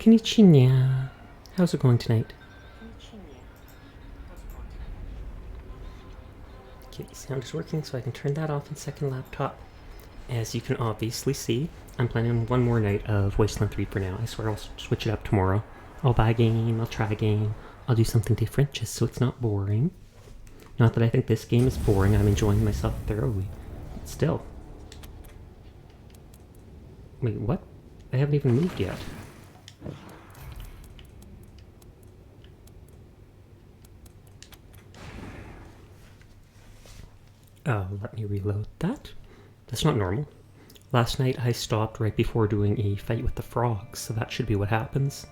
Konnichiwa. How's it going tonight? Okay, sound is working, so I can turn that off in second laptop. As you can obviously see, I'm planning on one more night of Wasteland 3 for now. I swear I'll switch it up tomorrow. I'll buy a game, I'll try a game, I'll do something different just so it's not boring. Not that I think this game is boring, I'm enjoying myself thoroughly. But still. Wait, what? I haven't even moved yet. Let me reload that. That's not normal. Last night I stopped right before doing a fight with the frogs, so that should be what happens.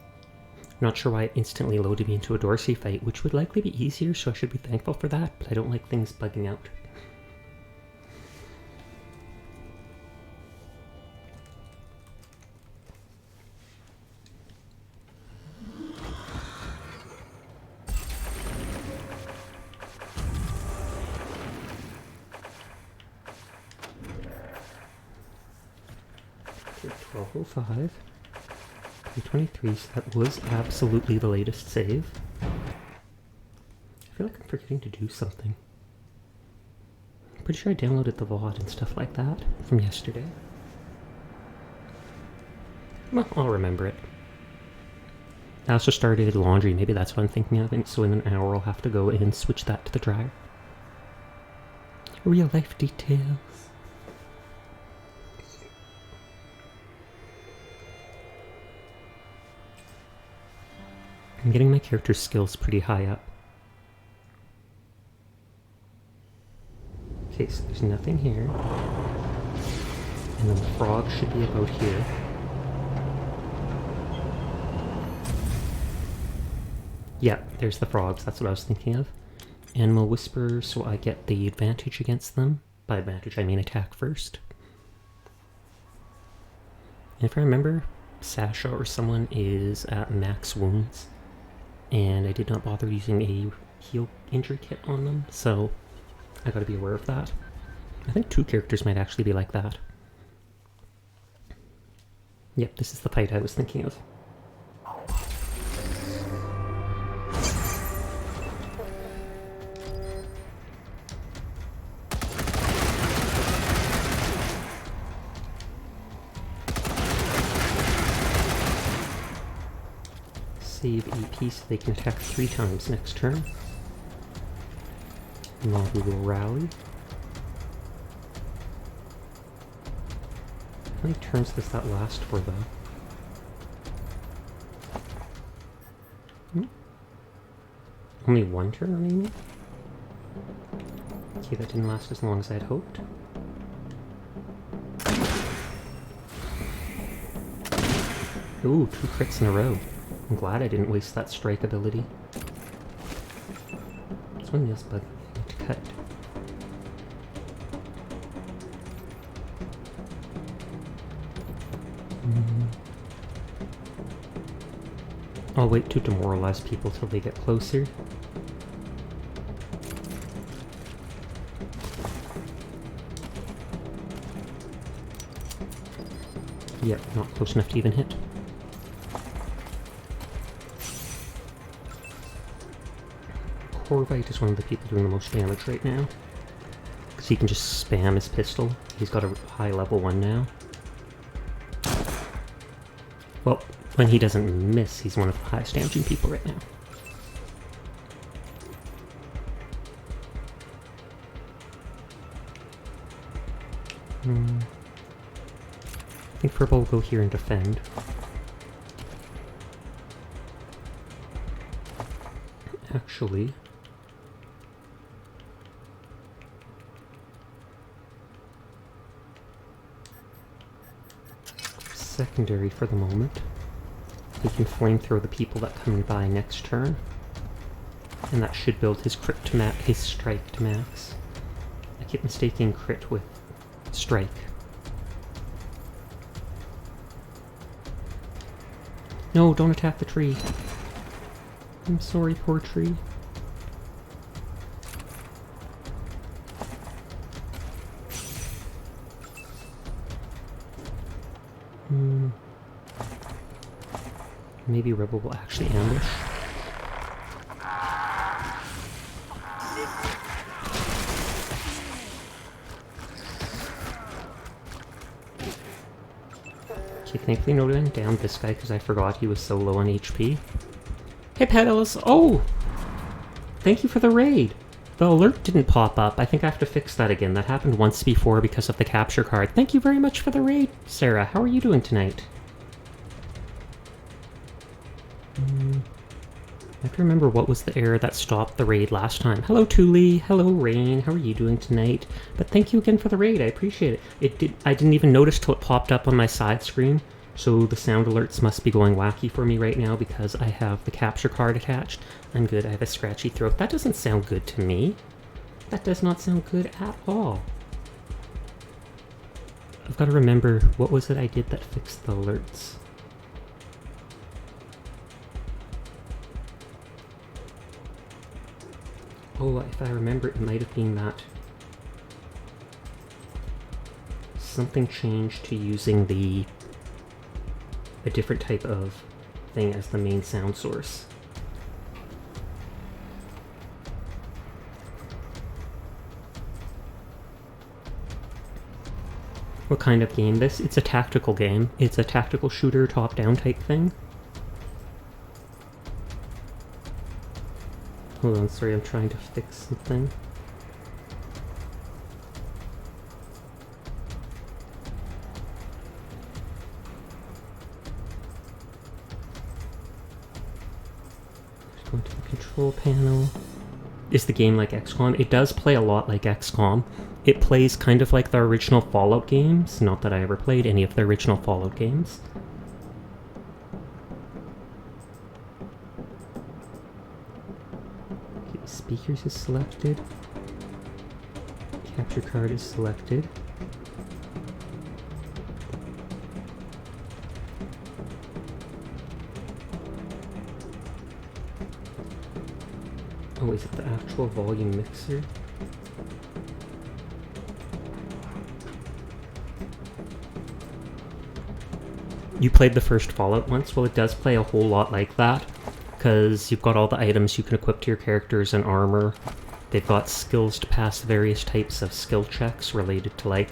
Not sure why it instantly loaded me into a Dorsey fight, which would likely be easier, so I should be thankful for that, but I don't like things bugging out. Okay, 12:05. 323, so that was absolutely the latest save. I feel like I'm forgetting to do something. I'm pretty sure I downloaded the VOD and stuff like that from yesterday. Well, I'll remember it. I also started laundry, maybe that's what I'm thinking of, and so in an hour I'll have to go and switch that to the dryer. Real life details. I'm getting my character's skills pretty high up. Okay, so there's nothing here. And then the frog should be about here. Yeah, there's the frogs, that's what I was thinking of. Animal Whisper, so I get the advantage against them. By advantage, I mean attack first. And if I remember, Sasha or someone is at max wounds. And I did not bother using a heal injury kit on them, so I gotta be aware of that. I think 2 characters might actually be like that. Yep, this is the fight I was thinking of. Save EP so they can attack 3 times next turn. Now we will rally. How many turns does that last for, though? Only 1 turn remaining? Okay, that didn't last as long as I'd hoped. Ooh, 2 crits in a row. I'm glad I didn't waste that strike ability. This one is bugging to cut. I'll wait to demoralize people till they get closer. Yep, not close enough to even hit. Corvite is one of the people doing the most damage right now. Because he can just spam his pistol. He's got a high level 1 now. Well, when he doesn't miss, he's one of the highest damaging people right now. I think Purple will go here and defend. Actually... secondary for the moment. He can flamethrow the people that come by next turn. And that should build his crit to his strike to max. I keep mistaking crit with strike. No, don't attack the tree. I'm sorry, poor tree. Maybe Rebel will actually ambush. Okay, thankfully no one downed this guy because I forgot he was so low on HP. Hey Petals! Oh! Thank you for the raid! The alert didn't pop up. I think I have to fix that again. That happened once before because of the capture card. Thank you very much for the raid, Sarah. How are you doing tonight? I have to remember what was the error that stopped the raid last time. Hello, Thule. Hello, Rain. How are you doing tonight? But thank you again for the raid. I appreciate it. I didn't even notice till it popped up on my side screen. So the sound alerts must be going wacky for me right now because I have the capture card attached. I'm good. I have a scratchy throat. That doesn't sound good to me. That does not sound good at all. I've got to remember, what was it I did that fixed the alerts? Oh, if I remember, it might have been that something changed to using a different type of thing as the main sound source. What kind of game this? It's a tactical game. It's a tactical shooter, top-down type thing. Hold on, sorry, I'm trying to fix something. Just go to the control panel. Is the game like XCOM? It does play a lot like XCOM. It plays kind of like the original Fallout games. Not that I ever played any of the original Fallout games. Okay, speakers is selected. Capture card is selected. Oh, is it the actual volume mixer? You played the first Fallout once? Well, it does play a whole lot like that, because you've got all the items you can equip to your characters and armor. They've got skills to pass various types of skill checks related to, like,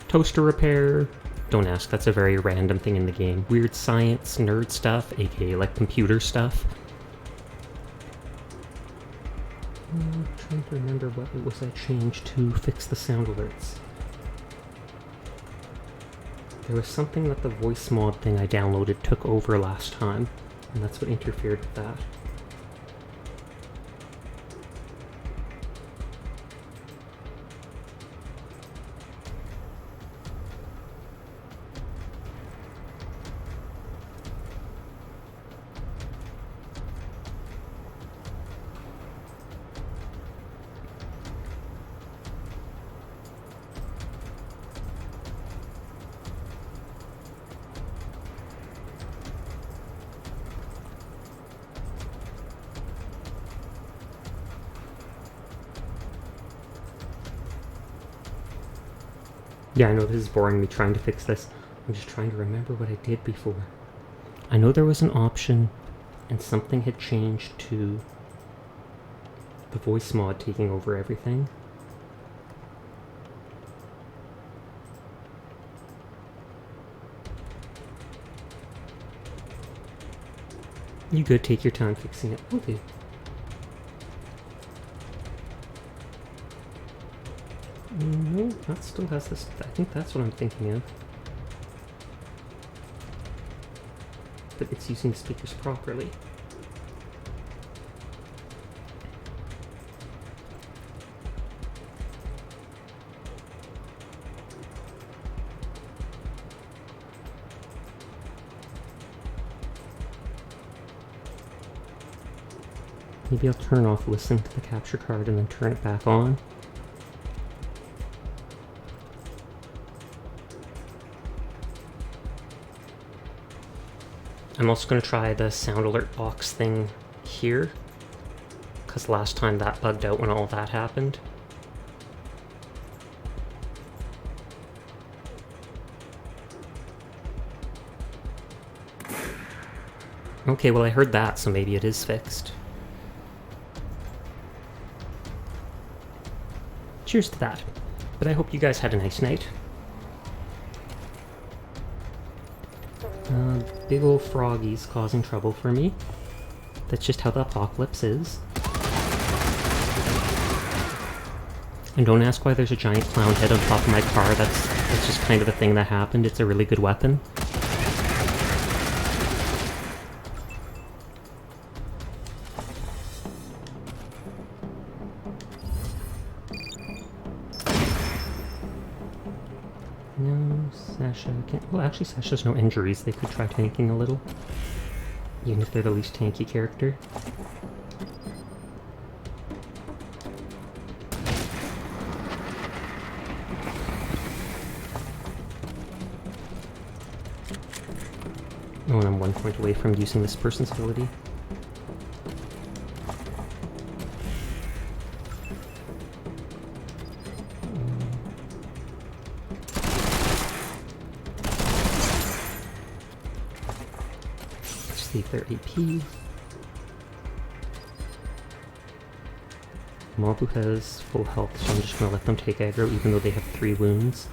toaster repair. Don't ask, that's a very random thing in the game. Weird science, nerd stuff, aka like computer stuff. I'm trying to remember what it was I changed to fix the sound alerts. There was something that the voice mod thing I downloaded took over last time, and that's what interfered with that. Yeah, I know this is boring, me trying to fix this. I'm just trying to remember what I did before. I know there was an option, and something had changed to the voice mod taking over everything. You good, take your time fixing it. Okay. No, that still has this. I think that's what I'm thinking of. But it's using the speakers properly. Maybe I'll turn off listen to the capture card and then turn it back on. I'm also going to try the sound alert box thing here, because last time that bugged out when all that happened. Okay, well I heard that, so maybe it is fixed. Cheers to that. But I hope you guys had a nice night. Big ol' froggies causing trouble for me. That's just how the apocalypse is. And don't ask why there's a giant clown head on top of my car. That's just kind of a thing that happened. It's a really good weapon. No, Sasha can't... Well, actually, Sasha's no injuries. They could try tanking a little. Even if they're the least tanky character. Oh, and I'm 1 point away from using this person's ability. See if they're AP. Mabu has full health, so I'm just gonna let them take aggro even though they have 3 wounds.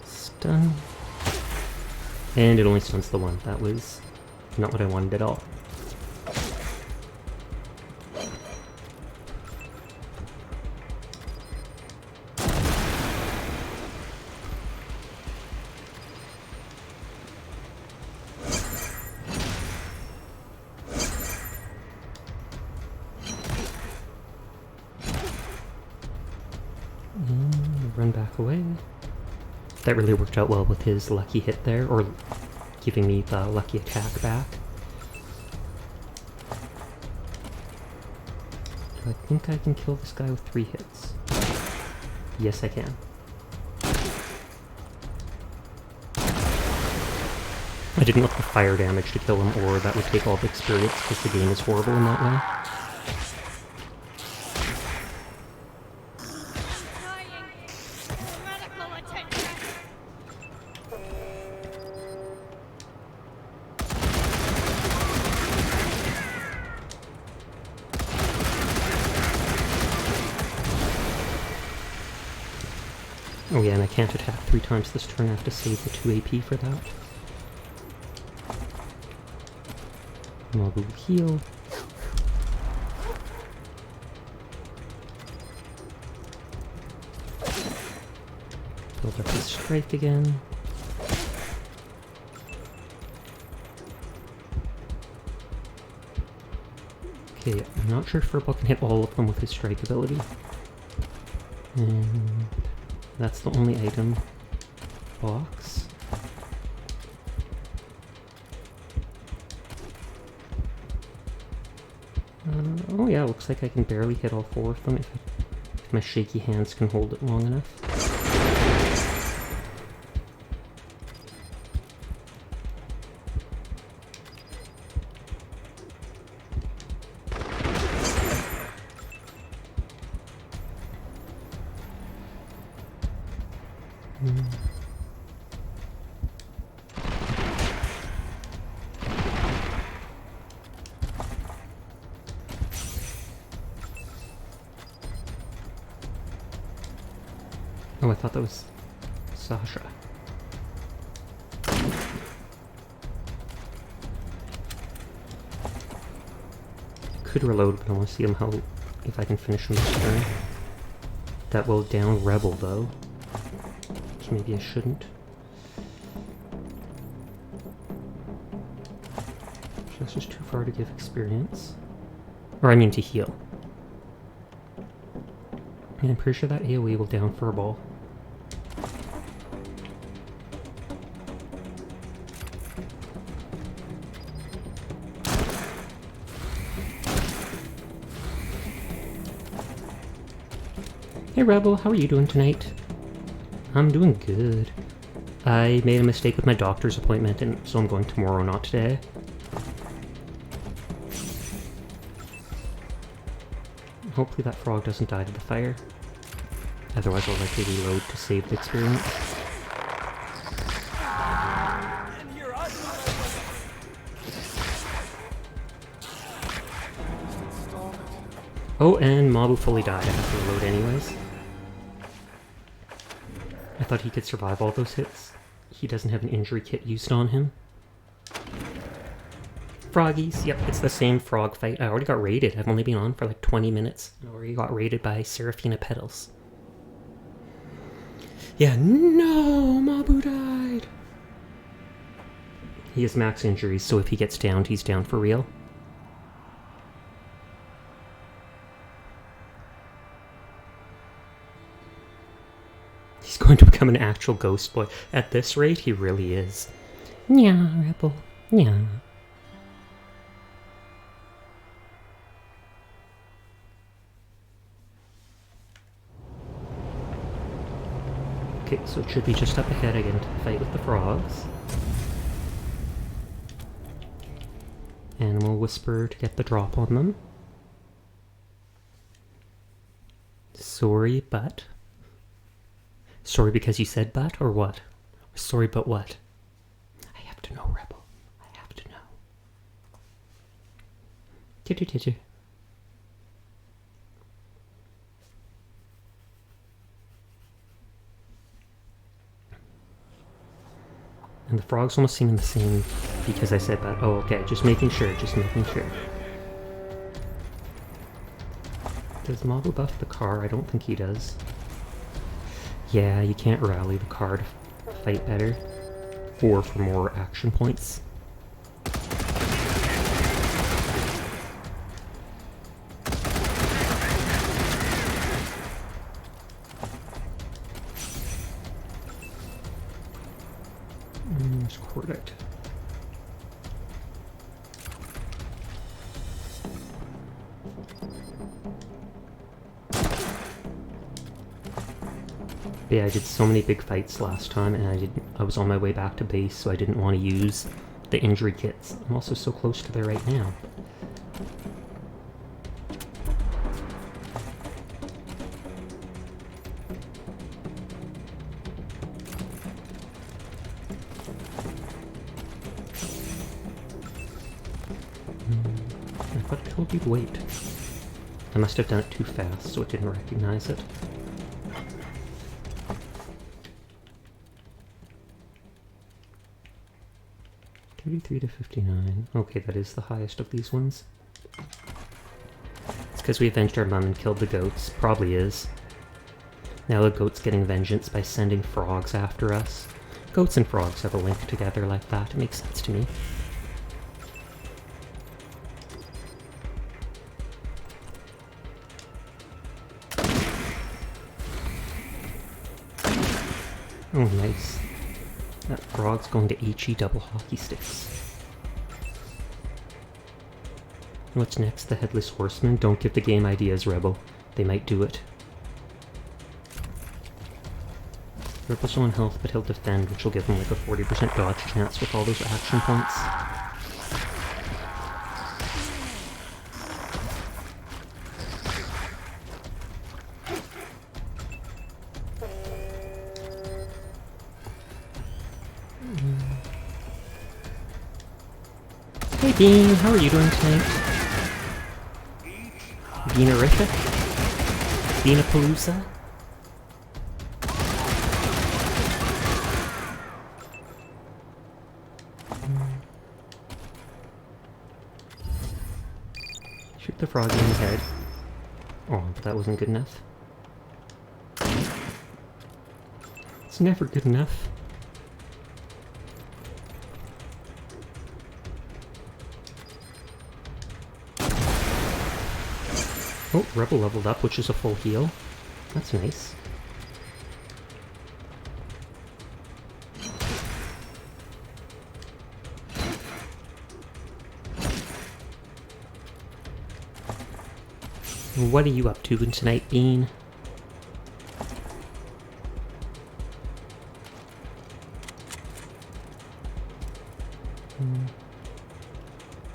Stun. And it only stuns the one. That was not what I wanted at all. Run back away. That really worked out well with his lucky hit there, or giving me the lucky attack back. Do I think I can kill this guy with 3 hits? Yes, I can. I didn't look for fire damage to kill him, or that would take all the experience, because the game is horrible in that way. Oh yeah, and I can't attack 3 times this turn. I have to save the 2 AP for that. Mabu will heal. Build up his strike again. Okay, I'm not sure if Furball can hit all of them with his strike ability. And that's the only item box. Oh yeah, looks like I can barely hit all 4 of them if my shaky hands can hold it long enough. Oh, I thought that was Sasha. Could reload, but I want to see him how if I can finish him this turn. That will down Rebel though, so maybe I shouldn't. That's just too far to give experience, or I mean to heal. And I'm pretty sure that AoE will down Furball. Hey Rebel, how are you doing tonight? I'm doing good. I made a mistake with my doctor's appointment, and so I'm going tomorrow, not today. Hopefully that frog doesn't die to the fire. Otherwise I'll likely reload to save the experience. Oh, and Mabu fully died. I have to reload anyways. I thought he could survive all those hits. He doesn't have an injury kit used on him. Froggies. Yep, it's the same frog fight. I already got raided. I've only been on for like 20 minutes. I already got raided by Seraphina Petals. Yeah, no! Mabu died! He has max injuries, so if he gets downed, he's down for real. He's going to become an actual ghost boy. At this rate, he really is. Nya, Rebel. Nya. Okay, so it should be just up ahead again to fight with the frogs. And we'll whisper to get the drop on them. Sorry, but... Sorry because you said but, or what? Sorry, but what? I have to know, Rebel. I have to know. Titter. And the frogs almost seem the same because I said but. Oh, okay, just making sure, just making sure. Does Mabu buff the car? I don't think he does. Yeah, you can't rally the car to fight better. Or for more action points. There's Cordite. Yeah, I did so many big fights last time, and I was on my way back to base, so I didn't want to use the injury kits. I'm also so close to there right now. I thought I told you to wait. I must have done it too fast, so it didn't recognize it. 33 to 59. Okay, that is the highest of these ones. It's because we avenged our mum and killed the goats. Probably is. Now the goat's getting vengeance by sending frogs after us. Goats and frogs have a link together like that. It makes sense to me. Oh, nice. That frog's going to HE double hockey sticks. What's next? The Headless Horseman? Don't give the game ideas, Rebel. They might do it. Rebel's low on health, but he'll defend, which will give him like a 40% dodge chance with all those action points. Hey Bean, how are you doing tonight? Beanerific? Beanapalooza? Shoot the frog in the head. Oh, but that wasn't good enough. It's never good enough. Oh, Rebel leveled up, which is a full heal. That's nice. What are you up to tonight, Bean?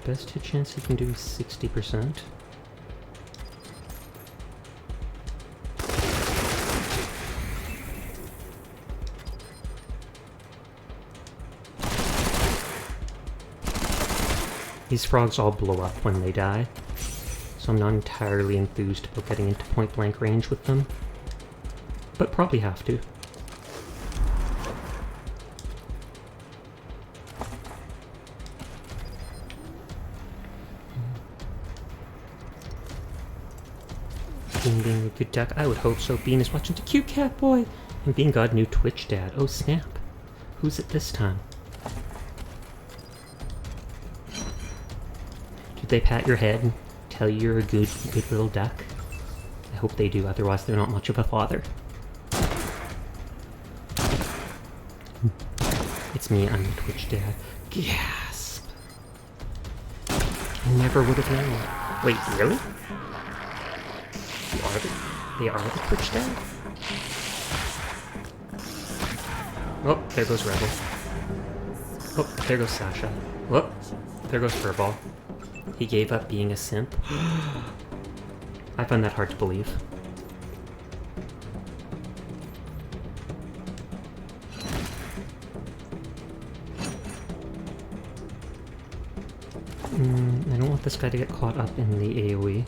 Best hit chance you can do is 60%. These frogs all blow up when they die, so I'm not entirely enthused about getting into point-blank range with them. But probably have to. Bean being a good duck, I would hope so. Bean is watching the cute cat boy, and Bean got a new Twitch dad. Oh snap! Who's it this time? Did they pat your head and tell you you're a good little duck? I hope they do. Otherwise, they're not much of a father. It's me. I'm the Twitch dad. Gasp! I never would have known. Wait, really? They are the Twitch dad? Oh, there goes Rebel. Oh, there goes Sasha. Oh, there goes Furball. He gave up being a simp. I find that hard to believe. I don't want this guy to get caught up in the AoE.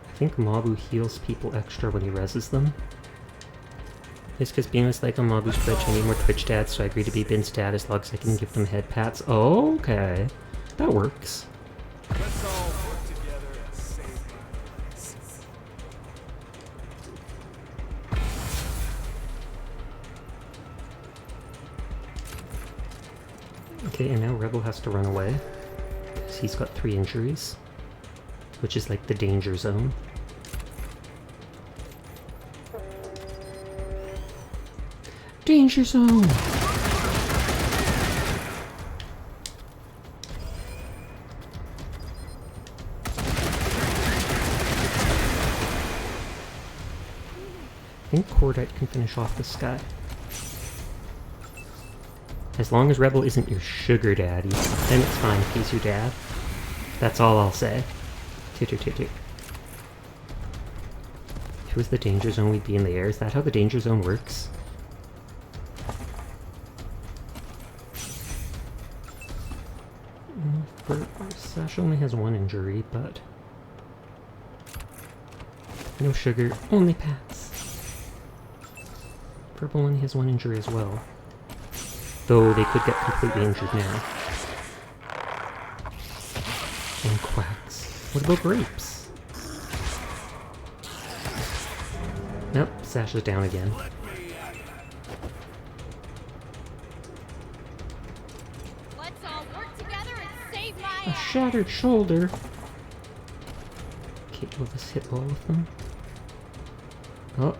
I think Mabu heals people extra when he reses them. It's because Bean was like, on Mabu's Twitch, I need more Twitch dads, so I agree to be Bin's dad as long as I can give them head pats. Oh, okay. That works. Let's all work together and save lives. Okay, and now Rebel has to run away. Because he's got 3 injuries. Which is like the danger zone. Danger zone! I think Cordite can finish off this guy. As long as Rebel isn't your sugar daddy, then it's fine if he's your dad. That's all I'll say. Toot. If it was the danger zone, we'd be in the air. Is that how the danger zone works? Sasha only has 1 injury, but... no sugar, only pats. Purple only has 1 injury as well. Though they could get completely injured now. And quacks. What about grapes? Nope, Sasha's down again. Let's all work together and save my A shattered shoulder. Okay, will this hit all of them? Oh.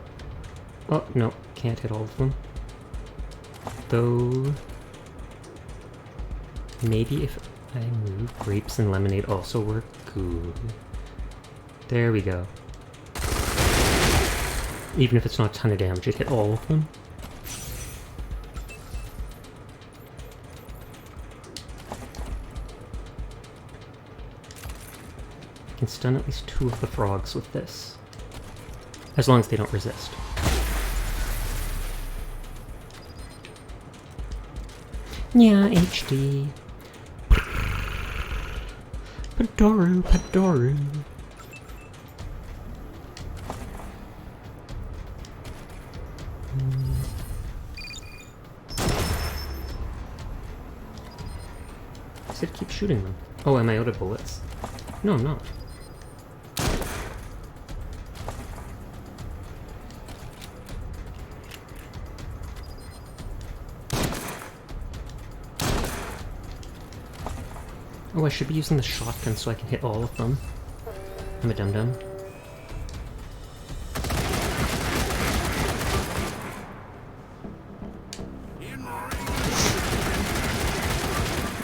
Oh, no, can't hit all of them. Though... maybe if I move, grapes and lemonade also work. Good. There we go. Even if it's not a ton of damage, it hit all of them. I can stun at least 2 of the frogs with this. As long as they don't resist. Yeah, HD. Padoru. I said keep shooting them. Oh, am I out of bullets? No, I'm not. Oh, I should be using the shotgun so I can hit all of them. I'm a dum-dum.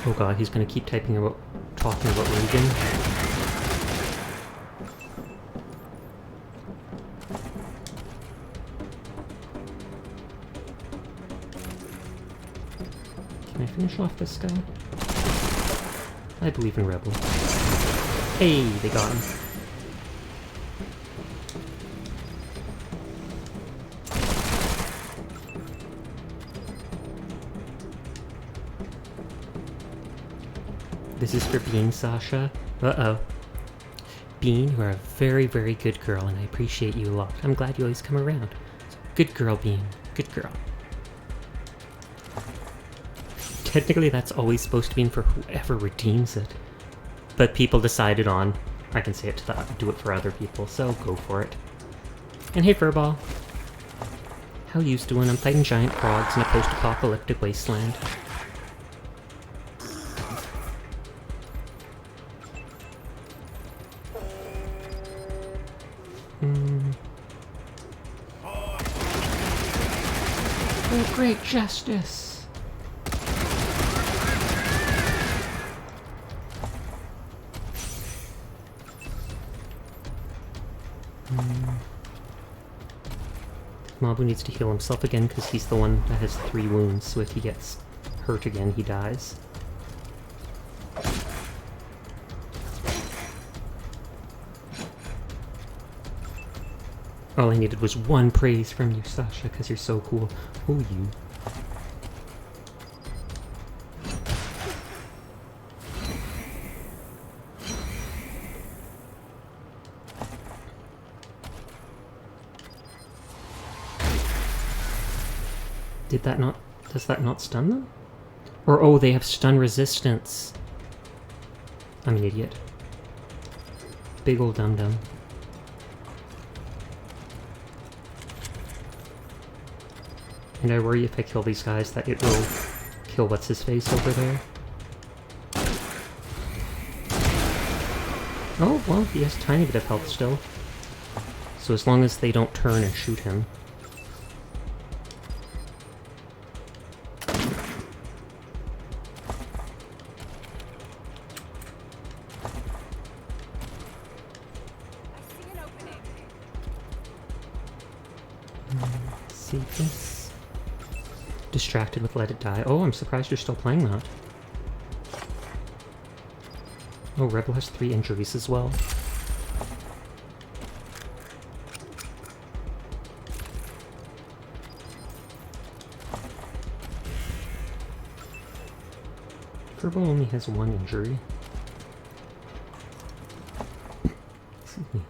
Oh god, he's gonna keep talking about Reagan. Can I finish off this guy? I believe in Rebel. Hey, they got him. Is this for Bean, Sasha? Uh-oh. Bean, you are a very, very good girl, and I appreciate you a lot. I'm glad you always come around. So, good girl, Bean. Good girl. Technically, that's always supposed to be for whoever redeems it. But people decided on, I can say it to that, do it for other people, so go for it. And hey, Furball. How you's doing? I'm fighting giant frogs in a post-apocalyptic wasteland. Oh, great justice! Mabu needs to heal himself again because he's the one that has 3 wounds, so if he gets hurt again, he dies. All I needed was 1 praise from you, Sasha, because you're so cool. Oh, you. Did that not... Does that not stun them? Or, oh, they have stun resistance. I'm an idiot. Big ol' dum-dum. And I worry if I kill these guys that it will kill what's-his-face over there. Oh, well, he has a tiny bit of health still. So as long as they don't turn and shoot him. Let's see this. Distracted with Let It Die. Oh, I'm surprised you're still playing that. Oh, Rebel has 3 injuries as well. Rebel only has 1 injury. Excuse me.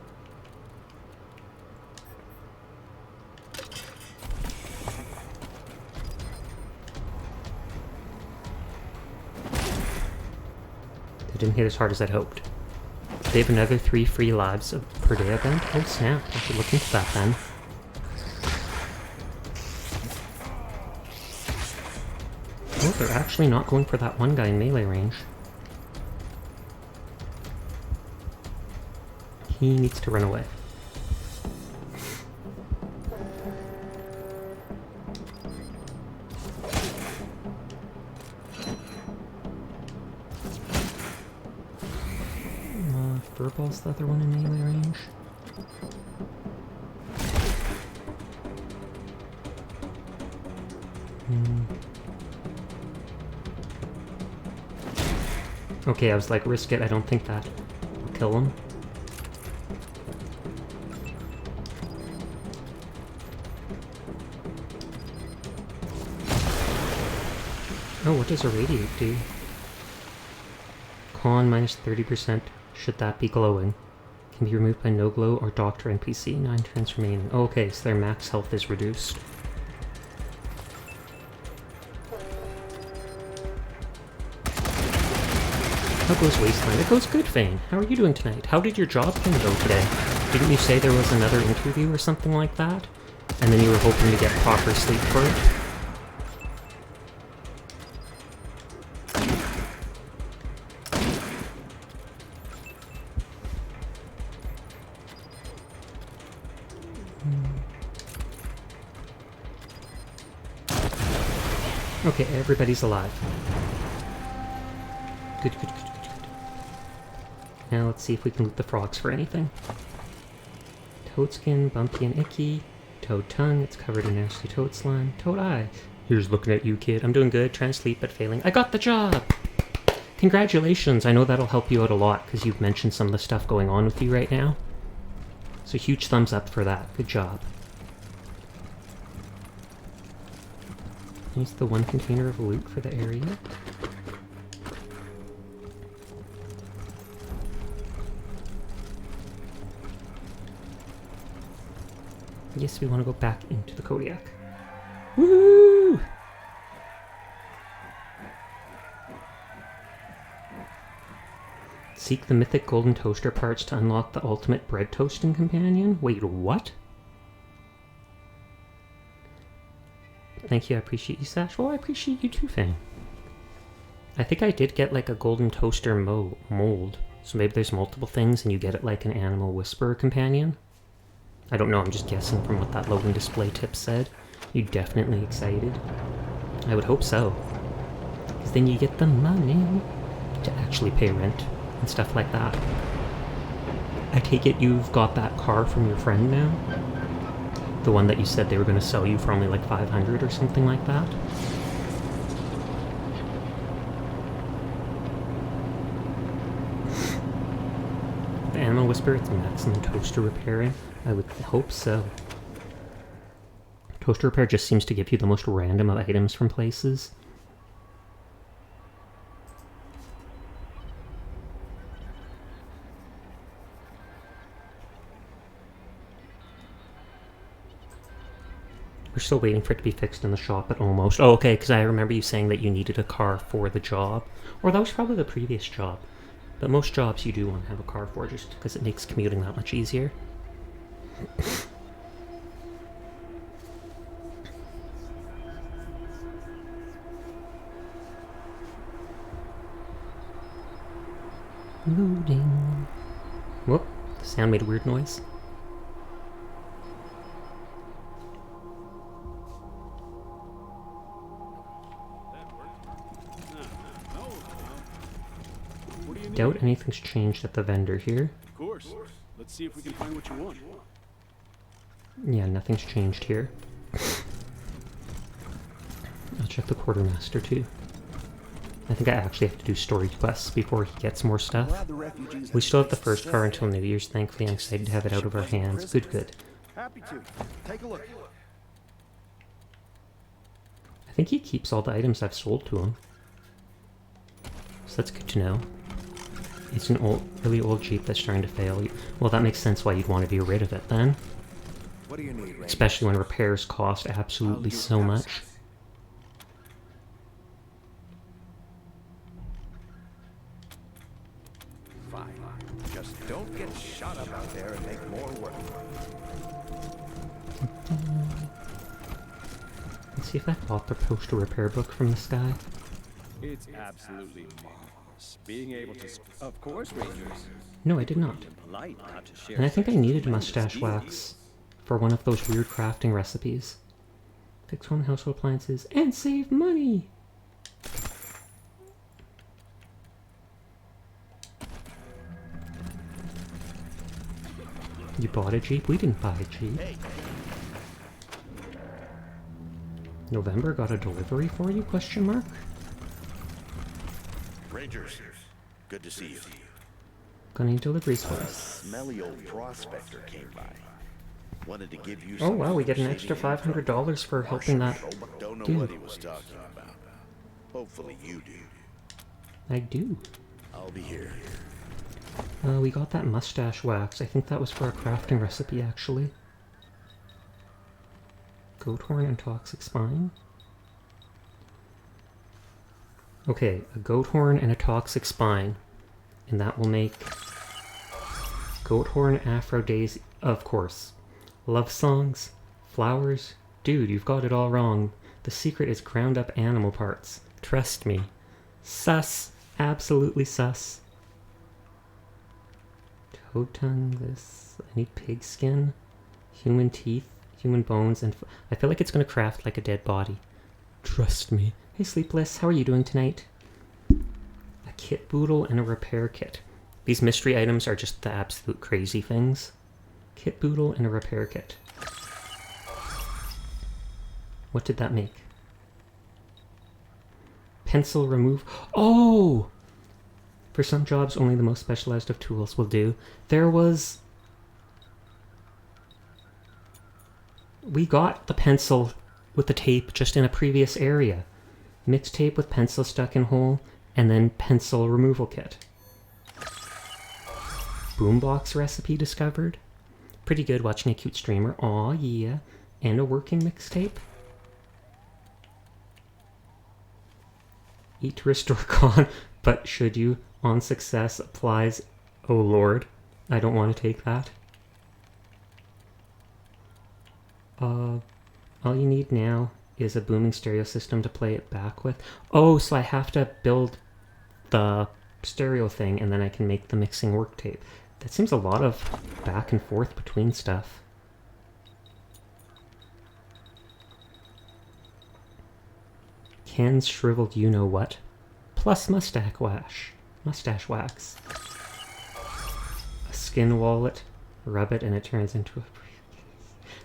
Didn't hit as hard as I'd hoped. They have another 3 free lives per day event? Oh snap, I should look into that then. Oh, they're actually not going for that one guy in melee range. He needs to run away. Furball's the other one in melee range. Okay, I was like, risk it. I don't think that will kill him. Oh, what does Irradiate do? Con minus 30%. Should that be glowing? Can be removed by no glow or doctor NPC. 9 turns remaining. Oh, okay, so their max health is reduced. How goes Wasteland? It goes good, Fane. How are you doing tonight? How did your job thing go today? Didn't you say there was another interview or something like that? And then you were hoping to get proper sleep for it? Okay, everybody's alive. Good, good, good, good, good. Now let's see if we can loot the frogs for anything. Toad skin, bumpy and icky. Toad tongue, it's covered in nasty toad slime. Toad eye. Here's looking at you, kid. I'm doing good, trying to sleep but failing. I got the job! Congratulations, I know that'll help you out a lot because you've mentioned some of the stuff going on with you right now. So huge thumbs up for that. Good job. Use the 1 container of loot for the area. Yes, we want to go back into the Kodiak. Woo! Seek the mythic golden toaster parts to unlock the ultimate bread toasting companion? Wait, what? Thank you, I appreciate you, Sash. Well, I appreciate you too, Fang. I think I did get like a golden toaster mold. So maybe there's multiple things and you get it like an animal whisperer companion. I don't know, I'm just guessing from what that loading display tip said. You definitely excited? I would hope so. Because then you get the money to actually pay rent and stuff like that. I take it you've got that car from your friend now? The one that you said they were going to sell you for only like 500 or something like that? The Animal Whisperer, it's maximum toaster repairing? I would hope so. Toaster repair just seems to give you the most random of items from places. We're still waiting for it to be fixed in the shop, but almost. Oh, okay, because I remember you saying that you needed a car for the job. Or that was probably the previous job. But most jobs you do want to have a car for, just because it makes commuting that much easier. Loading. Whoop, the sound made a weird noise. Doubt anything's changed at the vendor here. Of course. Let's see if we can find what you want. Yeah, nothing's changed here. I'll check the quartermaster too. I think I actually have to do story quests before he gets more stuff. We still have the first car until New Year's, thankfully. I'm excited to have it out of our hands. Good, good. Happy to. Take a look. I think he keeps all the items I've sold to him. So that's good to know. It's an really old Jeep that's trying to fail. Well, that makes sense why you'd want to be rid of it then. What do you need, Ranger? Especially when repairs cost absolutely so much. Fine. Just don't get shot up out there and make more work. Let's see if I bought the poster repair book from this guy. It's absolutely marvelous. Being able to... Of course, Rangers. No, I did not. Polite not to share. And I think I needed mustache wax for one of those weird crafting recipes. Fix one household appliances and save money! You bought a Jeep? We didn't buy a Jeep. November got a delivery for you? Question mark? Rangers, good to see you. Got any deliveries for A us? smelly old prospector came by. Wanted to give you Oh some wow, we get an shady extra info. $500 for helping that. Don't know dude. what he was talking about. Hopefully you do. I do. I'll be here. We got that mustache wax. I think that was for a crafting recipe, actually. Goat horn and toxic spine. Okay, a goat horn and a toxic spine. And that will make goat horn, Afro Daisy, of course. Love songs, flowers. Dude, you've got it all wrong. The secret is ground up animal parts. Trust me. Sus. Absolutely sus. Toad tongue, this. I need pig skin. Human teeth, human bones, and I feel like it's gonna craft like a dead body. Trust me. Hey Sleepless, how are you doing tonight? A kit boodle and a repair kit. These mystery items are just the absolute crazy things. Kit boodle and a repair kit. What did that make? Pencil remove. Oh! For some jobs, only the most specialized of tools will do. There was... We got the pencil with the tape just in a previous area. Mixed tape with pencil stuck in hole, and then pencil removal kit. Boombox recipe discovered. Pretty good watching a cute streamer. Aw, yeah. And a working mixtape. Eat to restore con, but should you? On success applies. Oh lord. I don't want to take that. All you need now is a booming stereo system to play it back with. Oh, so I have to build the stereo thing and then I can make the mixing work tape. That seems a lot of back and forth between stuff. Ken's shriveled you-know-what. Plus mustache wax. Mustache wax. A skin wallet. Rub it and it turns into a...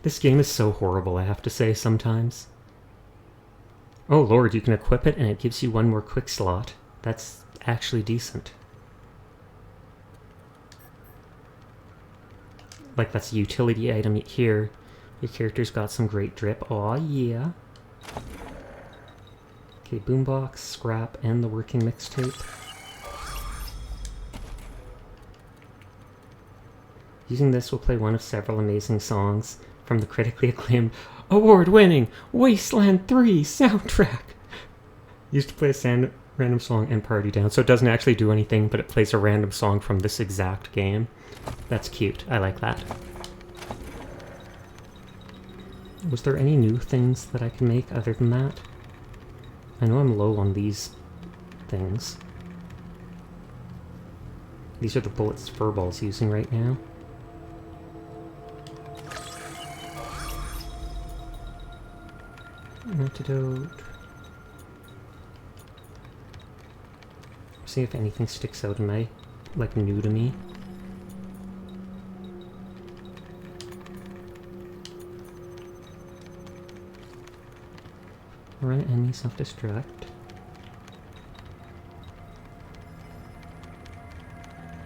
This game is so horrible, I have to say, sometimes. Oh lord, you can equip it and it gives you one more quick slot. That's actually decent. Like, that's a utility item here. Your character's got some great drip. Aw, yeah. Okay, boombox, scrap, and the working mixtape. Using this, we'll play one of several amazing songs from the critically acclaimed, award-winning Wasteland 3 soundtrack. Used to play a random song and party down, so it doesn't actually do anything, but it plays a random song from this exact game. That's cute. I like that. Was there any new things that I can make other than that? I know I'm low on these things. These are the bullets Furball's using right now. Antidote. See if anything sticks out in my, like, new to me. Run enemy self-destruct.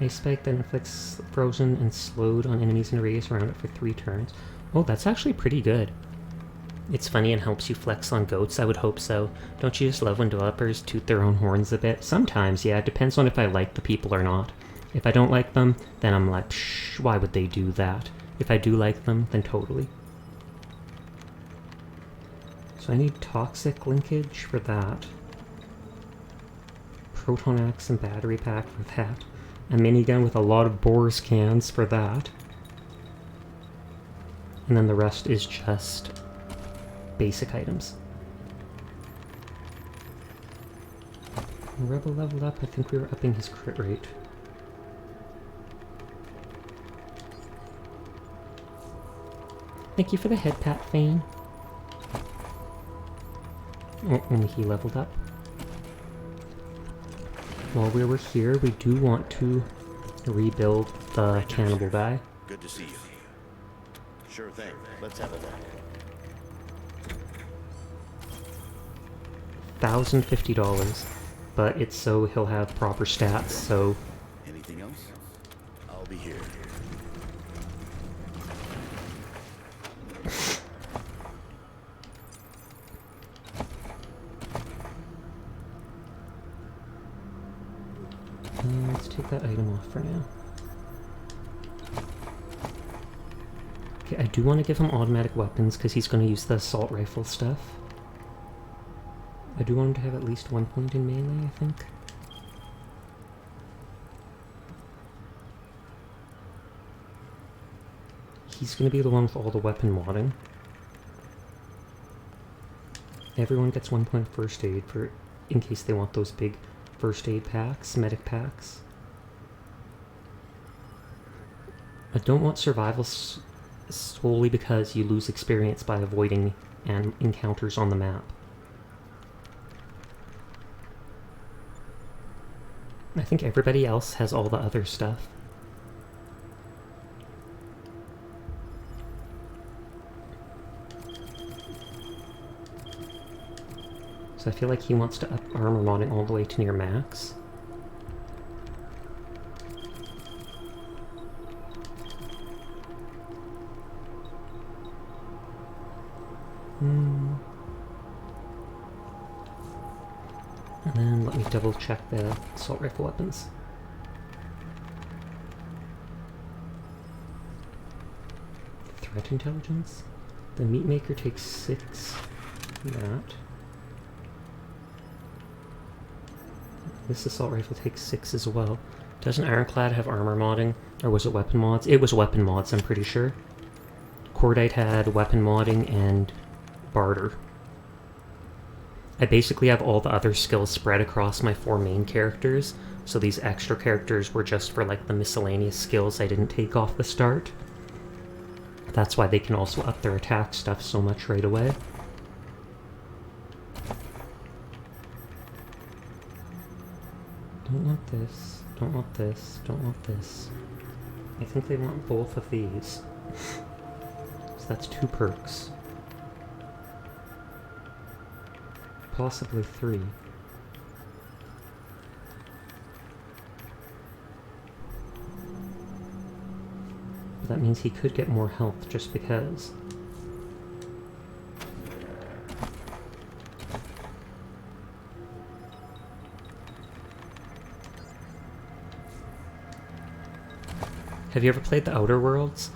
A spike that inflicts frozen and slowed on enemies in a radius around it for 3 turns. Oh, that's actually pretty good. It's funny and helps you flex on goats, I would hope so. Don't you just love when developers toot their own horns a bit? Sometimes, yeah, it depends on if I like the people or not. If I don't like them, then I'm like, psh, why would they do that? If I do like them, then totally. So I need toxic linkage for that. Proton axe and battery pack for that. A minigun with a lot of Boris cans for that. And then the rest is just basic items. Rebel leveled up. I think we were upping his crit rate. Thank you for the head pat, Fane. Oh, and he leveled up. While we were here, we do want to rebuild the cannibal guy. Good to see you. Sure thing. Let's have a look. $1,050, but it's so he'll have proper stats, so... Anything else? I'll be here. Let's take that item off for now. Okay, I do want to give him automatic weapons because he's going to use the assault rifle stuff. I do want him to have at least 1 point in melee, I think. He's going to be the one with all the weapon modding. Everyone gets 1 point of first aid for in case they want those big first aid packs, medic packs. I don't want survival solely because you lose experience by avoiding encounters on the map. I think everybody else has all the other stuff. So I feel like he wants to up armor modding all the way to near max. And then let me double check the assault rifle weapons. threat intelligence. The meat maker takes 6. That. This assault rifle takes 6 as well. Doesn't Ironclad have armor modding? Or was it weapon mods? It was weapon mods, I'm pretty sure. Cordite had weapon modding and barter. I basically have all the other skills spread across my 4 main characters, so these extra characters were just for like the miscellaneous skills I didn't take off the start. That's why they can also up their attack stuff so much right away. Don't want this, don't want this, don't want this. I think they want both of these. So that's 2 perks. Possibly 3. But that means he could get more health just because. Have you ever played the Outer Worlds?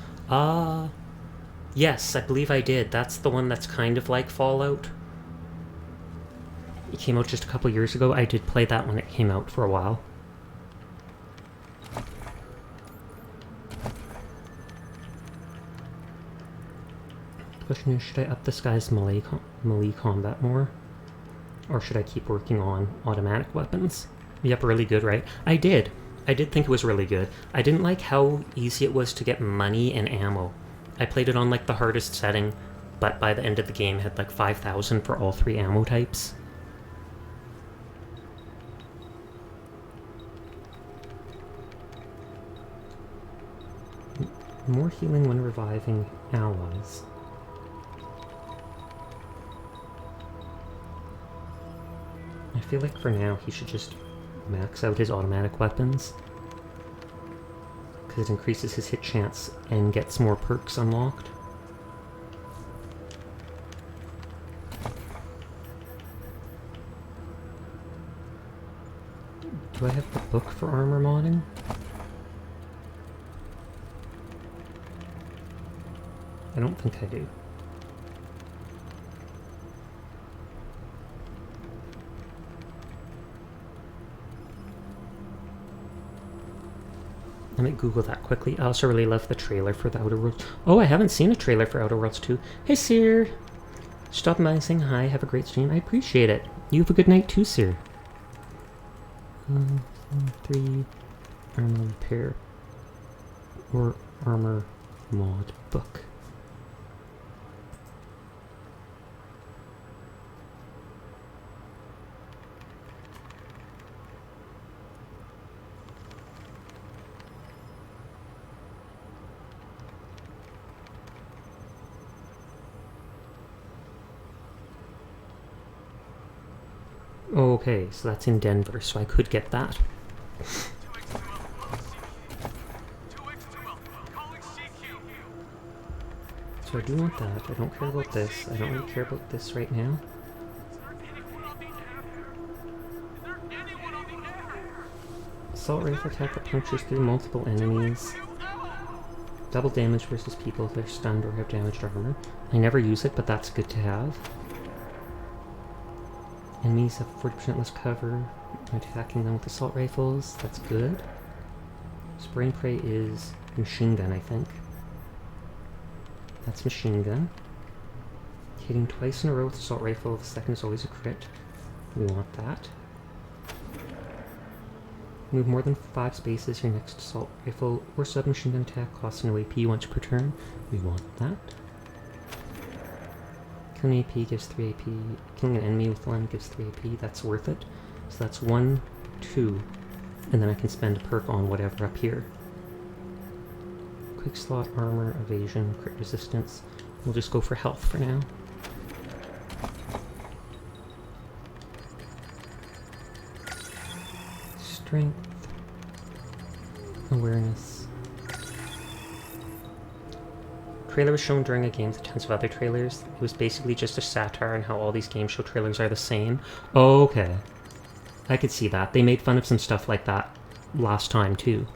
Yes, I believe I did. That's the one that's kind of like Fallout. It came out just a couple years ago. I did play that when it came out for a while. The question is, should I up this guy's melee combat more? Or should I keep working on automatic weapons? Yep, really good, right? I did think it was really good. I didn't like how easy it was to get money and ammo. I played it on like the hardest setting, but by the end of the game had like 5,000 for all 3 ammo types. More healing when reviving allies. I feel like for now he should just max out his automatic weapons, because it increases his hit chance and gets more perks unlocked. Do I have the book for armor modding? I don't think I do. Let me Google that quickly. I also really love the trailer for the Outer Worlds. Oh, I haven't seen a trailer for Outer Worlds 2. Hey, Seer! Stop by saying hi. Have a great stream. I appreciate it. You have a good night too, Seer. 3 armor repair or armor mod book. Oh, okay, so that's in Denver, so I could get that. So I do want that. I don't care about this. I don't really care about this right now. Assault rifle attack that punctures through multiple enemies. Double damage versus people if they're stunned or have damaged armor. I never use it, but that's good to have. Enemies have 40% less cover. Attacking them with assault rifles. That's good. Spray and pray is machine gun, I think. That's machine gun. Hitting twice in a row with assault rifle. The second is always a crit. We want that. Move more than 5 spaces. Your next assault rifle or submachine gun attack costs no AP once per turn. We want that. Killing AP gives 3 AP. Killing an enemy with 1 gives 3 AP. That's worth it. So that's 1, 2, and then I can spend a perk on whatever up here. Quick slot, armor, evasion, crit resistance. We'll just go for health for now. Strength. Awareness. Trailer was shown during a game with tons of other trailers. It was basically just a satire on how all these game show trailers are the same. Oh, okay. I could see that. They made fun of some stuff like that last time, too.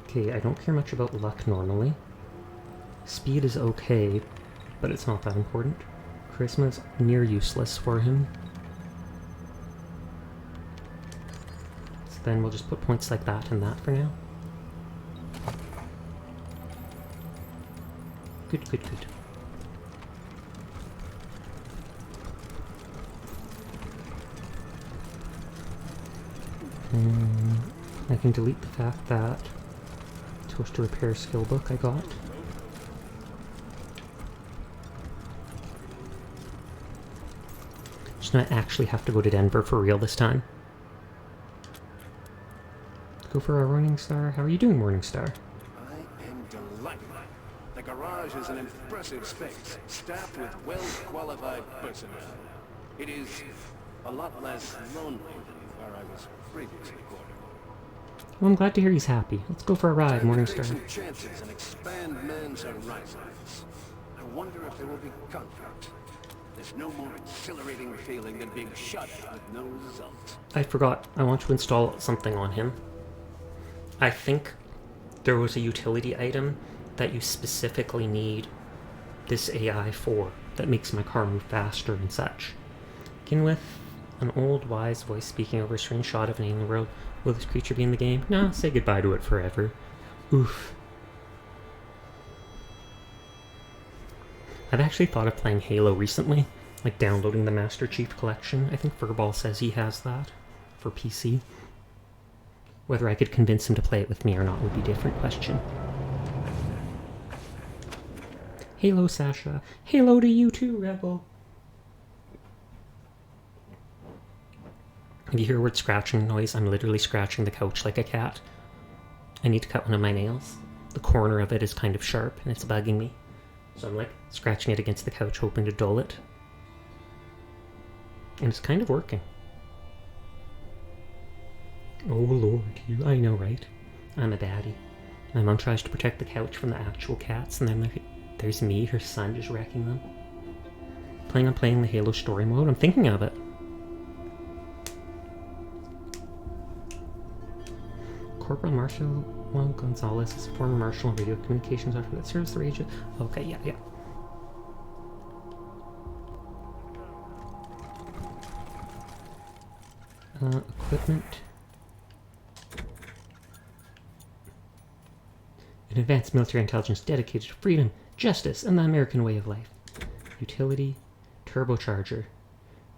Okay, I don't care much about luck normally. Speed is okay, but it's not that important. Charisma is near useless for him. So then we'll just put points like that and that for now. Good, good, good. I can delete the fact that supposed to repair skill book I got. Just not actually have to go to Denver for real this time. Let's go for our Morningstar. How are you doing, Morningstar? I am delighted. The garage is an impressive space, staffed with well-qualified personnel. It is a lot less lonely than where I was previously quartered. Well, I'm glad to hear he's happy. Let's go for a ride, Time to take Morningstar. some chances and expand man's horizons. I wonder if there will be conflict. There's no more exhilarating feeling than being shot at with no result. I forgot. I want to install something on him. I think there was a utility item that you specifically need this AI for that makes my car move faster and such. Begin with an old wise voice speaking over a strange shot of an alien world. Will this creature be in the game? No, say goodbye to it forever. Oof. I've actually thought of playing Halo recently, like downloading the Master Chief Collection. I think Furball says he has that for PC. Whether I could convince him to play it with me or not would be a different question. Halo, Sasha. Halo to you too, Rebel. If you hear a word scratching noise, I'm literally scratching the couch like a cat. I need to cut one of my nails. The corner of it is kind of sharp and it's bugging me. So I'm like scratching it against the couch hoping to dull it. And it's kind of working. Oh lord, I know, right? I'm a baddie. My mom tries to protect the couch from the actual cats, and then there's me, her son, just wrecking them. Planning on playing the Halo story mode? I'm thinking of it. Corporal Marshal Gonzalez is a former marshal and radio communications officer that serves the region. Okay, yeah. Equipment. An advanced military intelligence dedicated to freedom, justice, and the American way of life. Utility. Turbocharger.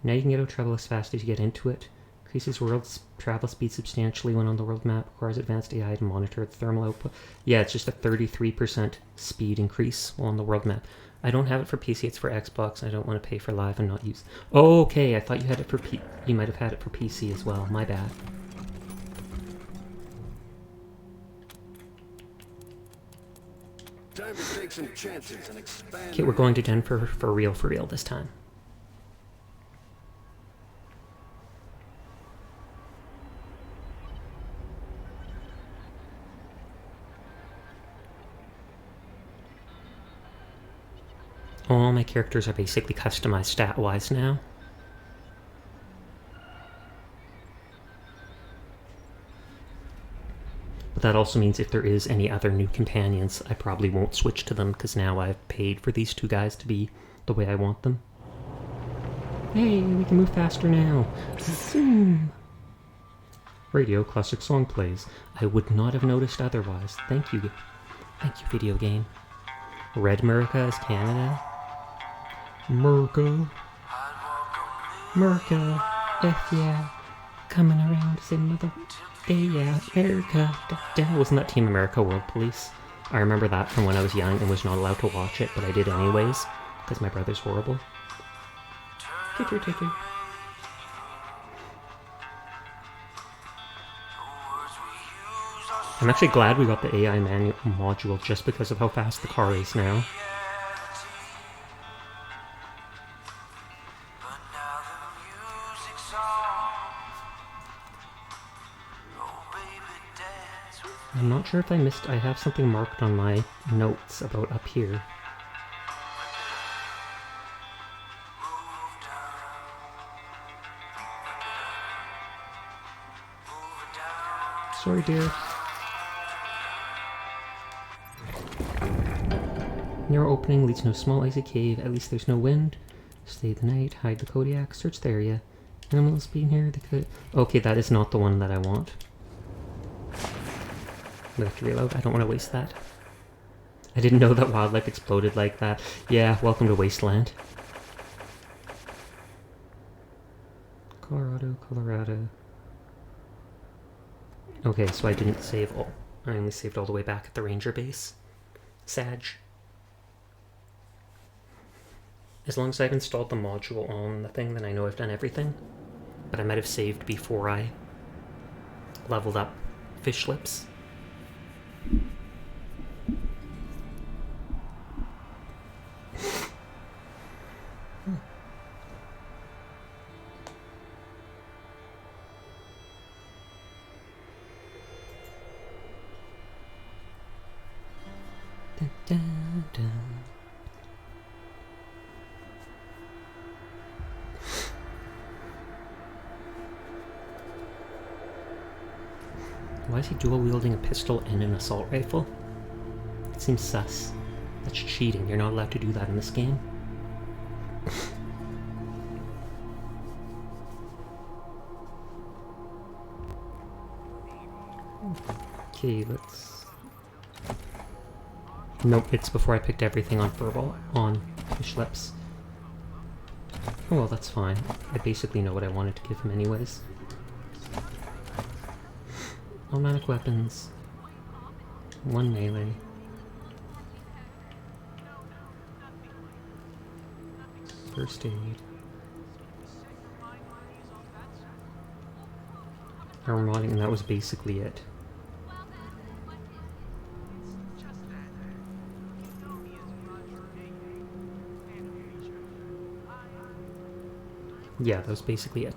Now you can get out of trouble as fast as you get into it. Increases world travel speed substantially when on the world map. Requires advanced AI to monitor its thermal output. Yeah, it's just a 33% speed increase while on the world map. I don't have it for PC, it's for Xbox. I don't want to pay for live and not use... Oh, okay, I thought you had it for You might have had it for PC as well. My bad. Time to take some chances and expand. Okay, we're going to Denver for real this time. All my characters are basically customized stat-wise now. But that also means if there is any other new companions, I probably won't switch to them because now I've paid for these two guys to be the way I want them. Hey, we can move faster now. Zoom. Radio classic song plays. I would not have noticed otherwise. Thank you. Thank you, video game. Red America is Canada. Merca. F yeah. Coming around to say mother day, yeah. America. Wasn't that Team America World Police? I remember that from when I was young and was not allowed to watch it, but I did anyways, because my brother's horrible. I'm actually glad we got the AI module just because of how fast the car is now. I'm not sure if I missed... I have something marked on my notes about up here. Sorry, dear. Narrow opening leads to a small icy cave. At least there's no wind. Stay the night. Hide the Kodiak. Search the area. Animals being here. They could. Okay, that is not the one that I want. We have to reload. I don't want to waste that. I didn't know that wildlife exploded like that. Yeah, welcome to Wasteland. Colorado, Colorado. Okay, so I didn't save all. I only saved all the way back at the ranger base. Sag. As long as I've installed the module on the thing, then I know I've done everything. But I might have saved before I leveled up fish lips. Dun, dun, dun. Why is he dual wielding a pistol and an assault rifle? It seems sus. That's cheating. You're not allowed to do that in this game. Okay, let's... Nope, it's before I picked everything on Furball, on Fish Lips. Oh well, that's fine. I basically know what I wanted to give him anyways. Automatic weapons. 1 melee. First aid. Armor modding, and that was basically it. Yeah, that was basically it.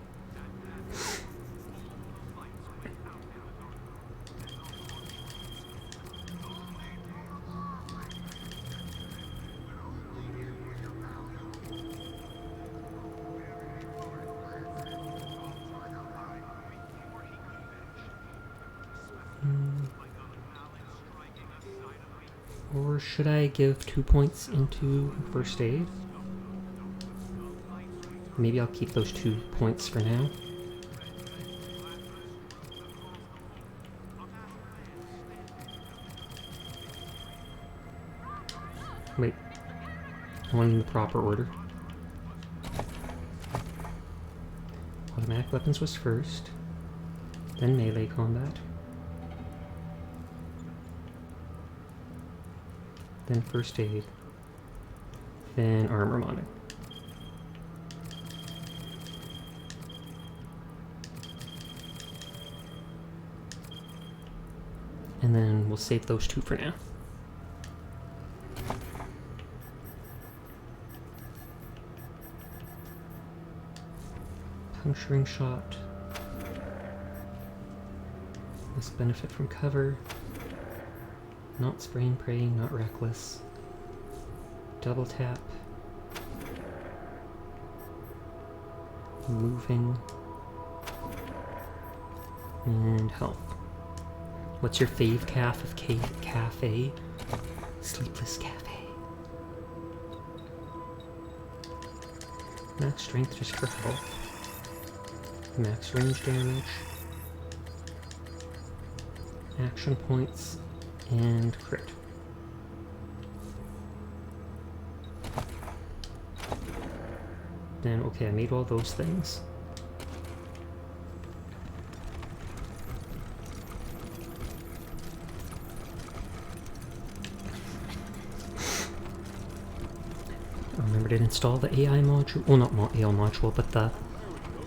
Or should I give 2 points into first aid? Maybe I'll keep those 2 points for now. Wait. I want in the proper order. Automatic weapons was first. Then melee combat. Then first aid. Then armor modding. And then we'll save those 2 for now. Puncturing shot. This benefit from cover. Not spray and pray, not reckless. Double tap. Moving. And health. What's your fave calf of cafe? Sleepless Cafe. Max strength just for health. Max range damage. Action points. And crit. Then, okay, I made all those things. Remember to install the AI module. Well, not AI module, but the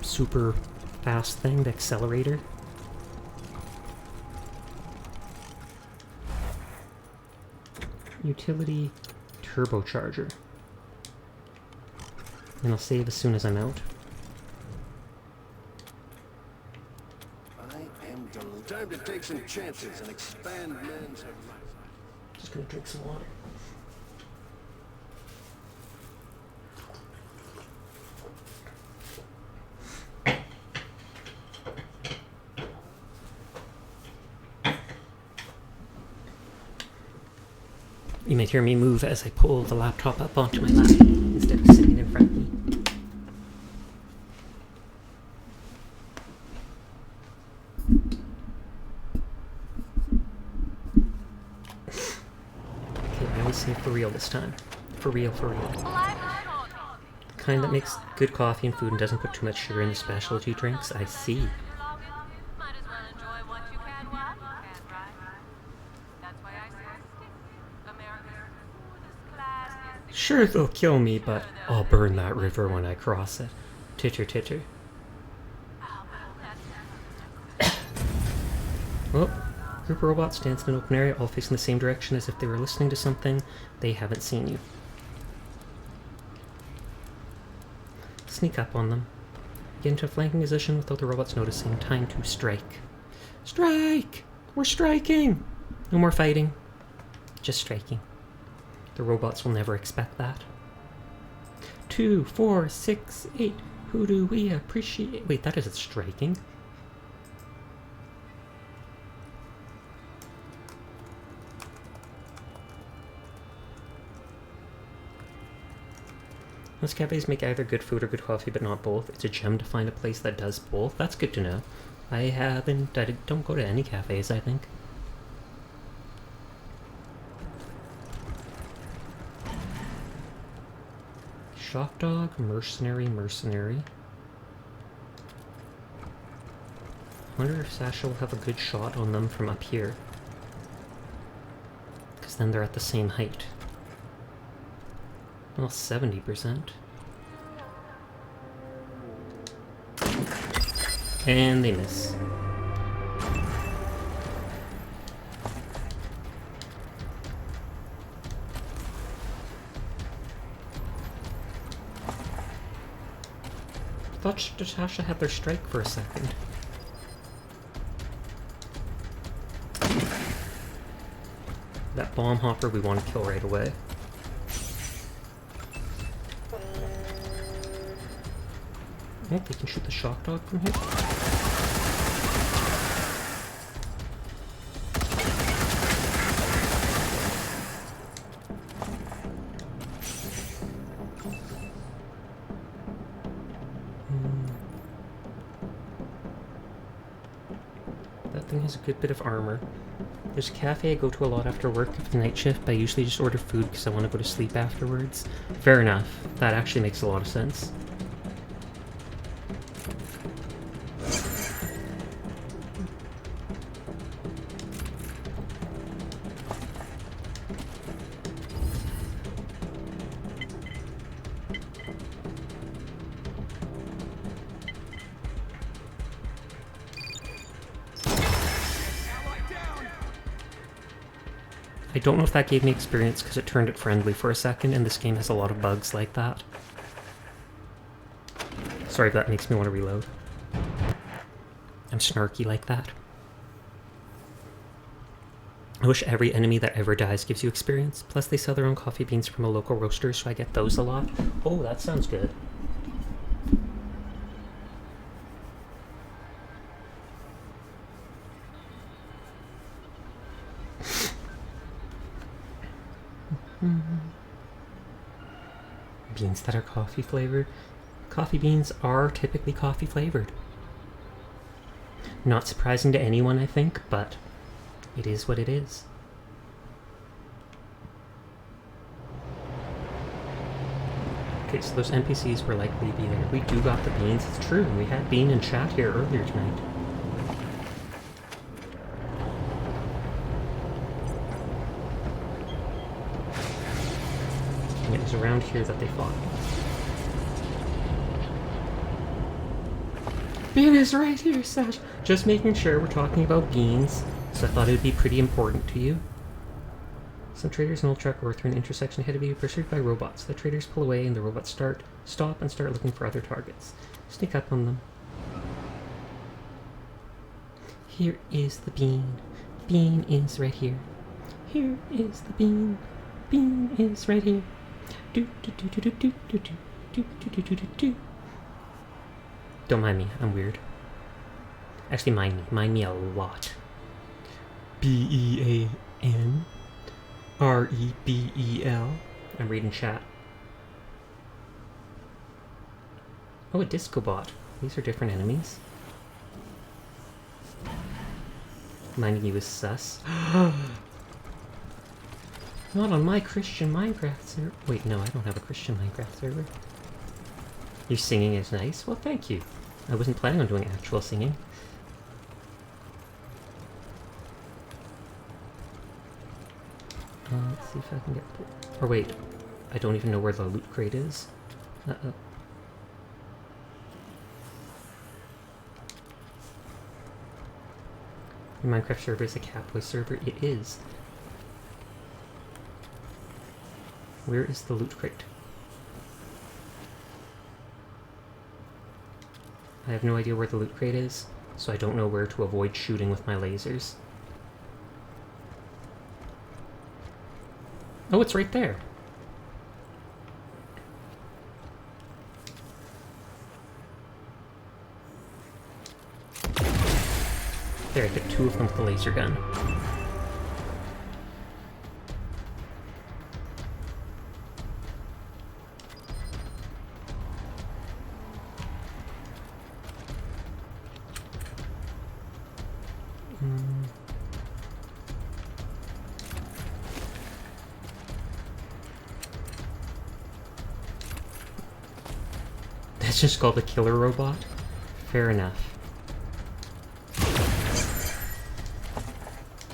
super fast thing, the accelerator. Utility turbocharger. And I'll save as soon as I'm out. I am time to take some chances and expand man's horizons. Just gonna drink some water. You might hear me move as I pull the laptop up onto my lap instead of sitting in front of me. Okay, I always say for real this time. For real, for real. The kind that makes good coffee and food and doesn't put too much sugar in the specialty drinks, I see. Sure, they'll kill me, but I'll burn that river when I cross it. Titter, titter. Oh, group of robots dance in an open area, all facing the same direction as if they were listening to something. They haven't seen you. Sneak up on them. Get into a flanking position without the robots noticing. Time to strike. Strike! We're striking! No more fighting. Just striking. The robots will never expect that. 2, 4, 6, 8. Who do we appreciate? Wait, that isn't striking. Most cafes make either good food or good coffee, but not both. It's a gem to find a place that does both. That's good to know. I don't go to any cafes, I think. Shock dog, mercenary. I wonder if Sasha will have a good shot on them from up here. Because then they're at the same height. Well, 70%. And they miss. I thought Natasha had their strike for a second. That bomb hopper we want to kill right away. Oh, they can shoot the shock dog from here. That thing has a good bit of armor. There's a cafe I go to a lot after work of the night shift, but I usually just order food because I want to go to sleep afterwards. Fair enough. That actually makes a lot of sense. I don't know if that gave me experience because it turned it friendly for a second, and this game has a lot of bugs like that. Sorry if that makes me want to reload. I'm snarky like that. I wish every enemy that ever dies gives you experience. Plus they sell their own coffee beans from a local roaster, so I get those a lot. Oh, that sounds good. Beans that are coffee flavored. Coffee beans are typically coffee flavored. Not surprising to anyone, I think, but it is what it is. Okay, so those NPCs were likely to be there. We do got the beans, it's true. We had Bean in chat here earlier tonight. And it was around here that they fought. Bean is right here, Sash. Just making sure we're talking about beans, so I thought it would be pretty important to you. Some traders in old truck were through an intersection ahead of you, pursued by robots. The traders pull away and the robots stop and start looking for other targets. Sneak up on them. Here is the bean. Bean is right here. Here is the bean. Bean is right here. Do do do do do do do do do do do do do. Don't mind me, I'm weird. Actually, mind me a lot. B-E-A-N. R-E-B-E-L. I'm reading chat. Oh, a disco bot. These are different enemies. Minding you is sus. Not on my Christian Minecraft server. Wait, no, I don't have a Christian Minecraft server. Your singing is nice? Well, thank you. I wasn't planning on doing actual singing. Let's see if I can get... Or wait, I don't even know where the loot crate is. Uh-oh. Your Minecraft server is a Catboy server? It is. Where is the loot crate? I have no idea where the loot crate is, so I don't know where to avoid shooting with my lasers. Oh, it's right there! There, I hit 2 of them with the laser gun. That's just called a killer robot? Fair enough.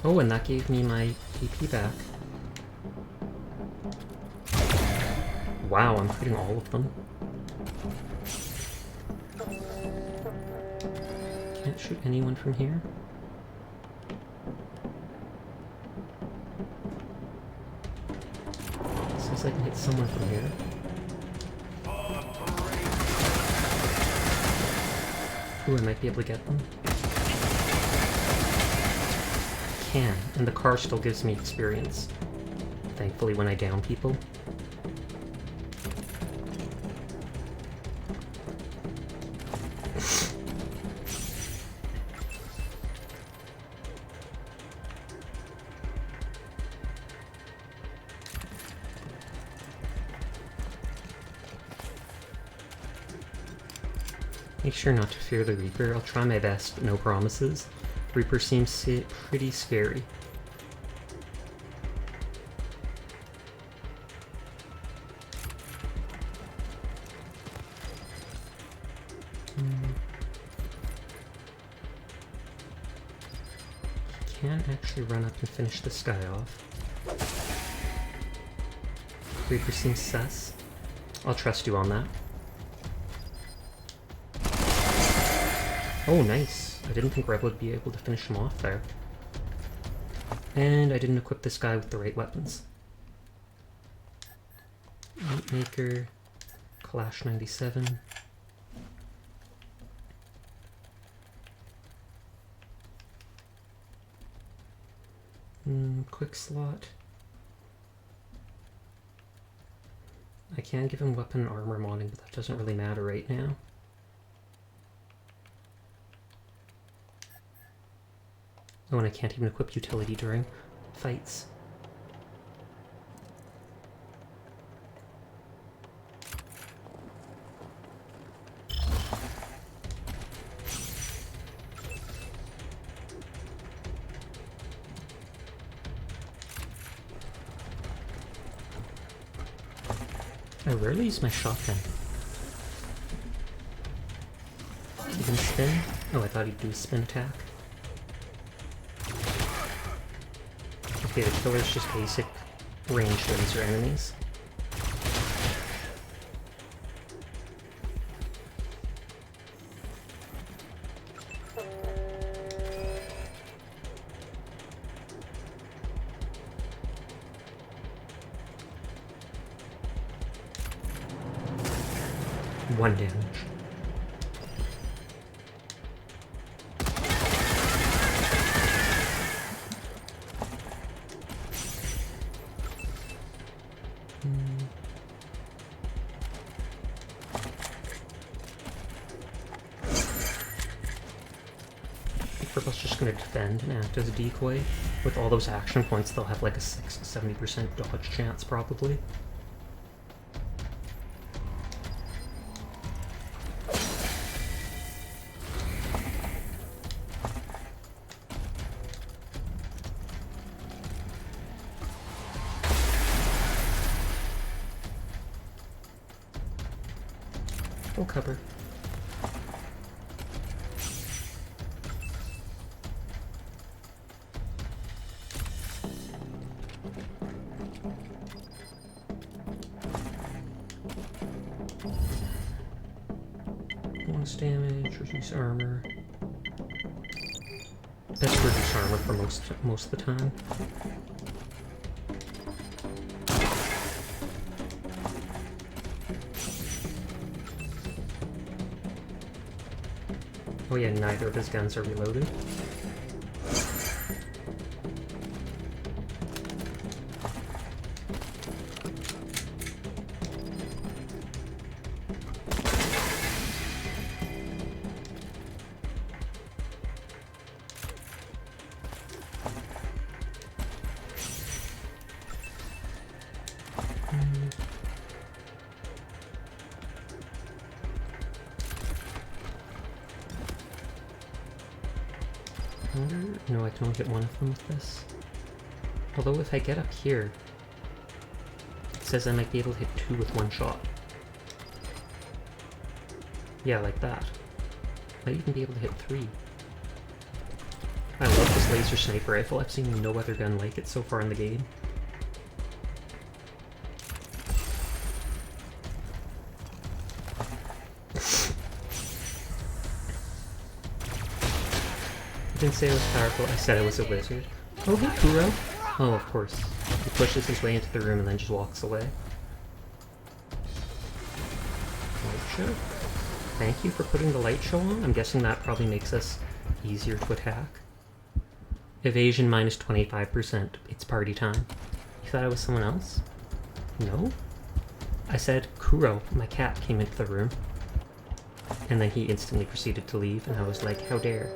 Oh, and that gave me my PP back. Wow, I'm hitting all of them. Can't shoot anyone from here. Seems like I can hit someone from here. Ooh, I might be able to get them. I can, and the car still gives me experience. Thankfully, when I down people. Make sure not to fear the Reaper. I'll try my best, but no promises. Reaper seems pretty scary. Can't actually run up and finish this guy off. Reaper seems sus. I'll trust you on that. Oh, nice. I didn't think Red would be able to finish him off there. And I didn't equip this guy with the right weapons. Meat Maker, Clash 97. Quick slot. I can give him weapon and armor modding, but that doesn't really matter right now. Oh, and I can't even equip utility during fights. I rarely use my shotgun. You can spin? Oh, I thought he'd do a spin attack. Okay, the killer's just basic ranged laser enemies. One damage. Purple's just gonna defend and act as a decoy. With all those action points, they'll have like a 70% dodge chance, probably. Full cover. Bonus damage, reduce armor. Best reduce armor for most of the time. Oh yeah, neither of his guns are reloaded. No, I can only get one of them with this. Although if I get up here, it says I might be able to hit 2 with 1 shot. Yeah, like that. Might even be able to hit 3. I love this laser sniper rifle. I've seen no other gun like it so far in the game. I didn't say I was powerful, I said I was a wizard. Oh, hey, Kuro! Oh, of course. He pushes his way into the room and then just walks away. Light show? Thank you for putting the light show on. I'm guessing that probably makes us easier to attack. Evasion minus 25%. It's party time. You thought I was someone else? No? I said, Kuro, my cat, came into the room. And then he instantly proceeded to leave, and I was like, how dare.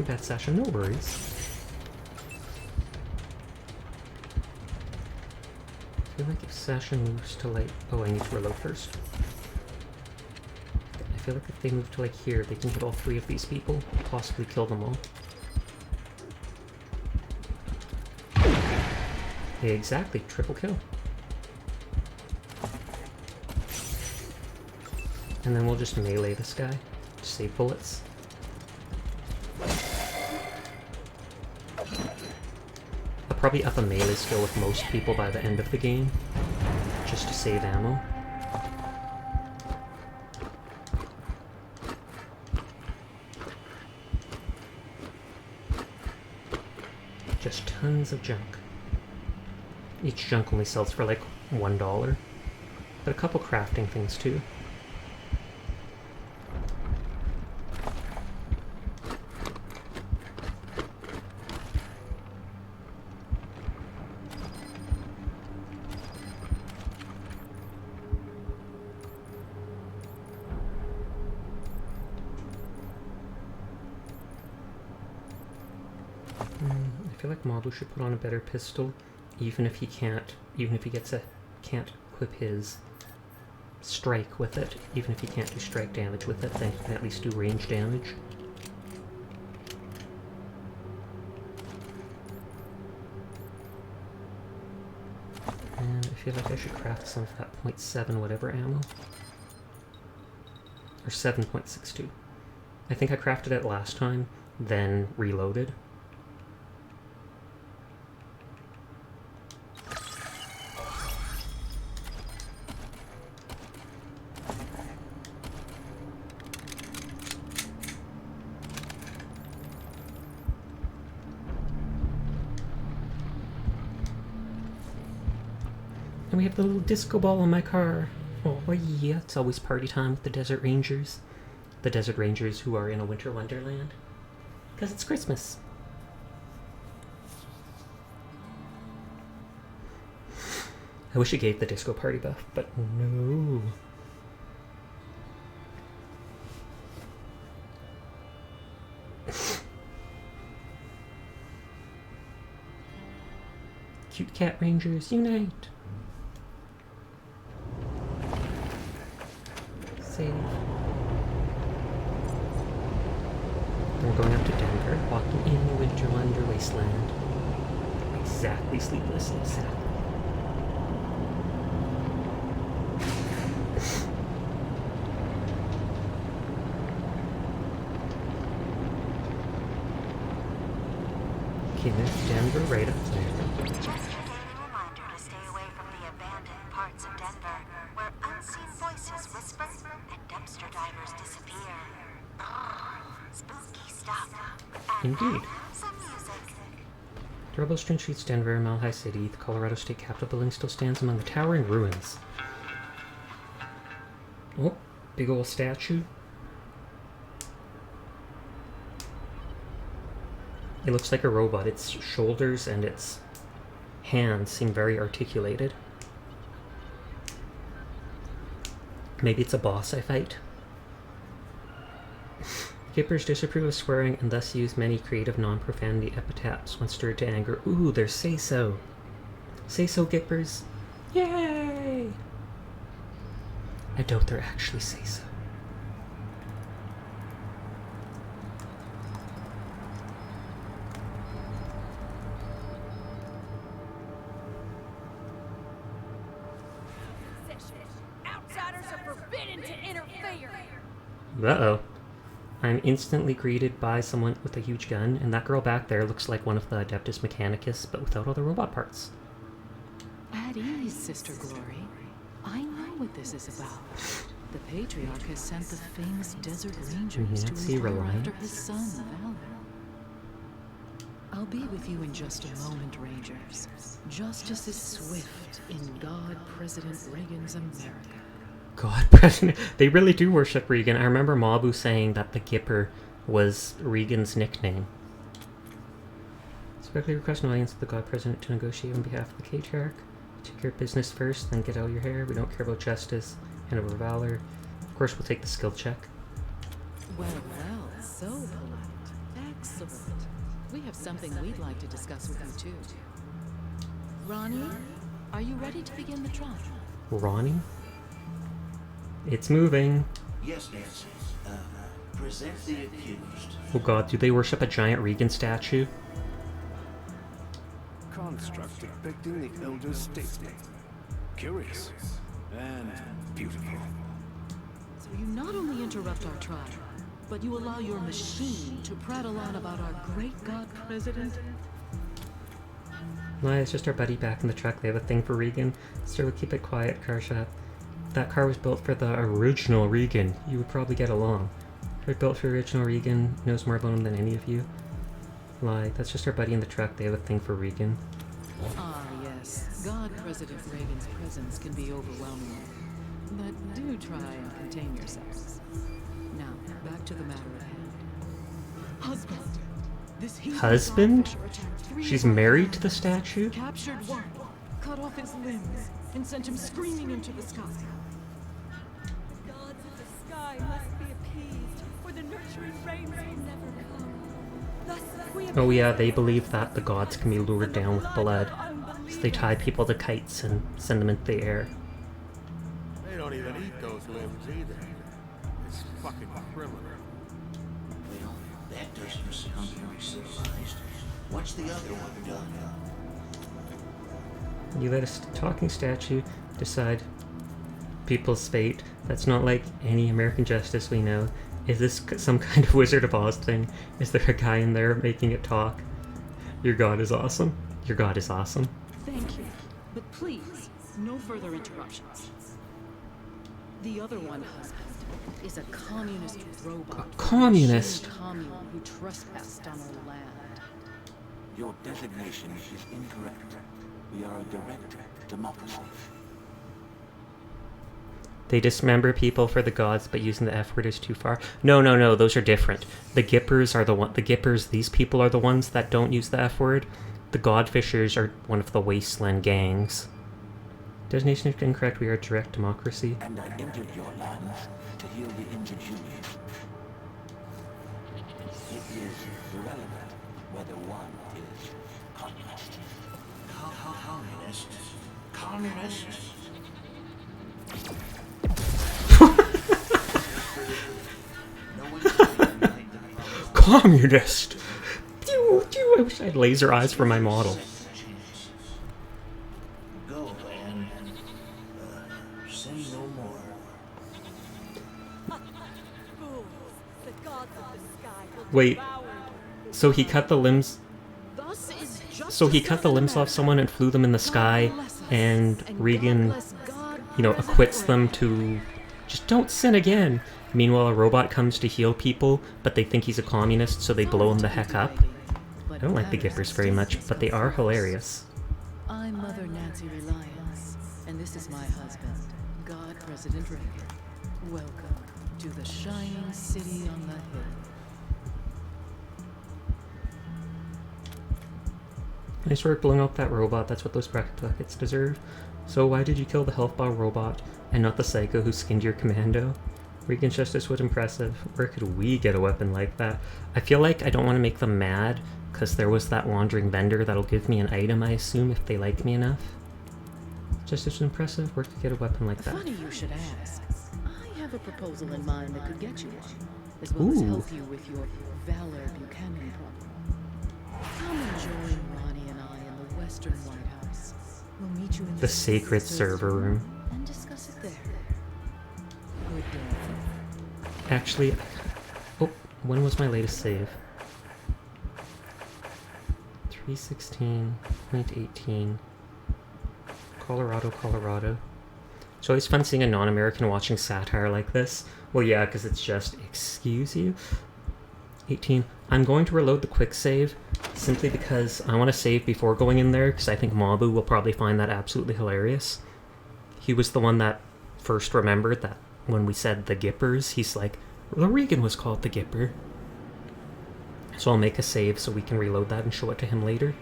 Bad session, no worries. I feel like if Sasha moves to like... Oh, I need to reload first. I feel like if they move to like here, they can hit all 3 of these people, possibly kill them all. Yeah, exactly, triple kill. And then we'll just melee this guy to save bullets. I'll probably up a melee skill with most people by the end of the game, just to save ammo. Just tons of junk. Each junk only sells for like $1, but a couple crafting things too. I feel like Mabu should put on a better pistol, even if he can't equip his strike with it. Even if he can't do strike damage with it, then he can at least do range damage. And I feel like I should craft some of that .7 whatever ammo. Or 7.62. I think I crafted it last time, then reloaded. And we have the little disco ball in my car. Oh yeah, it's always party time with the Desert Rangers. The Desert Rangers who are in a winter wonderland. Because it's Christmas. I wish it gave the disco party buff, but no. Cute cat rangers, unite! Save. We're going up to Denver, walking in the winter wonder wasteland. Exactly sleepless, exactly. Okay, there's Denver right up there. Just a daily reminder to stay away from the abandoned parts of Denver, where unseen voices whisper and dumpster divers disappear. Spooky stuff. And Indeed. some music. Durable Street Streets, Denver, Mile High City, the Colorado State Capitol building still stands among the towering ruins. Oh, big old statue. It looks like a robot. Its shoulders and its hands seem very articulated. Maybe it's a boss I fight. Gippers disapprove of swearing and thus use many creative non-profanity epithets when stirred to anger. Ooh, there's say-so. Say-so, Gippers. Yay! I doubt they're actually say-so. Outsiders are forbidden to interfere. Uh-oh. I'm instantly greeted by someone with a huge gun, and that girl back there looks like one of the Adeptus Mechanicus, but without all the robot parts. At ease, Sister Glory. I know what this is about. The Patriarch has sent the famous Desert Rangers to Nancy inquire Reliant. after his son, Valor. I'll be with you in just a moment, Rangers. Justice is swift in God President Reagan's America. God, President. They really do worship Reagan. I remember Mabu saying that the Gipper was Reagan's nickname. Respectfully request an audience with the God President to negotiate on behalf of the Patriarch. Take care of business first, then get out your hair. We don't care about justice and over valor. Of course, we'll take the skill check. Well, so polite. Excellent. We have something we'd like to discuss with you, too. Ronnie, are you ready to begin the trial? Ronnie? It's moving. Yes, Nancy. Present the accused. Oh god, do they worship a giant Reagan statue? Construct depicting the elder statesman. Curious and beautiful. So you not only interrupt our trial, but you allow your machine to prattle on about our great God President? No, it's just our buddy back in the truck. They have a thing for Reagan. Still, keep it quiet, car shop. That car was built for the original Reagan. You would probably get along. If it built for original Reagan, knows more about him than any of you. Lie, that's just our buddy in the truck. They have a thing for Reagan. Ah, yes. God President Reagan's presence can be overwhelming. But do try and contain yourselves. Now, back to the matter at hand. Husband! This Husband? attacked 3 She's of our married to the friends, statue? captured one, cut off his limbs, and sent him screaming into the sky. The gods of the sky must be appeased, for the nurturing rains will never come. Thus, we have Oh yeah, they believe that the gods can be lured down with blood. So they tie people to kites and send them into the air. They don't even eat those limbs either. It's fucking criminal. Well, that doesn't sound very civilized. What's the other one done? You let a talking statue decide people's fate. That's not like any American justice we know. Is this some kind of Wizard of Oz thing? Is there a guy in there making it talk? Your god is awesome. Your god is awesome. Thank you. But please, no further interruptions. The other one, husband, is a communist robot. A communist? Commune who trespassed on our land. Your designation is incorrect. We are a direct democracy. They dismember people for the gods, but using the F word is too far. No, no, no, those are different. The Gippers are these people are the ones that don't use the F word. The Godfishers are one of the Wasteland gangs. Designation is incorrect, we are a direct democracy. And I entered your lands to heal the injured humans. It is irrelevant whether one is communist. Communist? Communist! I wish I had laser eyes for my model. Go and sin no more. Fools, the gods of the sky will Wait, devour you. so he cut the limbs... Thus is So he justice cut the limbs off America. someone and flew them in the sky, God bless us, and God Reagan, bless God, you know, President acquits them Reagan. to just don't sin again. Meanwhile, a robot comes to heal people, but they think he's a communist, so they blow him the heck up. I don't like the Gippers very much, but they are hilarious. I'm Mother Nancy Reliance, and this is my husband, God President Reagan. Welcome to the shining city on the hill. Nice work blowing up that robot, that's what those buckets deserve. So why did you kill the health bar robot, and not the psycho who skinned your commando? Regan's justice was impressive. Where could we get a weapon like that? I feel like I don't want to make them mad, because there was that wandering vendor that'll give me an item, I assume, if they like me enough. Justice was impressive. Where could you get a weapon like that? Funny you should ask. I have a proposal in mind that could get you one, as well as help you with your Valor Buchanan problem. Come and join Ronnie and I in the Western White House. We'll meet you in The sacred server room. and discuss it there. Good day. Actually, oh, when was my latest save? 316.18. Colorado, Colorado. It's always fun seeing a non-American watching satire like this. Well, yeah, because it's just, excuse you? 18. I'm going to reload the quick save, simply because I want to save before going in there, because I think Mabu will probably find that absolutely hilarious. He was the one that first remembered that when we said the Gippers, he's like, well, Reagan was called the Gipper. So I'll make a save so we can reload that and show it to him later.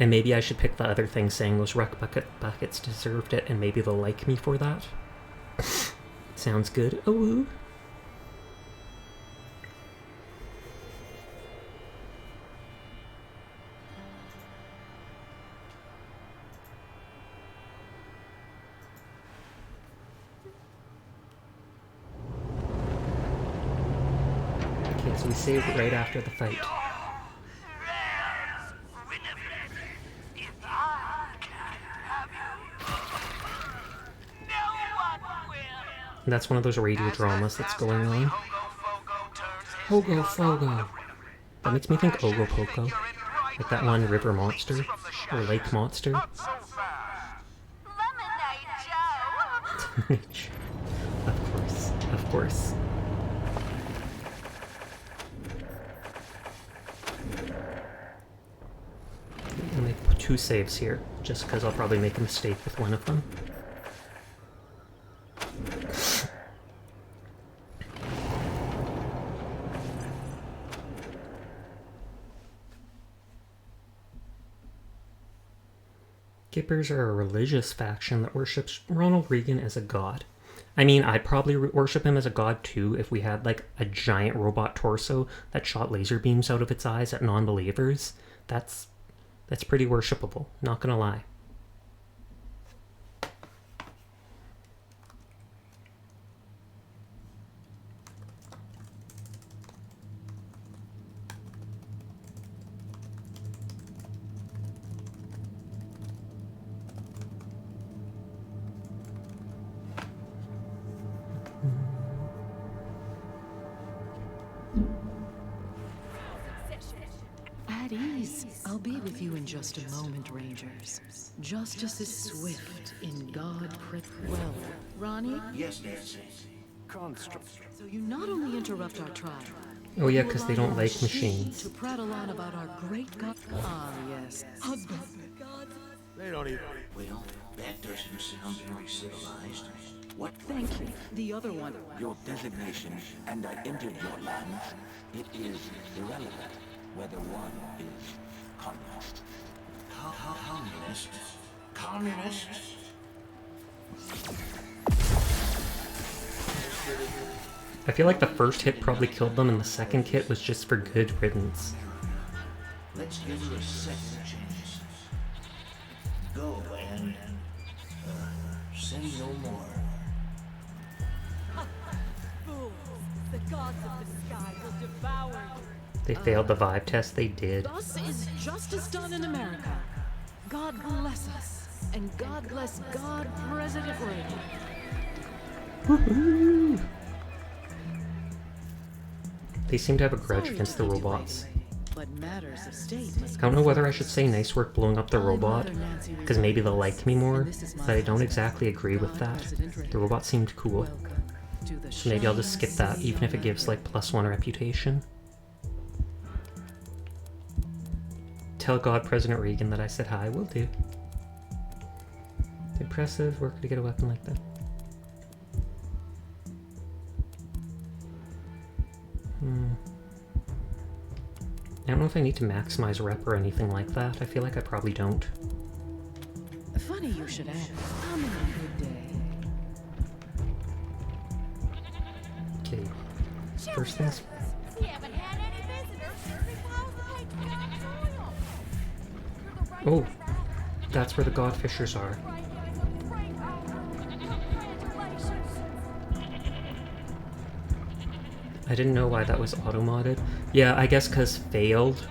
And maybe I should pick the other thing saying those wreck buckets deserved it, and maybe they'll like me for that. Sounds good. Oh. Okay, so we saved right after the fight. And that's one of those radio dramas that's going on. Hogo Fogo. That makes me think Ogopoco. Like that one river monster. Or lake monster. Of course. Of course. I'm gonna make 2 saves here, just because I'll probably make a mistake with one of them. Gippers are a religious faction that worships Ronald Reagan as a god. I mean, I'd probably worship him as a god too if we had like a giant robot torso that shot laser beams out of its eyes at non-believers. That's pretty worshipable, not gonna lie. At ease. I'll be with you in just a moment, Rangers. Justice is swift in God well, Ronnie? Yes, Nancy. So you not only interrupt our trial. Oh yeah, you because they allow don't our like machine machines. to prattle on about our great God. Ah, yes. Husband. The gods They don't even... Well, that doesn't sound very civilized. What? Thank you. The other one. Your designation, and I entered your land. It is irrelevant whether one is communist. Communist? Communist? I feel like the first hit probably killed them and the second hit was just for good riddance. Let's give her a second chance. Go and say no more. Fools! The gods of the sky will devour you. They failed the vibe test, they did. Thus is justice done in America. God bless us, and God bless God President Reagan. Woohoo! They seem to have a grudge Sorry against to the keep you robots. waiting, but matters of state must I don't know whether I should say nice work blowing up the robot, because maybe they'll like me more, but I don't exactly agree with that. The robot seemed cool, Welcome to the so maybe I'll just skip that, shining even if it sea gives of like +1 reputation. Tell God President Reagan that I said hi, will do. Impressive, work to get a weapon like that. I don't know if I need to maximize rep or anything like that. I feel like I probably don't. Funny you should ask. I'm in a good day. Okay, first things. We haven't had any visitors since we closed the Patreon soil. You're the right Oh, that's where the Godfishers are. I didn't know why that was auto-modded. Yeah, I guess because failed,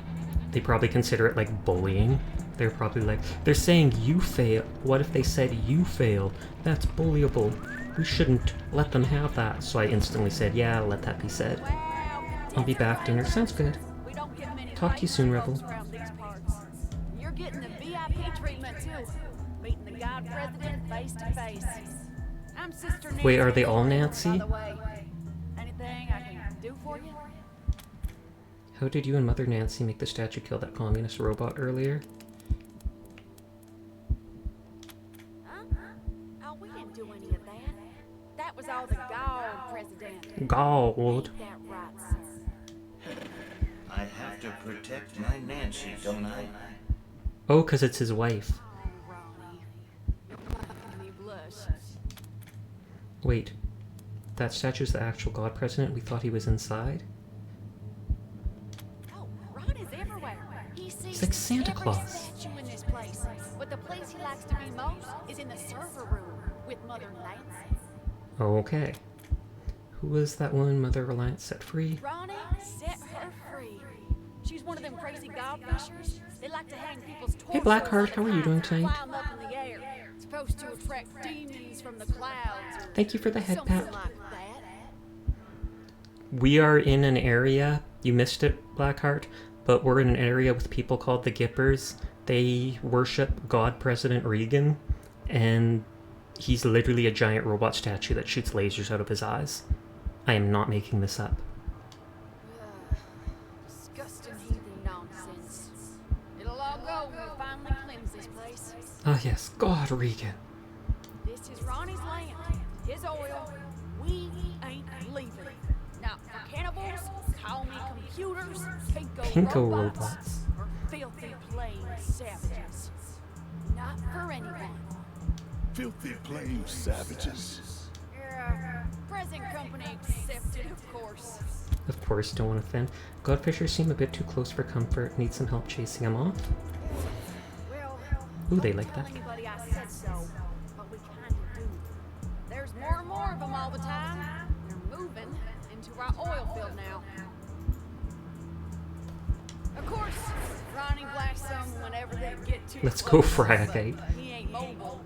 they probably consider it like bullying. They're probably like, they're saying you fail. What if they said you failed? That's bullyable. We shouldn't let them have that. So I instantly said, yeah, let that be said. I'll be back. Dinner sounds good. Talk to you soon, Rebel. You're getting the VIP treatment too. Meeting the God President face to face. I'm Sister Nancy. Wait, are they all Nancy? By the way, anything I can do for you? How did you and Mother Nancy make the statue kill that communist robot earlier? Oh, we didn't do any of that. That was all the God President. God. That right, sir. I have to protect my Nancy, don't I? Oh, because it's his wife. Oh, Ronnie. You're making me blush. Wait, that statue's the actual God President? We thought he was inside? Oh, Ronnie's everywhere. He sees He's like Santa every Claus. statue in this place. But the place he likes to be most is in the server room with Mother Nancy. Okay. Who was that one Mother Reliance set free? Ronnie, set her free. She's one of them crazy godfishers. They like to hang people's torsos. Hey Blackheart, how are you doing tonight? Fly 'em up in the air. Supposed to attract demons from the clouds. Or Thank you for the head something pat. like that. We are in an area, you missed it, Blackheart, but we're in an area with people called the Gippers. They worship God President Reagan, and he's literally a giant robot statue that shoots lasers out of his eyes. I am not making this up. Disgusting heathen nonsense. It'll all go when we finally cleanse this place. Ah yes, God Reagan. This is Ronnie's land, his oil. We ain't leaving. Now, for cannibals, call me computers, Pinko robots, robots. or filthy plain savages. Not for anyone. Filthy plain savages. Present company accepted, of course. Of course, don't want to offend. Godfishers seem a bit too close for comfort. Need some help chasing them off? Well, Ooh, they don't like tell that. anybody I said so, but we kind of do. There's more and more of them all the time. They're moving into our oil field now. Of course, Ronnie blasts them whenever they get too Let's go, close, Fragate. but he ain't mobile,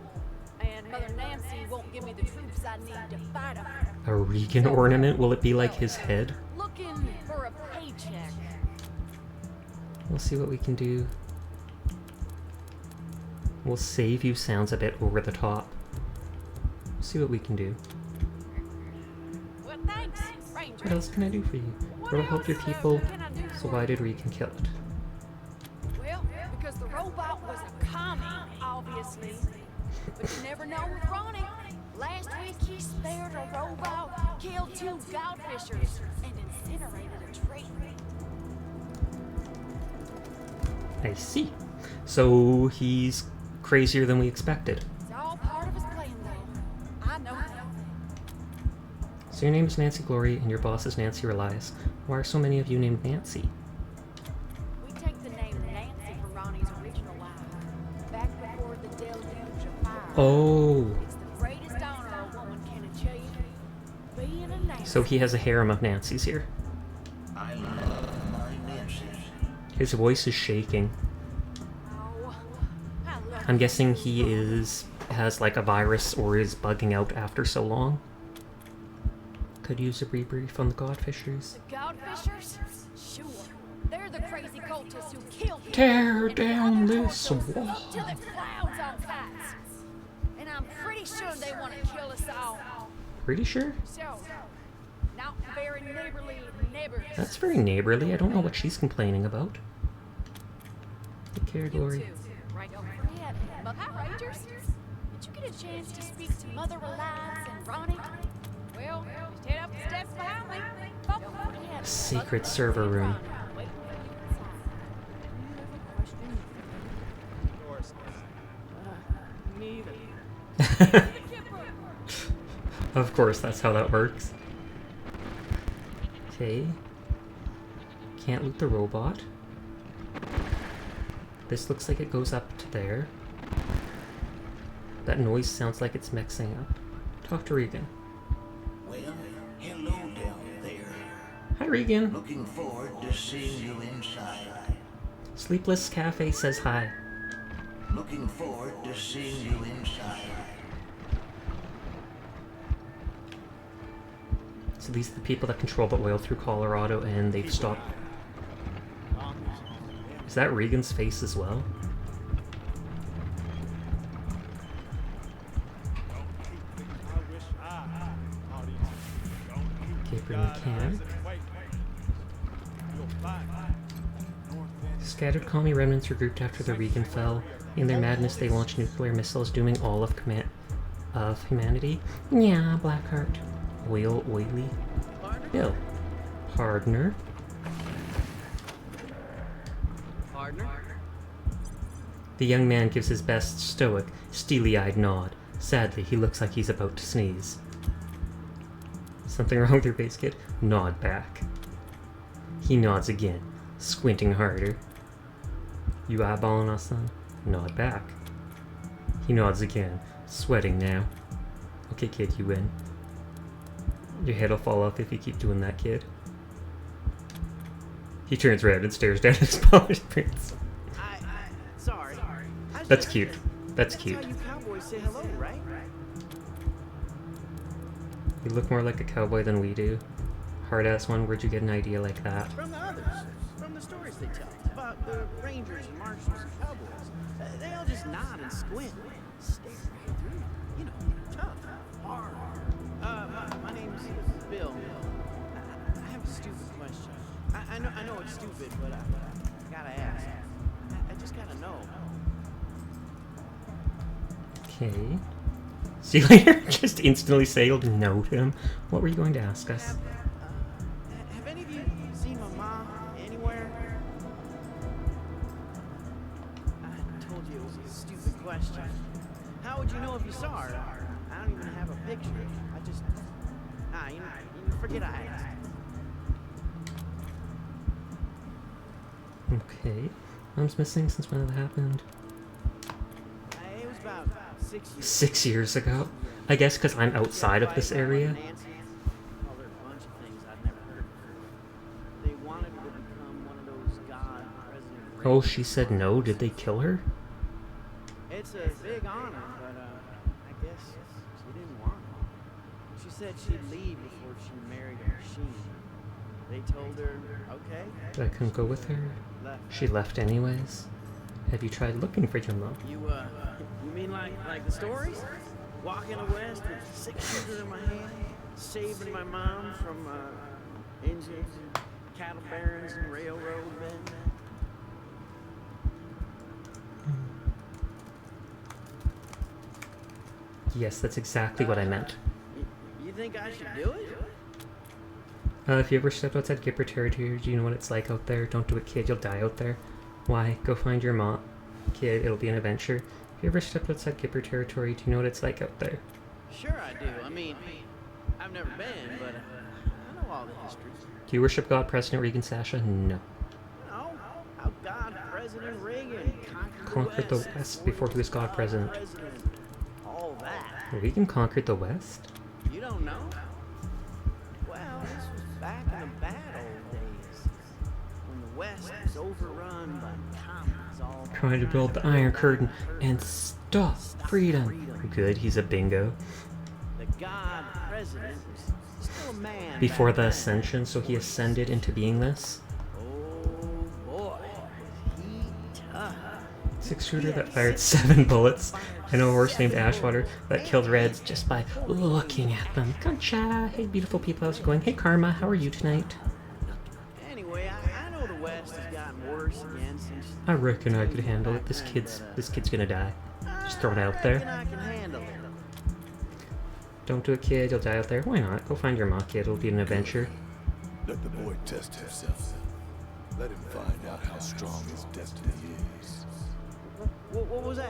and Mother Nancy won't give me the troops I need to fight him. A Reagan ornament? Will it be like his head? Looking for a paycheck. We'll see what we can do. We'll save you sounds a bit over the top. See what we can do. Well, thanks, Ranger. What else can I do for you? We'll help your people, so why did Reagan kill it? Well, because the robot was a commie, obviously. obviously. But you never know with Ronnie. Last week he spared a robot, killed 2 godfishers, and incinerated a tree. I see. So he's crazier than we expected. It's all part of his plan, though. I know that. So your name is Nancy Glory and your boss is Nancy Relias. Why are so many of you named Nancy? We take the name Nancy from Ronnie's original life, back before the deluge of fire. Oh. It's the greatest honor a woman can achieve, being a Nancy. So he has a harem of Nancys here. I love my Nancy. His voice is shaking. Oh, I love I'm guessing he has like a virus or is bugging out after so long. Could use a rebrief on the Godfishers. the godfishers. Sure, they're the crazy cultists who killed him. Tear and down the other this cultists wall. Till the clouds on kites. And I'm pretty sure they want to kill us all. Pretty sure? So, not very neighborly neighbors. That's very neighborly. I don't know what she's complaining about. Take care, You Glory. two, right over your head. Hi, Rangers. Did you get a chance to speak to Mother Reliance and Ronnie? Well, just head up the steps behind me. Don't forget. Secret server room. Wait for you inside. Neither. Of course, that's how that works. Okay. Can't loot the robot. This looks like it goes up to there. That noise sounds like it's mixing up. Talk to Regan. Well, hello down there. Hi, Regan. Looking forward to seeing you inside. Sleepless Cafe says hi. Looking forward to seeing you inside. So these are the people that control the oil through Colorado, and they've stopped. Is that Regan's face as well? Gabriel Mechanic. Scattered commie remnants regrouped after the Regan fell. In their madness, they launched nuclear missiles, dooming all of humanity. Yeah, Blackheart. Oily. Bill. Partner. The young man gives his best stoic, steely-eyed nod. Sadly, he looks like he's about to sneeze. Something wrong with your face, kid? Nod back. He nods again, squinting harder. You eyeballing us, son? Nod back. He nods again, sweating now. Okay, kid, you win. Your head'll fall off if you keep doing that, kid. He turns red and stares down at his polished prints. Sorry. That's cute. That's cute. That's how you cowboys say hello, right? You look more like a cowboy than we do. Hard-ass one, where'd you get an idea like that? From the others. From the stories they tell. About the rangers and marshals and cowboys. They all just nod and squint. Stare right through. You know, tough. Hard. My name's Bill. I have a stupid question. I know it's stupid, but I gotta ask. I just gotta know. Okay. See you later. Just instantly sailed no to him. What were you going to ask us? Have any of you seen my mom anywhere? I told you it was a stupid question. How would you know if you saw her? I don't even have a picture. I just... you forget I asked. Okay. Mom's missing since when that happened? It was about 6 years. 6 years ago? I guess because I'm outside of this area. Well, there are a bunch of things I'd never heard before. They wanted her to become one of those God President Oh, she said no? Did they kill her? It's a big honor, but I guess she didn't want it. She said she'd leave before she married a machine. They told her, okay. But I couldn't go with her? Left. She left anyways? Have you tried looking for your mom? You mean like the stories? Walking west with 6 shooter in my hand, saving my mom from engines and cattle barons and railroad men. Yes, that's exactly what I meant. You think I should do it? If you ever stepped outside Gipper territory, do you know what it's like out there? Don't do it, kid. You'll die out there. Why? Go find your mom. Kid, it'll be an adventure. If you ever stepped outside Gipper territory, do you know what it's like out there? Sure I do. I mean, I've never been, but I know all the history. Do you worship God President Reagan, Sasha? No. No, how God President Reagan Conquered the West before he was God President. All that. Reagan conquered the West? You don't know? Well, this was back in the bad old days, when the West was overrun by commies all Trying to build the Iron Curtain and stop freedom. Good, he's a bingo. The God President was still a man Before back the then. Ascension, so he ascended into beingness. Oh boy, was he tough. 6-shooter that fired 7 bullets. I know a horse named Ashwater that killed Reds just by looking at them. Gotcha! Hey beautiful people, how's it going? Hey Karma, how are you tonight? Anyway, I know the West has gotten worse again since... I reckon I could handle it. This kid's gonna die. Just throw it out I there. can handle it. Don't do it, kid. You'll die out there. Why not? Go find your mom, kid. It'll be an adventure. Let the boy test himself. Let him find out how strong his destiny is. What was that?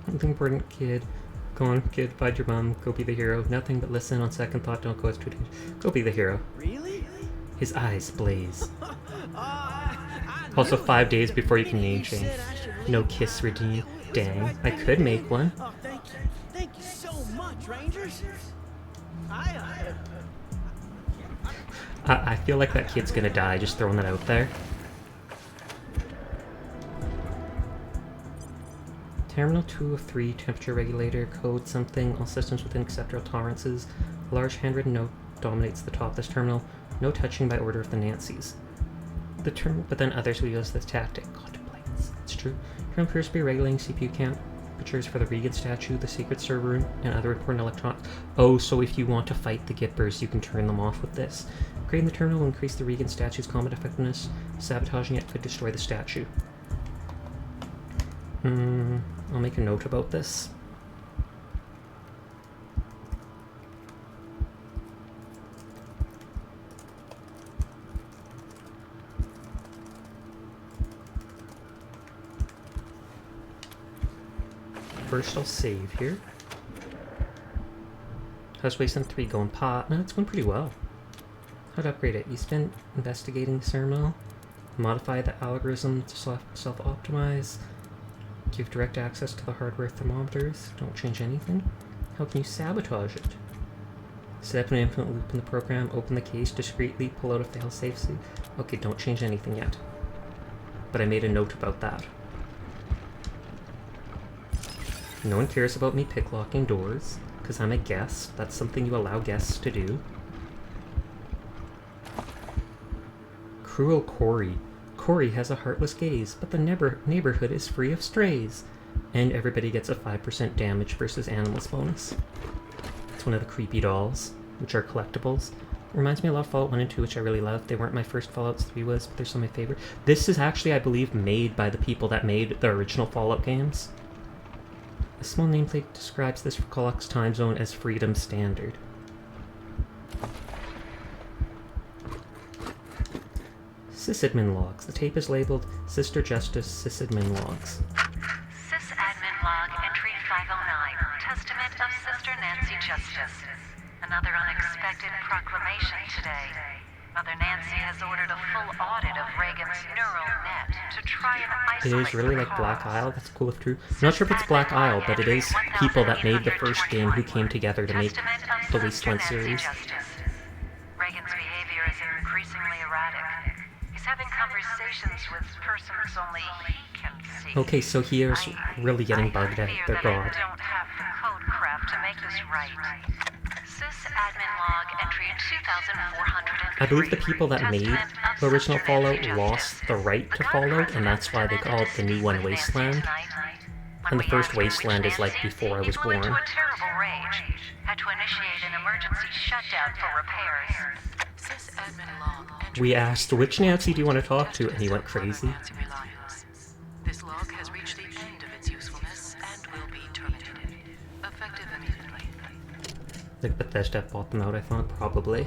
Nothing important, kid. Go on, kid. Find your mom. Go be the hero. Nothing but listen. On second thought, don't go as too dangerous. Go be the hero. Really? His eyes blaze. I Also, knew it. 5 days before you can You name change. said I should leave. No kiss redeem. I knew it was the Dang, right I thing could to make do. one. Oh, thank you. Thank you so much, Rangers. I feel like that kid's gonna die. Just throwing that out there. Terminal 2 of 3, temperature regulator, code something, all systems within acceptable tolerances. A large handwritten note dominates the top of this terminal. No touching by order of the Nancys. But then others will use this tactic. Contemplates. It's true. Terminal appears to be regulating CPU temperatures for the Reagan statue, the secret server room, and other important electronics. Oh, so if you want to fight the Gippers, you can turn them off with this. Creating the terminal will increase the Reagan statue's combat effectiveness. Sabotaging it could destroy the statue. I'll make a note about this. First I'll save here. How's Wasteland 3 going, Pot? No, it's going pretty well. How to upgrade it? You spend investigating the terminal, modify the algorithm to self-optimize, give direct access to the hardware thermometers, don't change anything. How can you sabotage it? Set up an infinite loop in the program, open the case discreetly, pull out a failsafe. Okay, don't change anything yet. But I made a note about that. No one cares about me picklocking doors, because I'm a guest. That's something you allow guests to do. Cruel Corey. Corey has a heartless gaze, but the neighborhood is free of strays. And everybody gets a 5% damage versus animals bonus. It's one of the creepy dolls, which are collectibles. Reminds me a lot of Fallout 1 and 2, which I really love. They weren't my first Fallout 3 was, but they're still my favorite. This is actually, I believe, made by the people that made the original Fallout games. A small nameplate describes this Colux time zone as Freedom Standard. Sysadmin logs. The tape is labeled Sister Justice Sysadmin logs. Sysadmin log entry 509. Testament of Sister Nancy Justice. Another unexpected proclamation today. Mother Nancy has ordered a full audit of Reagan's neural net to try and It isolate is really the like Black cause. Isle, that's cool if true. I'm not sure if it's Black Isle, but it is people that made the first game who came together to make the Wasteland series. Reagan's behavior is increasingly erratic. He's having conversations with persons only he can see. Okay, so he is really getting bugged at their god. I don't have the code craft to make this right. Sysadmin log entry 2403. I believe the people that made the original Fallout lost the right to Fallout, and that's why they called the new one Wasteland. And the first Wasteland is like before I was born. Into a terrible rage. Had to initiate an emergency shutdown for repairs. Sysadmin log entry. We asked, which Nancy do you want to talk to? And he went crazy. Nancy Reliance. This log has reached the end of its usefulness and will be terminated. Like Bethesda bought them out, I thought, probably.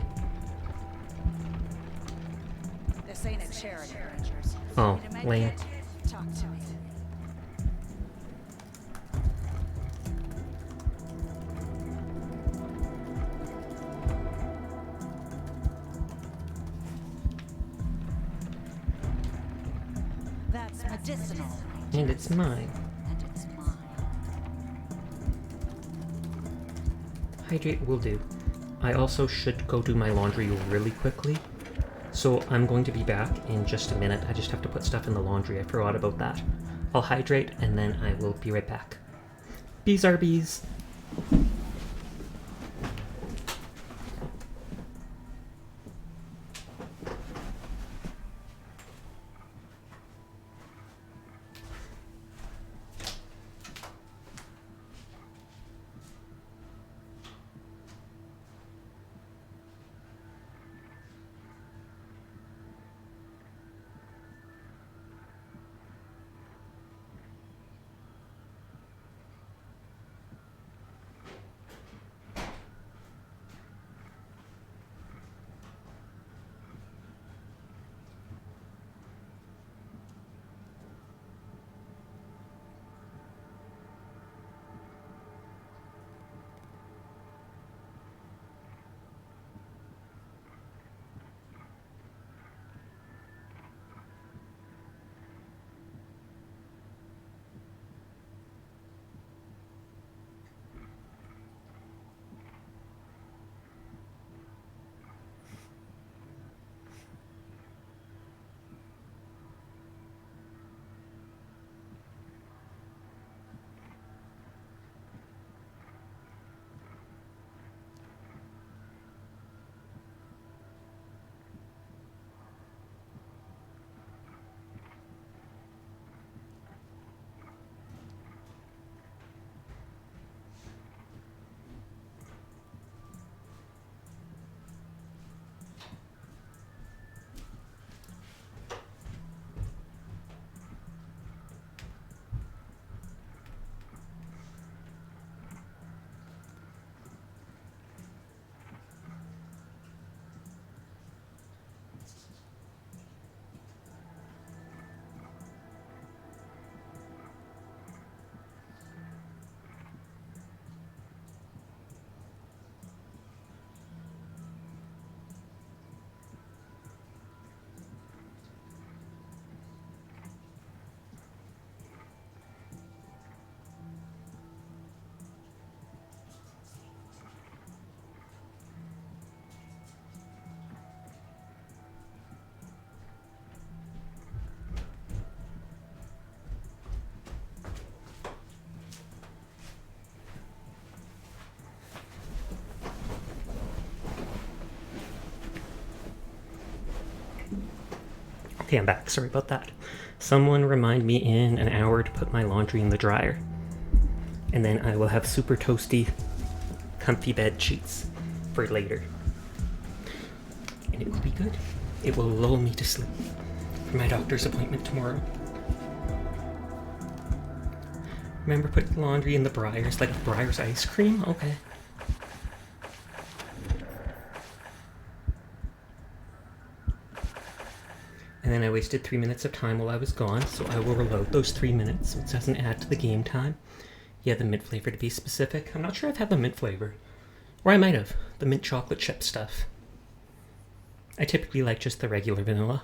This ain't a charity, Rangers. Oh, Need to make lame. it? Talk to me. That's medicinal. And it's mine. And it's mine. Hydrate will do. I also should go do my laundry really quickly. So I'm going to be back in just a minute. I just have to put stuff in the laundry. I forgot about that. I'll hydrate and then I will be right back. Bees are bees. Okay, I'm back. Sorry about that. Someone remind me in an hour to put my laundry in the dryer. And then I will have super toasty, comfy bed sheets for later. And it will be good. It will lull me to sleep for my doctor's appointment tomorrow. Remember putting laundry in the Breyers, like Breyers ice cream? Okay. And then I wasted 3 minutes of time while I was gone, so I will reload those 3 minutes so it doesn't add to the game time. Yeah, the mint flavor to be specific. I'm not sure I've had the mint flavor. Or I might have. The mint chocolate chip stuff. I typically like just the regular vanilla.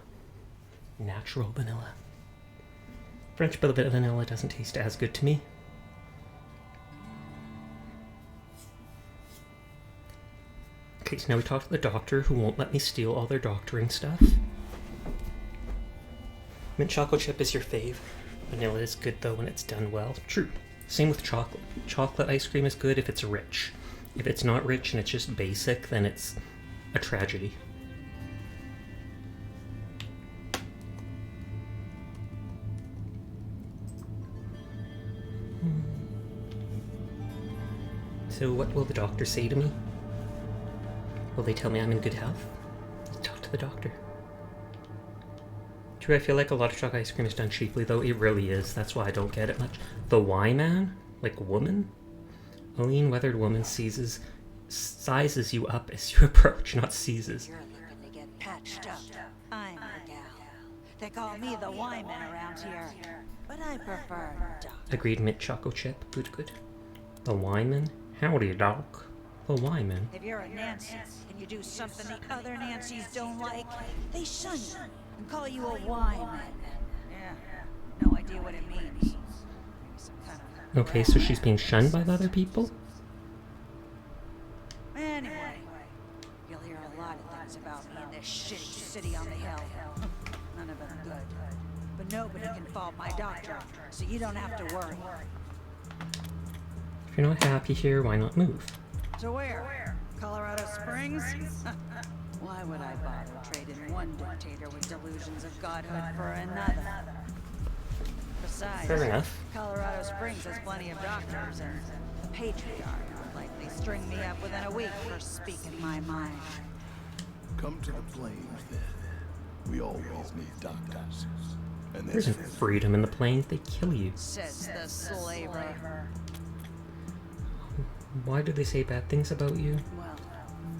Natural vanilla. French vanilla doesn't taste as good to me. Okay, so now we talked to the doctor who won't let me steal all their doctoring stuff. Mint chocolate chip is your fave. Vanilla is good though when it's done well. True. Same with chocolate. Chocolate ice cream is good if it's rich. If it's not rich and it's just basic, then it's a tragedy. So what will the doctor say to me? Will they tell me I'm in good health? Talk to the doctor. True, I feel like a lot of chocolate ice cream is done cheaply, though. It really is. That's why I don't get it much. The Y Man? Like woman? A lean, weathered woman seizes sizes you up as you approach, not seizes. You're looking to get patched up. I'm the gal. They call me the Wyman around here, but I prefer Doc. Agreed, Mint Choco Chip. Good, good. The Wyman? Howdy, Doc. The Wyman. If you're a Nancy and you do something the other Nancys don't like, they shun you and call you a Wyman. Yeah, no idea what it means. Maybe some kind of Okay, so she's being shunned by the other people? Anyway, you'll hear a lot of things about me in this shitty city on the hill. None of them good. But nobody can fault my doctor, so you don't have to worry. If you're not happy here, why not move? To where? Colorado Springs? Why would I bother trading one dictator with delusions of godhood for another? Besides, Fair enough. Colorado Springs has plenty of doctors, and the patriarch would likely string me up within a week for speaking my mind. Come to the plains, then. We always need doctors. And There isn't freedom in the plains, they kill you. Says the slaver. Why do they say bad things about you? Well,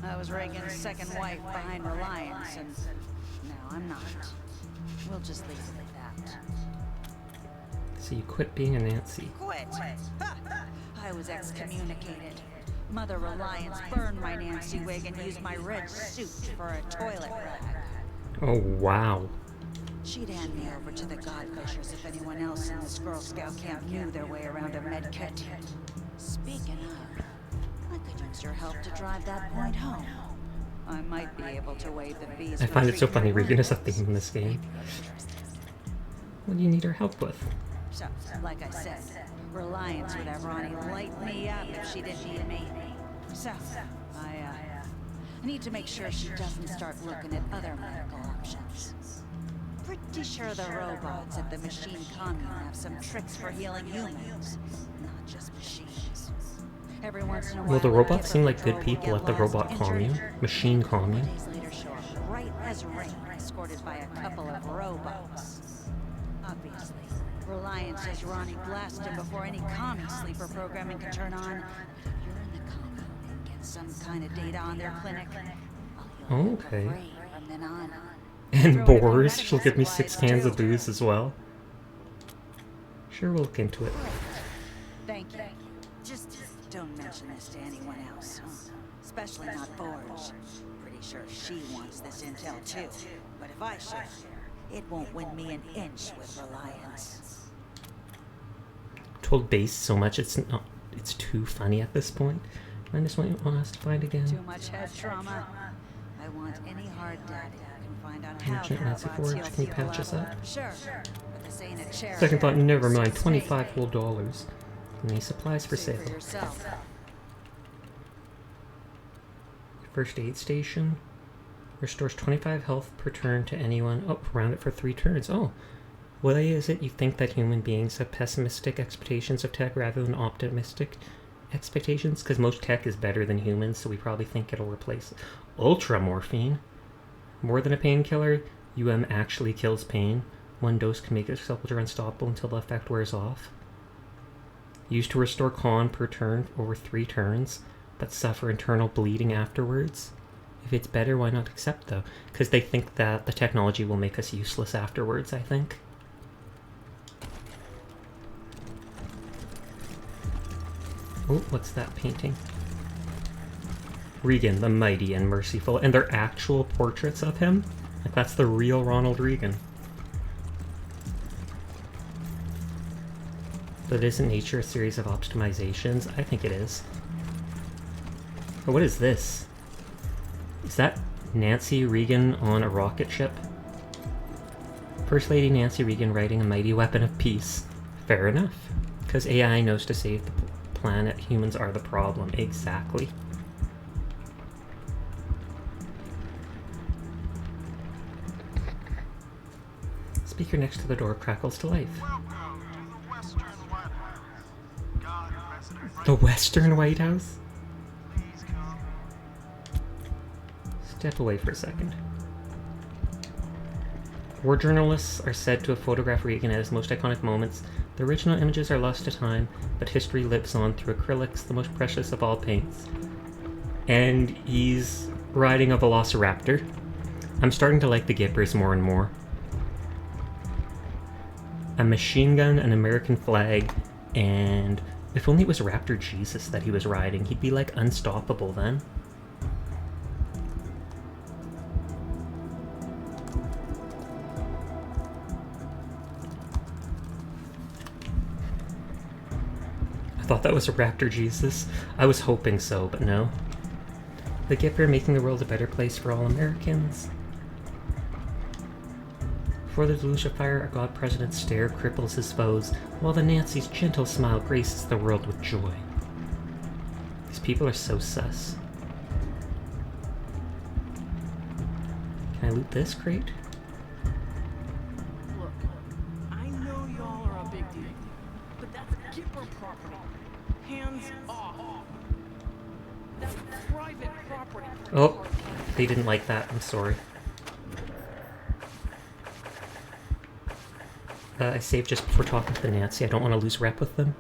I was Reagan's second wife behind Reliance, and now I'm not. We'll just leave it at that. So you quit being a Nancy. Quit! Ha! I was excommunicated. Mother Reliance burned my Nancy wig and used my red suit for a toilet rag. Oh, wow. She'd hand me over to the Godfishers if anyone else in this Girl Scout camp knew their way around a med kit. Speaking of, I could use your help to drive that point home. I might be able to waive the fees. I find it so funny, Regan is a theme in this game. What do you need her help with? So, like I said, Reliance would have Ronnie light me up if she didn't need me. So, I need to make sure she doesn't start looking at other medical options. Pretty sure the robots at the machine commune have some tricks for healing humans, not just machines. Every once in a while, Well, the robots seem like good people at the robot commune. Machine commune. Days later, show up right as rain, escorted by a couple of robots. Obviously, Reliance has Ronnie blast him before any commie sleeper programming can turn on. If you're in the commune and get some kind of data on their clinic, Okay. from then on. And Boars, she'll give me 6 cans of booze as well. Sure, we'll look into it. Thank you. Just don't mention this to anyone else, huh? Especially not Borge. Pretty sure she wants this intel too. But if I share, it won't win me an inch with Reliance. Told Base so much it's too funny at this point. I just want us to find again. Too much head trauma. I want any hard data you can find on how Merchant the Nancy robots Forge, can you patch us up? Sure, but this ain't a charity. Second thought, never mind. $25 whole. Any supplies for See sale? for yourself. First aid station. Restores 25 health per turn to anyone. Oh, round it for 3 turns. Oh. Why is it you think that human beings have pessimistic expectations of tech rather than optimistic expectations? Because most tech is better than humans, so we probably think it'll replace ultra morphine. More than a painkiller, actually kills pain. 1 dose can make a soldier unstoppable until the effect wears off. Used to restore con per turn over 3 turns, but suffer internal bleeding afterwards. If it's better, why not accept though? Because they think that the technology will make us useless afterwards, I think. Oh, what's that painting? Reagan, the mighty and merciful, and they're actual portraits of him? Like, that's the real Ronald Reagan. But isn't nature a series of optimizations? I think it is. Oh, what is this? Is that Nancy Reagan on a rocket ship? First Lady Nancy Reagan riding a mighty weapon of peace. Fair enough. Because AI knows to save the planet, humans are the problem. Exactly. Speaker next to the door crackles to life. The Western White House? Step away for a second. War journalists are said to have photographed Reagan at his most iconic moments. The original images are lost to time, but history lives on through acrylics, the most precious of all paints. And he's riding a velociraptor. I'm starting to like the Gippers more and more. A machine gun, an American flag, and if only it was Raptor Jesus that he was riding, he'd be like unstoppable then. I thought that was a Raptor Jesus. I was hoping so, but no. The Gipper making the world a better place for all Americans. Before the deluge of fire, our God President's stare cripples his foes, while the Nancy's gentle smile graces the world with joy. These people are so sus. Can I loot this crate? Look, I know y'all are a big deal, but that's Gipper property. Hands off. That's private property. Oh, they didn't like that. I'm sorry. I saved just before talking to the Nancy. I don't want to lose rep with them.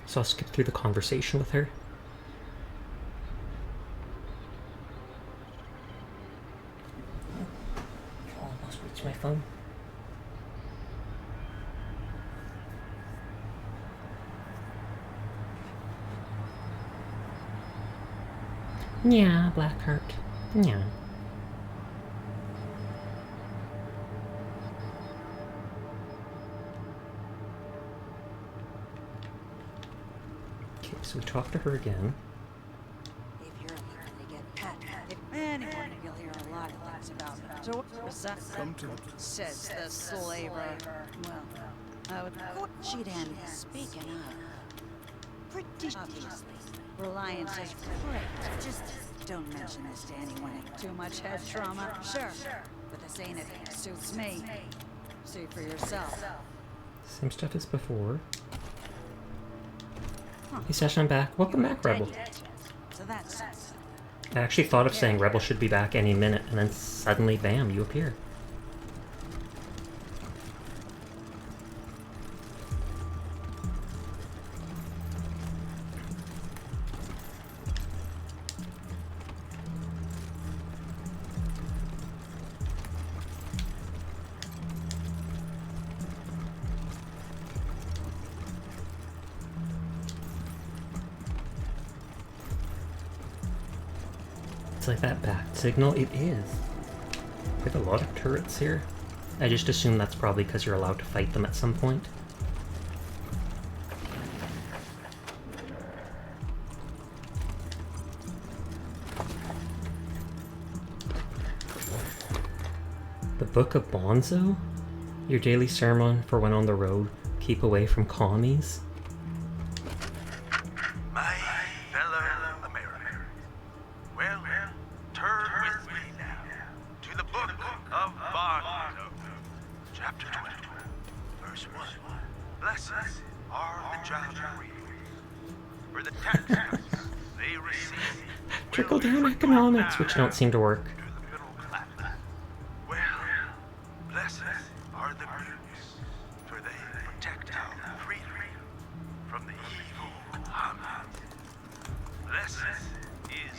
So I'll skip through the conversation with her. Almost reached my phone. Yeah, Blackheart. Yeah. So we talk to her again. If you're looking to get pet, if anyone, you'll hear a lot of things about it. So Come to says the slaver. Well, I would quote she'd end. Speaking of, pretty obviously, Reliance is great. Just don't mention this to anyone. Too much head trauma. Sure, but this ain't it. Suits me. See for yourself. Same stuff as before. Hey Sasha, I'm back. Welcome back, Rebel. So that's I actually thought of saying Rebel should be back any minute, and then suddenly, bam, you appear. It's like that bat signal. It is. We have a lot of turrets here. I just assume that's probably because you're allowed to fight them at some point. The Book of Bonzo? Your daily sermon for when on the road. Keep away from commies. My fellow Americans, well, turn with me now to the Book of Bonzo, chapter 12, verse 1. Blessed are the child readers, for the taxes they receive Trickle down economics, which don't seem to work. well, blessed are the mutes, for they protect our freedom from the evil communists. Blessed is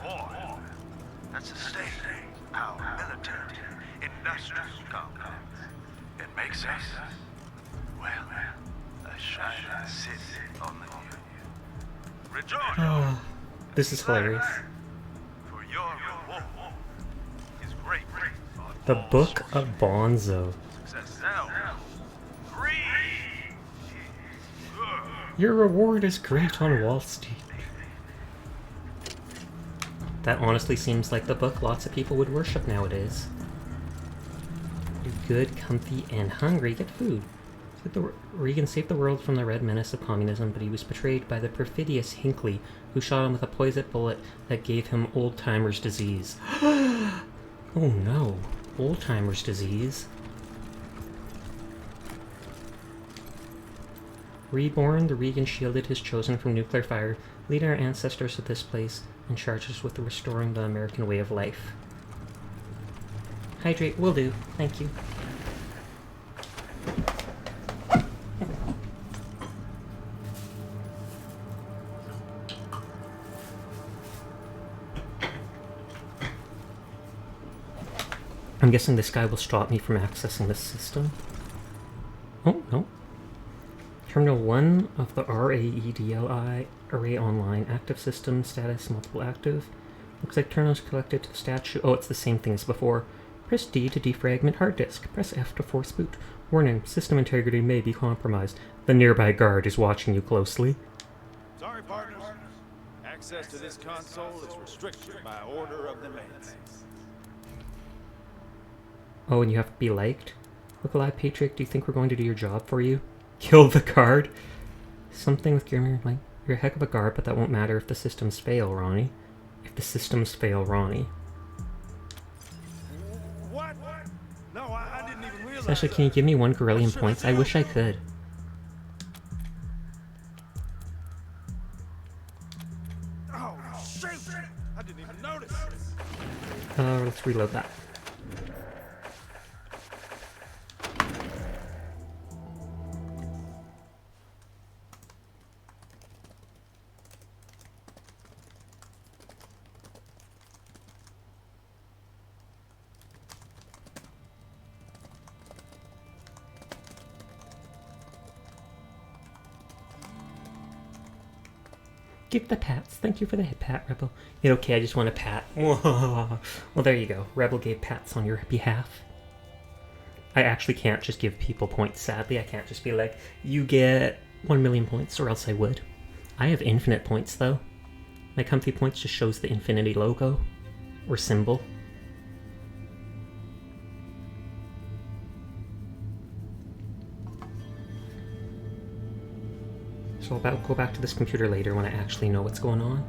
war that sustains our military industrial complex and makes us, well, a shining city on the hill. Rejoice! Oh, this is hilarious. For your reward is great. The Book of Bonzo. Success now. Greed. Your reward is great on Wall Street. That honestly seems like the book lots of people would worship nowadays. You're good, comfy, and hungry. Get food. Reagan saved the world from the red menace of communism, but he was betrayed by the perfidious Hinckley, who shot him with a poisoned bullet that gave him old-timer's disease. Oh no. Old-timers disease. Reborn, the Reagan shielded his chosen from nuclear fire, leading our ancestors to this place, and charged us with restoring the American way of life. Hydrate, will do. Thank you. I'm guessing this guy will stop me from accessing this system. Oh, no. Terminal 1 of the RAEDLI Array Online. Active system status, multiple active. Looks like terminals collected to the statue. Oh, it's the same thing as before. Press D to defragment hard disk. Press F to force boot. Warning, system integrity may be compromised. The nearby guard is watching you closely. Sorry, partners. Access to this console is restricted by order of the Nancy. Oh, and you have to be liked? Look alive, Patriot, do you think we're going to do your job for you? Kill the guard? Something with Grimmer, like, you're a heck of a guard, but that won't matter if the systems fail, Ronnie. If the systems fail, Ronnie. What? No, I didn't even realize. Actually, can you give me 1 Gorillion points? I wish I could. Oh, shoot! I didn't even notice. Let's reload that. Give the pats. Thank you for the hit, Pat, Rebel. Yeah, okay, I just want a pat. Well, there you go. Rebel gave pats on your behalf. I actually can't just give people points, sadly. I can't just be like, you get 1 million points, or else I would. I have infinite points, though. My comfy points just shows the infinity logo. Or symbol. So I'll go back to this computer later when I actually know what's going on.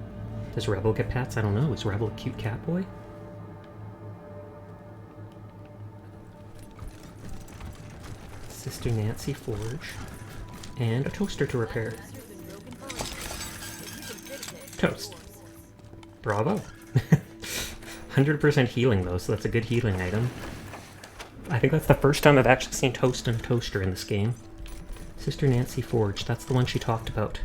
Does Rebel get pats? I don't know. Is Rebel a cute cat boy? Sister Nancy Forge. And a toaster to repair. Toast. Bravo. 100% healing though, so that's a good healing item. I think that's the first time I've actually seen toast and a toaster in this game. Sister Nancy Forge, that's the one she talked about.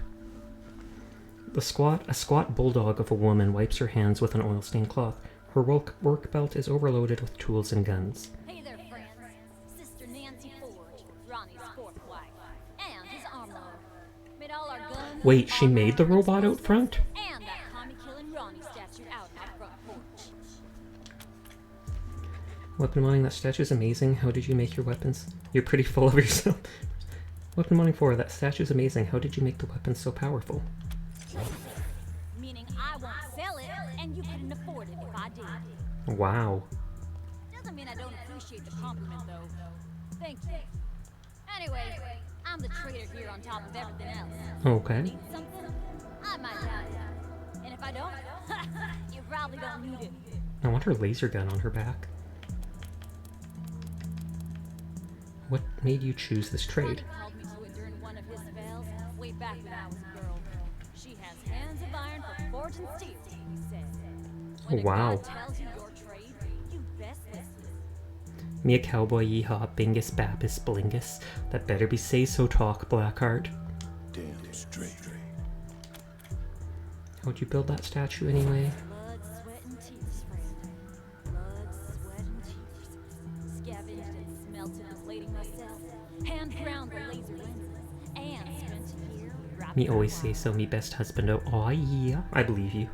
A squat bulldog of a woman wipes her hands with an oil-stained cloth. Her work belt is overloaded with tools and guns. Hey there, friends. Sister Nancy Forge, Ronnie's fourth wife, and his armor. Made all our guns. Wait, she made the robot out front? And that commie-killing Ronnie statue out my front porch. Weapon modding, that statue is amazing. How did you make your weapons? You're pretty full of yourself. Weapon modding 4, that statue is amazing. How did you make the weapons so powerful? Meaning I won't sell it, and you couldn't afford it if I did. Wow. Doesn't mean I don't appreciate the compliment, though. Thank you. Anyway, I'm the trader here on top of everything else. Okay. Need something? I might have it. And if I don't, you probably don't need it. I want her laser gun on her back. What made you choose this trade? Called me to it during one of his spells, way back when I was a girl. She has hands of iron for forge and steel, he said. When Wow. a god tells you your trade, you best listen. Me a cowboy, yeehaw, bingus, babus, blingus. That better be say-so talk, Blackheart. Damn straight. How'd you build that statue anyway? Blood, sweat, and tears, friend. Blood, sweat, and tears. Scavenged and smelted and plating myself. Hand ground the laser lenses. And spent a year wrapped Me in always wine. say so, me best husband. Oh, aw, yeah. I believe you,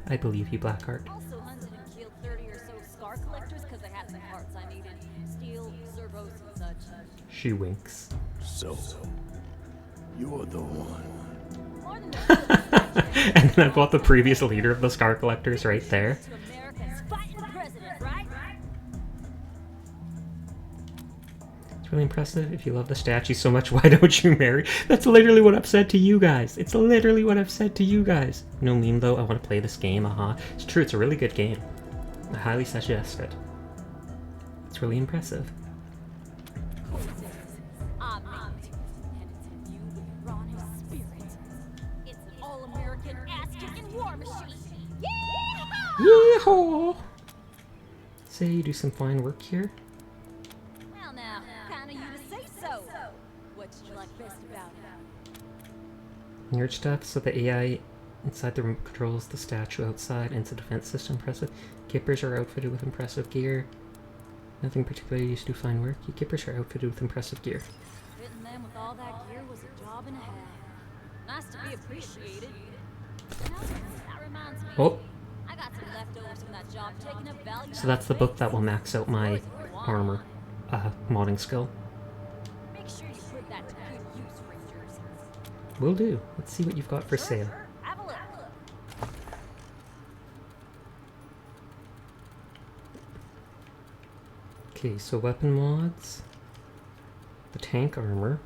Blackheart. Also hunted and killed 30 or so scar collectors because I had some parts I needed. Steel, servos, and such. She winks. So, you're the one. More than the And then I've got the previous leader of the Scar Collectors right there. to America's fighting president, right? It's really impressive. If you love the statue so much, why don't you marry? That's literally what I've said to you guys. It's literally what I've said to you guys. No meme though, I want to play this game, It's true, it's a really good game. I highly suggest it. It's really impressive. I made it, and it's imbued with Ronnie's spirit. It's an all-American ass-kicking war machine. Yeehaw! Yeehaw! Say you do some fine work here. Well now, kinda you to say so. What did you like best about it? Nerd stuff, so the AI inside the room controls the statue outside, and it's a defense system impressive. Kippers are outfitted with impressive gear. Nothing particularly used to do fine work. You kippers are outfitted with impressive gear. Fitting them with all that gear was a job and a half. Nice to be appreciated. You know, that reminds me. Oh! I got some leftovers from that job taking up value. So that's the book that will max out my armor modding skill. Make sure you put that to good use, Rangers. Will do. Let's see what you've got for sale. Have a look. Okay, so weapon mods. The tank armor.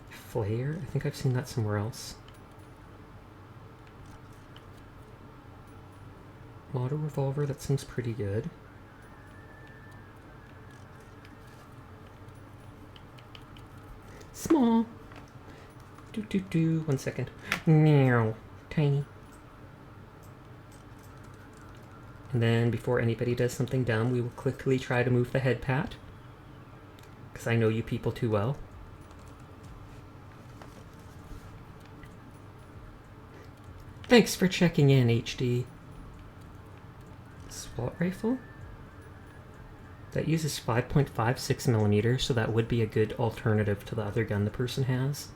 Flare. I think I've seen that somewhere else. Auto revolver, that seems pretty good. Small. Do. 1 second. Meow. Tiny. And then before anybody does something dumb, we will quickly try to move the head pat. Because I know you people too well. Thanks for checking in, HD. SWAT rifle? That uses 5.56 millimeters, so that would be a good alternative to the other gun the person has.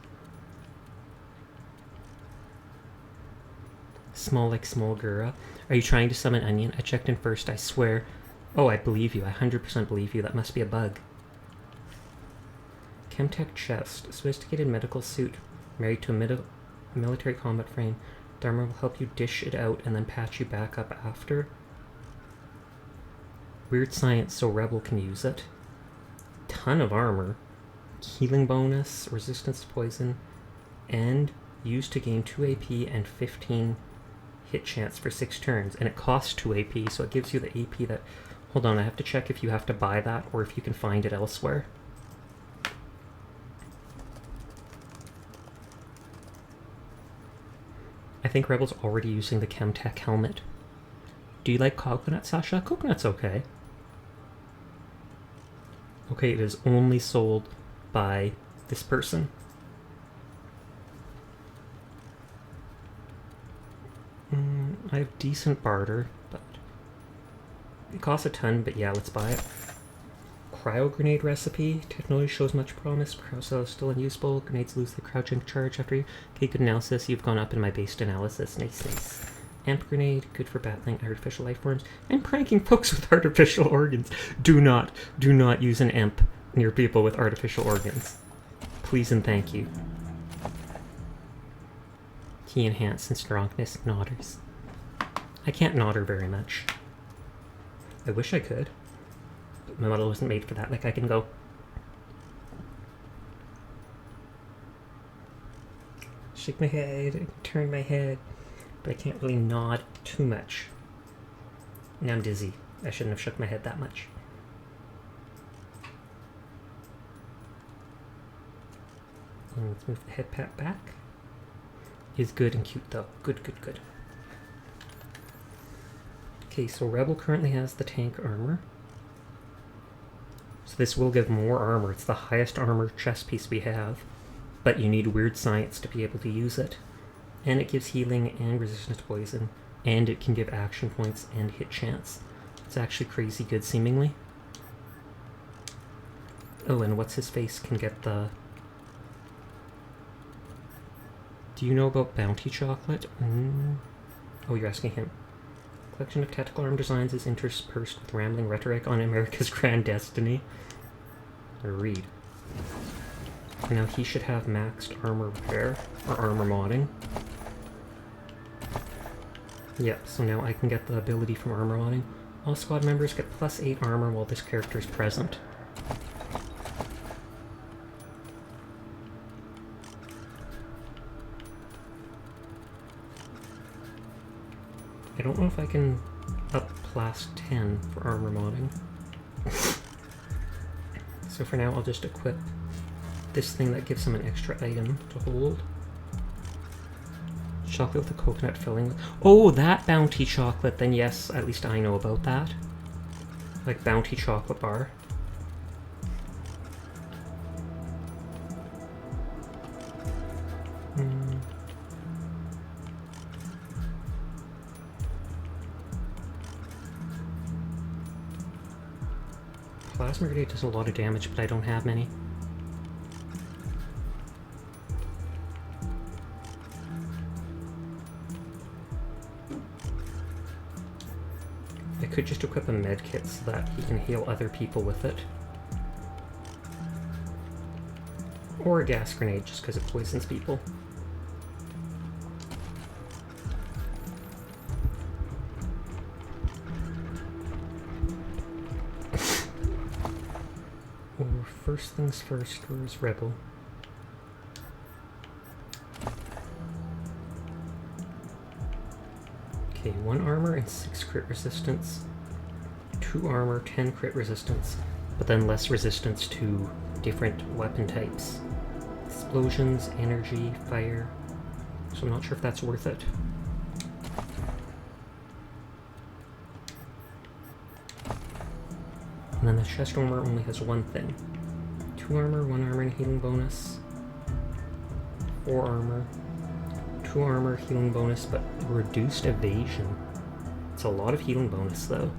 Small like small Gura. Are you trying to summon Onion? I checked in first, I swear. Oh, I believe you. I 100% believe you. That must be a bug. Chemtech chest. Sophisticated medical suit. Married to a military combat frame. Dharma will help you dish it out and then patch you back up after. Weird science so Rebel can use it. Ton of armor. Healing bonus. Resistance to poison. And used to gain 2 AP and 15 hit chance for 6 turns, and it costs 2 AP, so it gives you the AP that... Hold on, I have to check if you have to buy that or if you can find it elsewhere. I think Rebel's already using the Chemtech helmet. Do you like coconut, Sasha? Coconut's okay. Okay, it is only sold by this person. I have decent barter, but it costs a ton, but yeah, let's buy it. Cryo grenade recipe. Technology shows much promise. Cryo cell is still unusable. Grenades lose their crouching charge after you. Okay, good analysis. You've gone up in my based analysis. Nice. Amp grenade, good for battling artificial life forms and pranking folks with artificial organs. Do not use an amp near people with artificial organs. Please and thank you. Key enhance and strongness nodders. I can't nodder very much. I wish I could. But my model wasn't made for that. Like, I can go... shake my head, turn my head, but I can't really nod too much. Now I'm dizzy. I shouldn't have shook my head that much. And let's move the head pat back. Is good and cute though. Good. Okay, so Rebel currently has the tank armor. So this will give more armor. It's the highest armor chest piece we have. But you need weird science to be able to use it. And it gives healing and resistance to poison. And it can give action points and hit chance. It's actually crazy good seemingly. Oh, and what's his face can get the... Do you know about Bounty Chocolate? Oh, you're asking him. Collection of tactical arm designs is interspersed with rambling rhetoric on America's grand destiny. Or read. Now he should have maxed armor repair, or armor modding. Yep, so now I can get the ability from armor modding. All squad members get +8 armor while this character is present. I don't know if I can up class 10 for armor modding. So for now I'll just equip this thing that gives him an extra item to hold. Chocolate with a coconut filling. Oh, that bounty chocolate, then yes, at least I know about that. Like bounty chocolate bar. Plasma grenade does a lot of damage, but I don't have many. I could just equip a med kit so that he can heal other people with it. Or a gas grenade just because it poisons people. First things first, where's Rebel? Okay, 1 armor and 6 crit resistance. 2 armor, 10 crit resistance, but then less resistance to different weapon types. Explosions, energy, fire. So I'm not sure if that's worth it. And then the chest armor only has 1 thing. 2 armor, 1 armor and healing bonus. 4 armor. 2 armor, healing bonus, but reduced evasion. It's a lot of healing bonus though.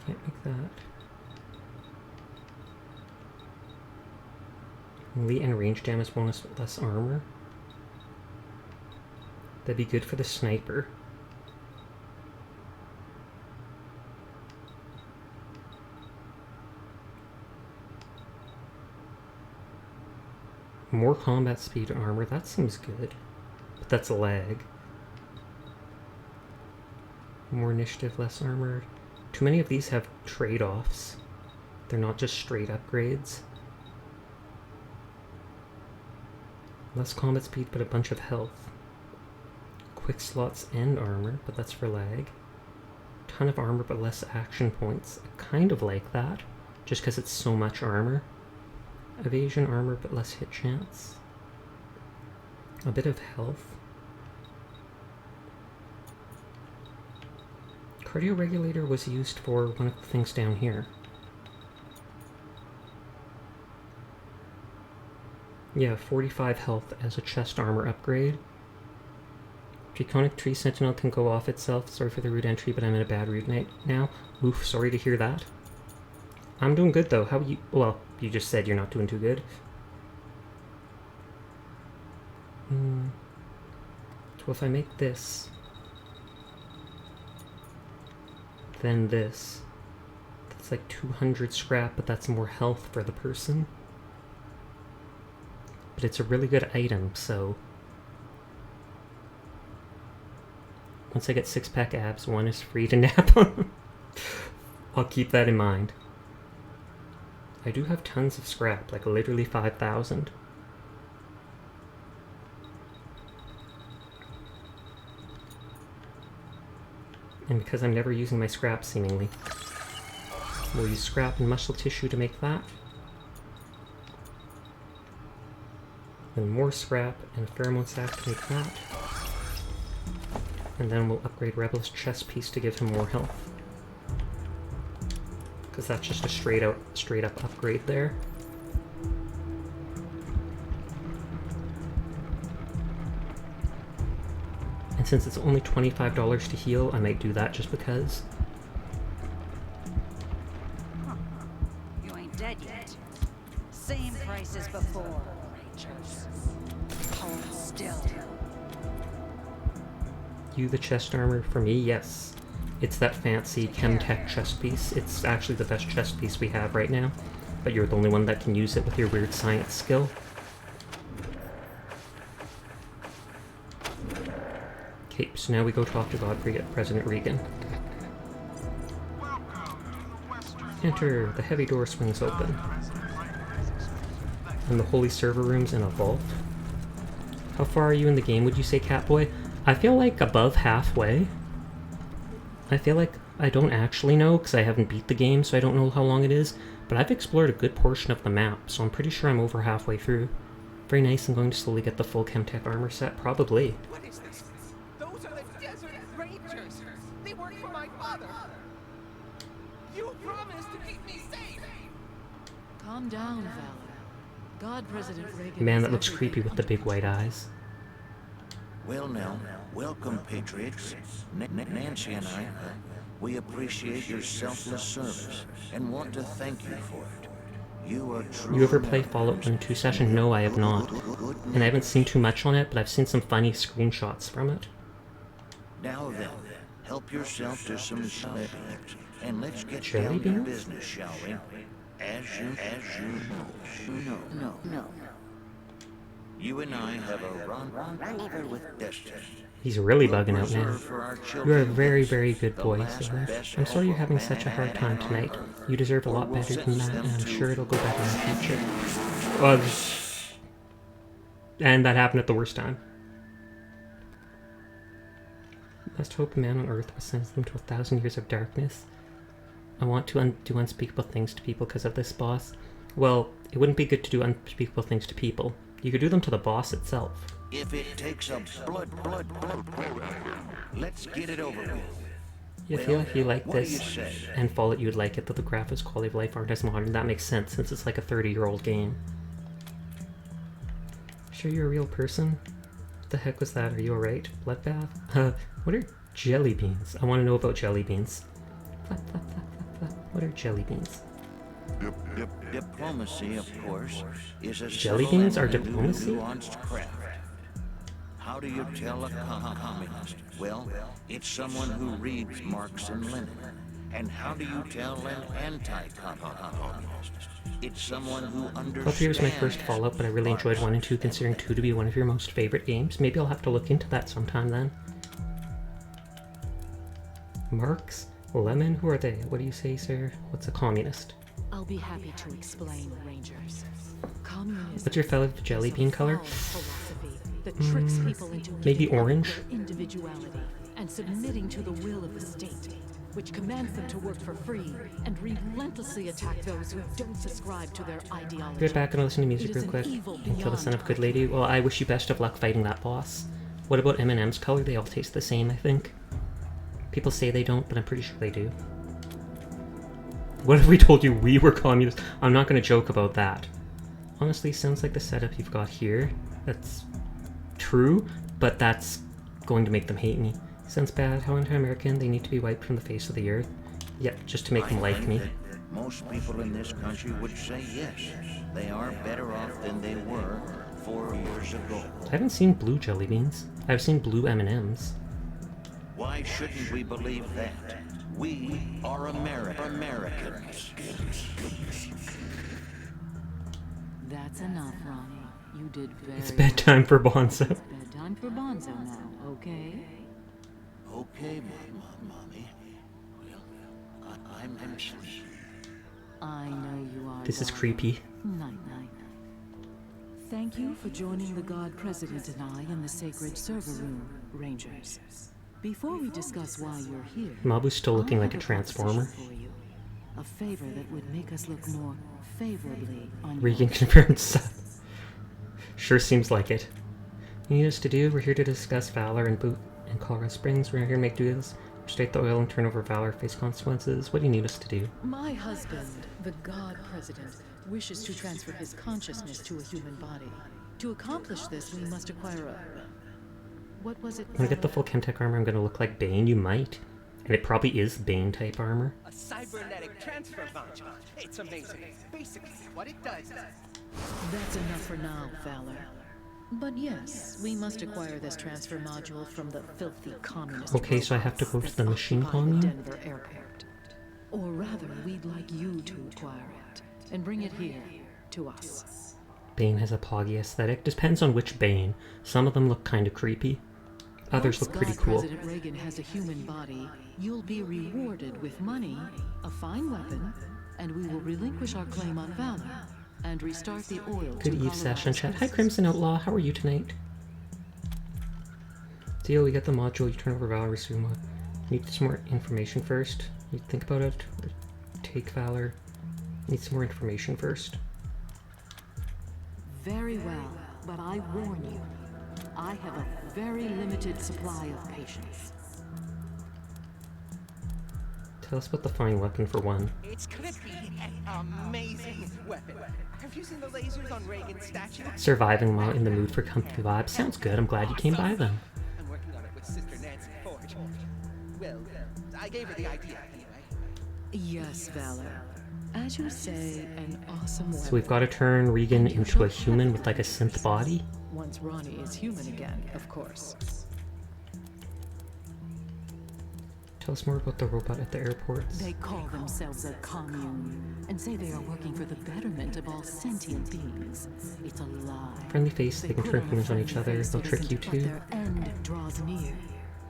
Can't make that. Melee and range damage bonus with less armor. That'd be good for the sniper. More combat speed armor, that seems good. But that's a lag. More initiative, less armor. Too many of these have trade-offs. They're not just straight upgrades. Less combat speed, but a bunch of health. Quick slots and armor, but that's for lag. Ton of armor, but less action points. I kind of like that, just because it's so much armor. Evasion, armor, but less hit chance. A bit of health. Cardio regulator was used for one of the things down here. Yeah, 45 health as a chest armor upgrade. Draconic Tree Sentinel can go off itself. Sorry for the rude entry, but I'm in a bad route night now. Oof, sorry to hear that. I'm doing good though. How are you? Well, you just said you're not doing too good. So if I make this, then this, that's like 200 scrap, but that's more health for the person. But it's a really good item, so once I get 6-pack abs, 1 is free to nap on. I'll keep that in mind. I do have tons of scrap, like literally 5,000. And because I'm never using my scrap, seemingly, we'll use scrap and muscle tissue to make that. Then more scrap and a pheromone sac to make that. And then we'll upgrade Rebel's chest piece to give him more health. Because that's just a straight up upgrade there. And since it's only $25 to heal, I might do that just because. Huh. You ain't dead yet. Same price as before, Rangers. Hold still. You the chest armor? For me, yes. It's that fancy Chemtech chest piece. It's actually the best chest piece we have right now, but you're the only one that can use it with your weird science skill. Okay, so now we go talk to God President Reagan. Enter. The heavy door swings open. And the holy server room's in a vault. How far are you in the game, would you say, Catboy? I feel like above halfway. I feel like I don't actually know, because I haven't beat the game, so I don't know how long it is. But I've explored a good portion of the map, so I'm pretty sure I'm over halfway through. Very nice. I'm going to slowly get the full Chemtech armor set, probably. What is this? Those are the Desert Rangers. They work for my father. You promised to keep me safe. Calm down, Valor. God President Reagan. Man, that looks creepy with the big white eyes. Well now, welcome, Patriots. Nancy and I, we appreciate your selfless service and want to thank you for it. You are true. You ever play Fallout 1 and 2 session? No, I have not. And I haven't seen too much on it, but I've seen some funny screenshots from it. Now then, help yourself to some jelly beans, and let's get Jelly down to beans? business, shall we? As you know. No. You and I have a rendezvous with destiny. He's really bugging out now. You're a very, very good boy, Sailor. I'm sorry you're having such a hard time tonight. You deserve a lot better than that, and I'm sure it'll go better in the future. And that happened at the worst time. Must hope a man on Earth will send them to 1,000 years of darkness. I want to do unspeakable things to people because of this, boss. Well, it wouldn't be good to do unspeakable things to people. You could do them to the boss itself. If it takes a blood, let's get it over with. If you like this and Fallout, you would like it, though the graphics, quality of life aren't as modern. That makes sense since it's like a 30-year-old game. Sure you're a real person? What the heck was that? Are you alright? Bloodbath? What are jelly beans? I want to know about jelly beans. What are jelly beans? Diplomacy, of course, is a jelly beans are diplomacy? nuanced craft. How do you tell a communist? Well, it's someone who reads Marx and Lenin. And how do you tell an anti-communist? It's someone who understands... Well, here's my first Fallout, but I really enjoyed 1 and 2, considering 2 to be one of your most favorite games. Maybe I'll have to look into that sometime then. Marx? Lemon? Who are they? What do you say, sir? What's a communist? I'll be happy to explain, Rangers. Communism. What's your fellow jelly bean color? That tricks people into maybe orange? Their individuality and submitting to the will of the state, which commands them to work for free and relentlessly attack those who don't subscribe to their ideology. Get back and listen to music real quick and kill the son of a good lady. Well, I wish you best of luck fighting that boss. What about M&M's color? They all taste the same, I think. People say they don't, but I'm pretty sure they do. What if we told you we were communists? I'm not going to joke about that. Honestly, sounds like the setup you've got here. That's true, but that's going to make them hate me. Sounds bad. How anti-American? They need to be wiped from the face of the earth. Yep, just to make them like me. Most people in this country would say yes. They are better off than they were 4 years ago. I haven't seen blue jelly beans. I've seen blue M&Ms. Why shouldn't we believe that? We are Americans. That's enough, Ronnie. You did very It's bedtime for Bonzo. It's bedtime for Bonzo now, okay? Okay, Mommy. Well, I'm sleepy. I know you are. This is creepy. Night-night. Thank you for joining the God President and I in the sacred server room, Rangers. Before we discuss why you're here, Mabu's still looking like a transformer. for you. A favor that would make us look more favorably on Regan confirmed stuff. Sure seems like it. You need us to do? We're here to discuss Valor and Boot in Colorado Springs. We're here to make deals, state the oil and turn over Valor, face consequences. What do you need us to do? My husband, the God President, wishes to transfer his consciousness to a human body. To accomplish this, we must acquire a... What was it? When I get the full Chemtech armor, I'm gonna look like Bane. You might. And it probably is Bane type armor. A cybernetic transfer module. It's amazing. Basically, what it does... That's enough for now, Valor. But yes, we must acquire this transfer module from the filthy communist. Okay, so I have to go to the machine colony? Denver Airport. Or rather, we'd like you to acquire it and bring it here to us. Bane has a poggy aesthetic. Depends on which Bane. Some of them look kind of creepy. Others Once look pretty God cool. President Reagan has a human body, you'll be rewarded with money, a fine weapon, and we will relinquish our claim on Valor and restart the oil Good to Eve session Colorado's chat. Hi coast. Crimson Outlaw, how are you tonight? Deal, we get the module, you turn over Valor, receive mod. Need some more information first. You think about it, or take Valor. Need some more information first. Very well, but I warn you, I have a very limited supply of patience. Tell us about the fine weapon for one. It's gonna be an amazing weapon. Have you seen the lasers on Reagan's statue? Surviving while in the mood for comfy vibes. Sounds good, I'm glad you came by then. I'm working on it with Sister Nancy Forge. Well, I gave her the idea anyway. Yes, Valor. As you say, an awesome weapon. So we've got to turn Regan into a human with like a synth body. Once Ronnie is human again, of course. Tell us more about the robot at the airports. They call themselves a commune and say they are working for the betterment of all sentient beings. It's a lie. Friendly face, they can put turn on a humans on each friendly other, face they'll so trick it you isn't, but too. their end draws near.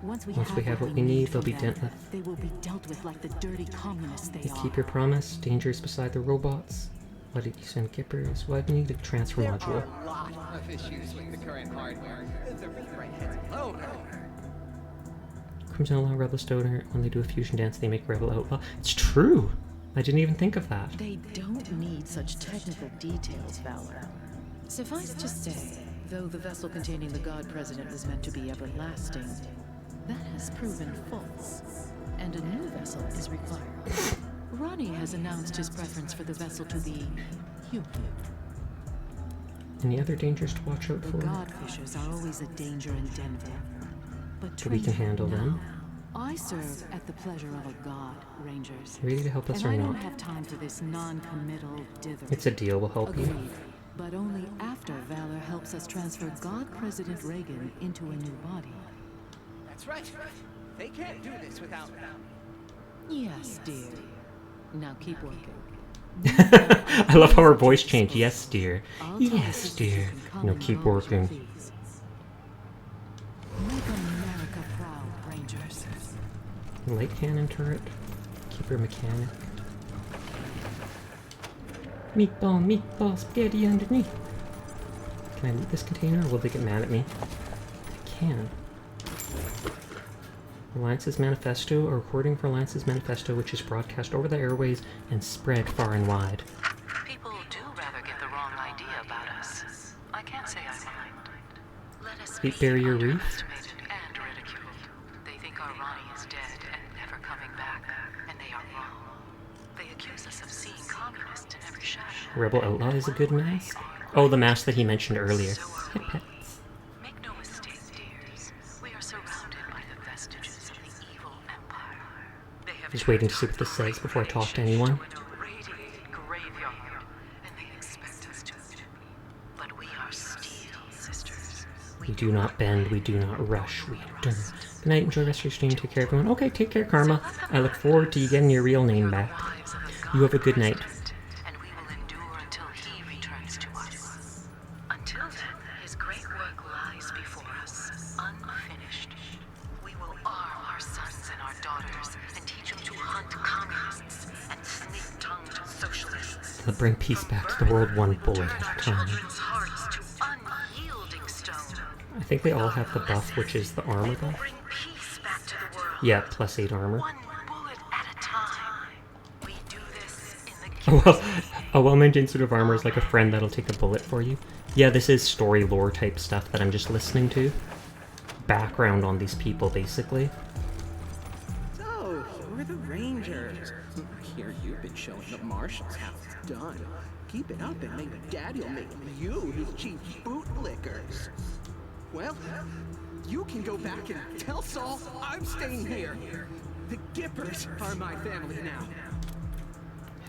Once we have what we need, they'll be from dealt them, with. They will be dealt with like the dirty communists they You are. keep your promise, dangers beside the robots. Why did you send Gippers? Why do you need a transfer There module? are a lot of issues with the current hardware. The refrain heads alone. Crimson Outlaw, Rebel Stoner, when they do a fusion dance, they make Rebel Outlaw. It's true! I didn't even think of that. They don't need such technical details, Valor. Suffice to say, though the vessel containing the God President was meant to be everlasting, that has proven false, and a new vessel is required. Ronnie has announced his preference for the vessel to be human. Any other dangers to watch out The for? Godfishers are always a danger in Denver, but We can handle them. I serve at the pleasure of a god, Rangers. Ready to help us and or I don't not? have time for this non-committal dither. It's a deal, we'll help you. Agreed, but only after Valor helps us transfer God President Reagan into a new body. That's right. They can't do this without. Yes, dear. Now keep working. I love how her voice changed. Yes, dear. I'll tell Yes, you dear. you can come No, in keep as long as you working. please. Make America proud, Rangers. Light cannon turret. Keep her mechanic. Meatball, meatball, spaghetti underneath. Can I loot this container or will they get mad at me? I can. Alliance's Manifesto, a recording for Alliance's Manifesto which is broadcast over the airways and spread far and wide. People do rather get the wrong idea about us. I can't say I mind. Let us Sweet Barrier Reef? underestimated and ridiculed. They think our Ronnie is dead and never coming back, and they are wrong. They accuse us of seeing communists in every shadow. Rebel Outlaw is a good mask? Oh, the mask that he mentioned earlier. Hip hip. Make no mistake, dears. We are surrounded by the vestiges of the evil empire. They have Just waiting to see what this says before I talk to anyone. radiated graveyard, and they expect us to. But we are steel, sisters. We do not bend, we do not rush, we endure. Good night, enjoy the rest of your stream, take care everyone. Okay, take care, Karma. I look forward to you getting your real name back. You have a good night. And we will endure until he returns to us. Until then, his great work lies before us, unfinished. We will arm our sons and our daughters and teach them to hunt communists and snake-tongued socialists. They'll bring peace back to the world one bullet at a time. Children's hearts to unyielding stone. I think they all have the buff, which is the armor buff. Bring peace back to the world. Yeah, +8 armor. One bullet at a time. We do this in the Well, a well-maintained suit of armor is like a friend that'll take a bullet for you. Yeah, this is story lore type stuff that I'm just listening to. Background on these people, basically. So, we're the Rangers. Here you've been showing the Marshals how it's done. Keep it up and maybe Daddy'll make you his chief bootlickers. Well, you can go back and tell Saul I'm staying here. The Gippers are my family now.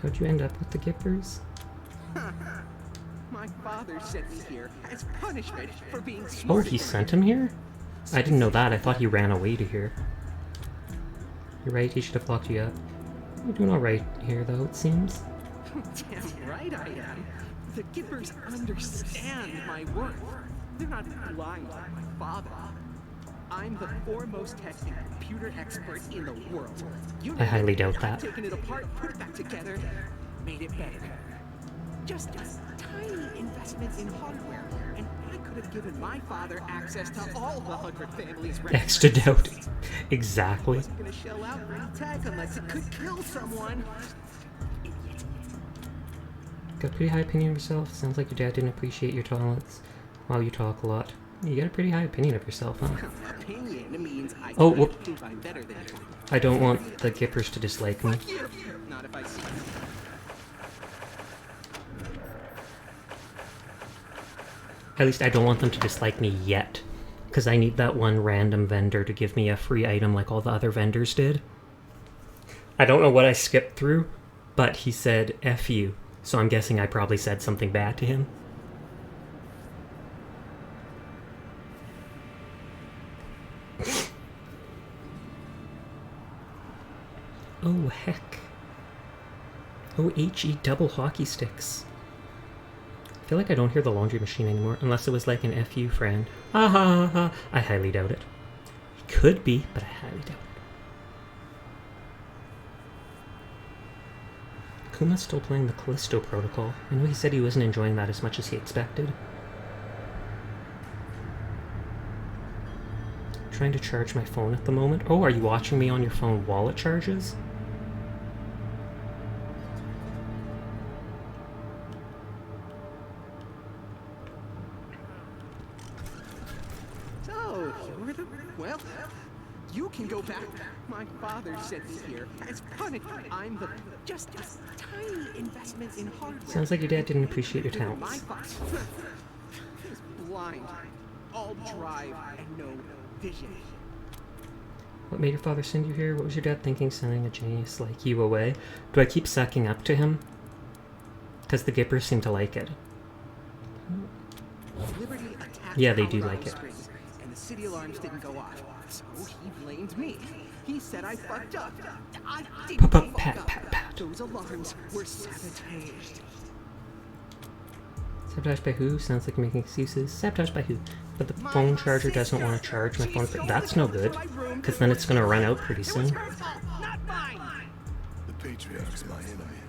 How'd you end up with the Gippers? My father sent me here as punishment for being Oh, smart. he sent him here? I didn't know that. I thought he ran away to here. You're right, he should have locked you up. You're doing alright here, though, it seems. Damn right I am. The Gippers understand my worth. They're not blind like my father. I'm the foremost tech and computer expert in the world. You I highly doubt I've that. taken it apart, put it back together, made it better. Just a tiny investment in hardware, and I could have given my father access to all the 100 families. Extra doubt. Exactly. I wasn't gonna shell out for any tech unless it could kill someone. Got a pretty high opinion of yourself. Sounds like your dad didn't appreciate your talents. Wow, you talk a lot. You got a pretty high opinion of yourself, huh? Opinion means I Oh, well, think I'm better than you. I don't want the Gippers to dislike me. Not if I see. At least I don't want them to dislike me yet. Because I need that one random vendor to give me a free item like all the other vendors did. I don't know what I skipped through, but he said F you. So I'm guessing I probably said something bad to him. Oh, heck. Oh, HE double hockey sticks. I feel like I don't hear the laundry machine anymore, unless it was like an FU friend. Ha ha ha ha. I highly doubt it. It could be, but I highly doubt it. Kuma's still playing the Callisto Protocol. I know he said he wasn't enjoying that as much as he expected. Trying to charge my phone at the moment. Oh, are you watching me on your phone while it charges? So, you're the... Well, you can go back. My father sent me here as punishment. I'm the... Just a tiny investment in hardware. Sounds like your dad didn't appreciate your talents. My father is blind. All drive and no vision. What made your father send you here? What was your dad thinking sending a genius like you away? Do I keep sucking up to him? Because the Gippers seem to like it. Yeah, they do like it. And the city alarms didn't go off. So he blamed me. He said I fucked up. I didn't fuck up. Those alarms were sabotaged. Sabotaged by who? Sounds like you're making excuses. Sabotaged by who? But the phone charger doesn't want to charge my phone. That's no good, because then it's going to run out pretty soon. The Patriarch's my enemy,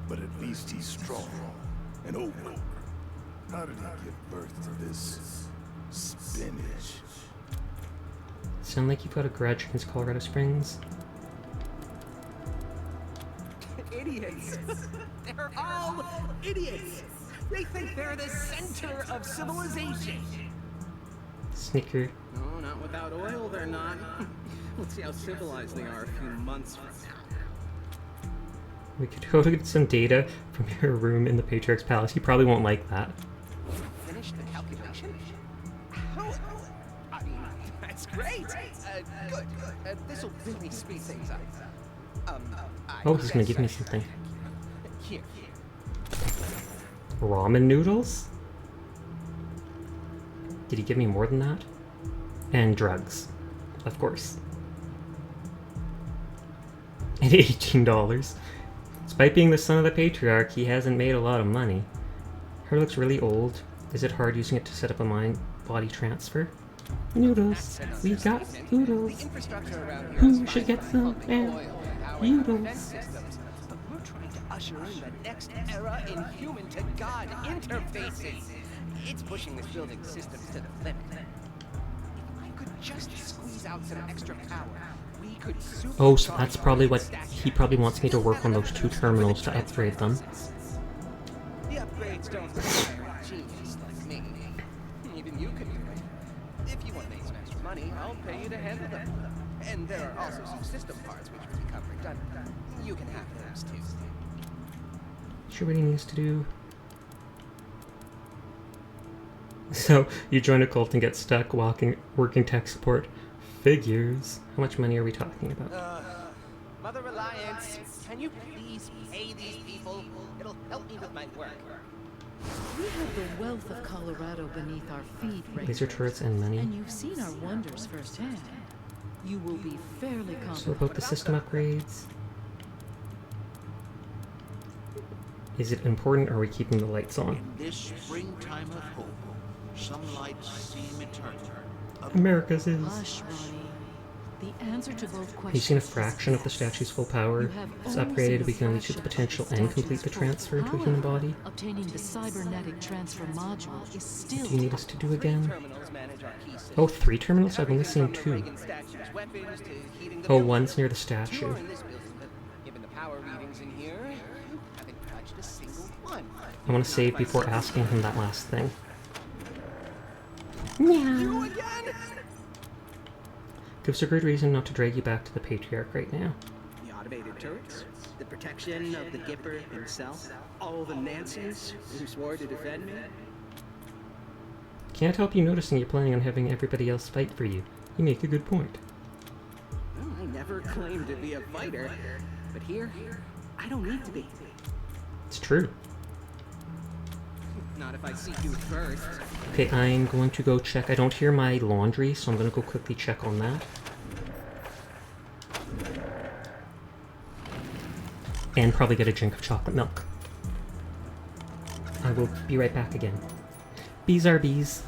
but at least he's strong and old. How did he give birth to this spinach? Sound like you've got a grudge against Colorado Springs? Idiots. They're all idiots. They think they're the center of civilization. Snicker. No, not without oil, they're not. Let's see how civilized they are a few months from now. We could go get some data from your room in the Patriarch's Palace. You probably won't like that. Finish the calculation? Oh, I mean, that's great. Good. This'll really speed things up. Oh, he's gonna give me something. Here. Ramen noodles? Did he give me more than that? And drugs. Of course. And $18. Despite being the son of the Patriarch, he hasn't made a lot of money. Her looks really old. Is it hard using it to set up a mind-body transfer? Noodles. We got noodles. Who should get some? Noodles. But we're trying to usher in the next era in human-to-God interfaces. It's pushing this building's systems to the limit. If I could just squeeze out some extra power, we could Oh, so that's probably what he probably wants me to work on, those 2 terminals to upgrade them. The upgrades don't require a genius like me. Even you can do it. If you want to make some extra money, I'll pay you to handle them. And there are also some system parts which will become redundant. You can have those too. Sure what he needs to do. So, you join a cult and get stuck working tech support. Figures. How much money are we talking about? Mother Reliance, can you please pay these people? It'll help me with my work. We have the wealth of Colorado beneath our feet, Ranger. Laser turrets and money. And you've seen our wonders firsthand. You will be fairly confident. So about the system upgrades. Is it important, or are we keeping the lights on? In this springtime of hope, some lights seem eternal. America's is. Hush, Ronnie. The answer to both questions. You've seen a fraction of the statue's full power. It's upgraded, we can unleash the potential and complete the transfer into a human body. Obtaining the cybernetic transfer module is still. What do you need us to do again? Oh, 3 terminals? I've only seen 2. Oh, one's near the statue. I want to save before asking him that last thing. You again? Gives a good reason not to drag you back to the Patriarch right now. The automated turrets, the protection of the Gipper himself, all the Nancys who swore to defend me. Can't help you noticing you're planning on having everybody else fight for you. You make a good point. Well, I never claimed to be a fighter, but here, I don't need to be. It's true. Not if I see you first. Okay, I'm going to go check. I don't hear my laundry, so I'm going to go quickly check on that. And probably get a drink of chocolate milk. I will be right back again. Bees are bees.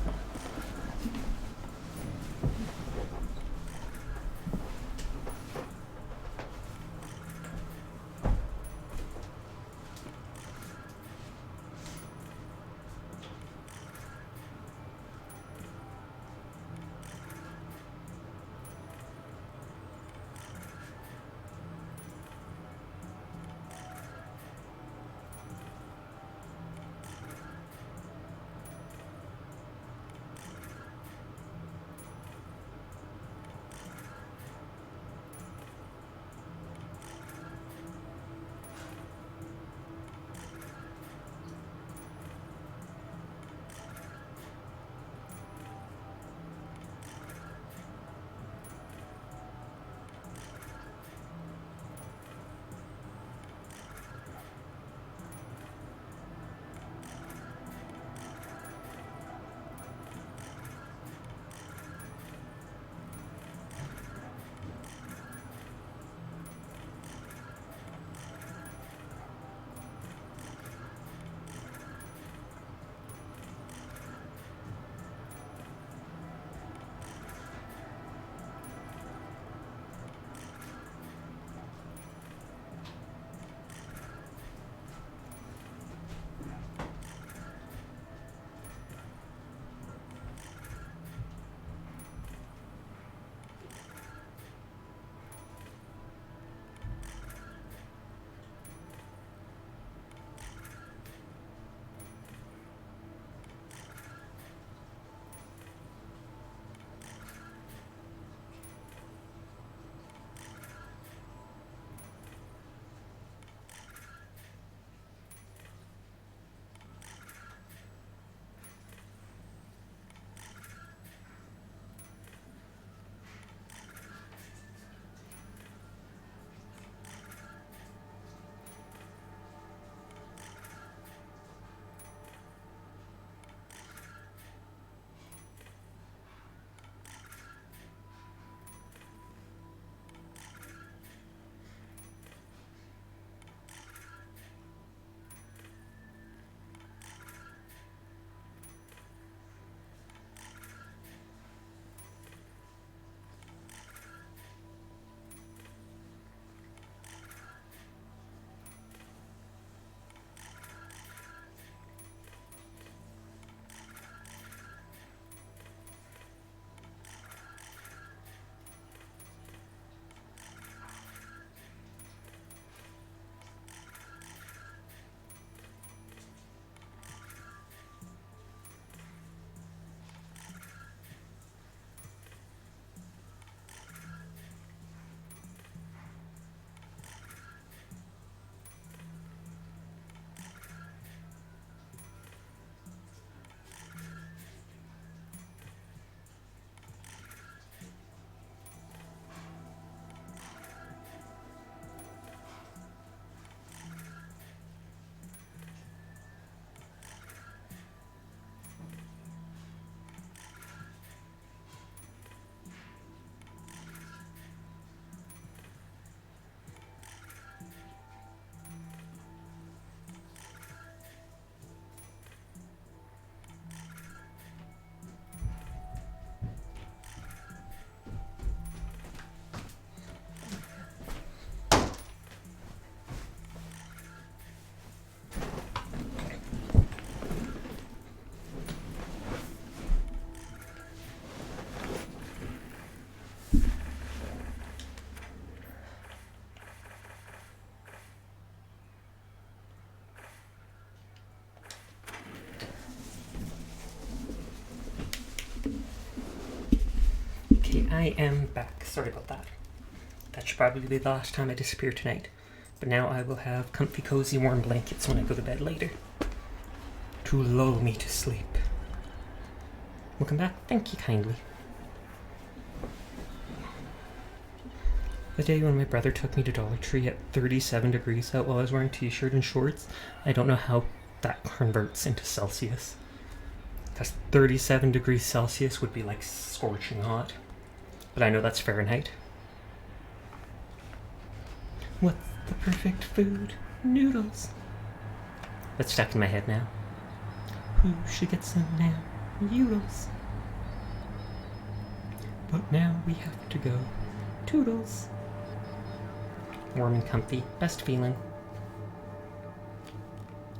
I am back. Sorry about that. That should probably be the last time I disappear tonight. But now I will have comfy, cozy, warm blankets when I go to bed later. To lull me to sleep. Welcome back. Thank you kindly. The day when my brother took me to Dollar Tree at 37 degrees out while I was wearing a t-shirt and shorts, I don't know how that converts into Celsius. Because 37 degrees Celsius would be like scorching hot. But I know that's Fahrenheit. What's the perfect food? Noodles. That's stuck in my head now. Who should get some now? Noodles. But now we have to go. Toodles. Warm and comfy. Best feeling.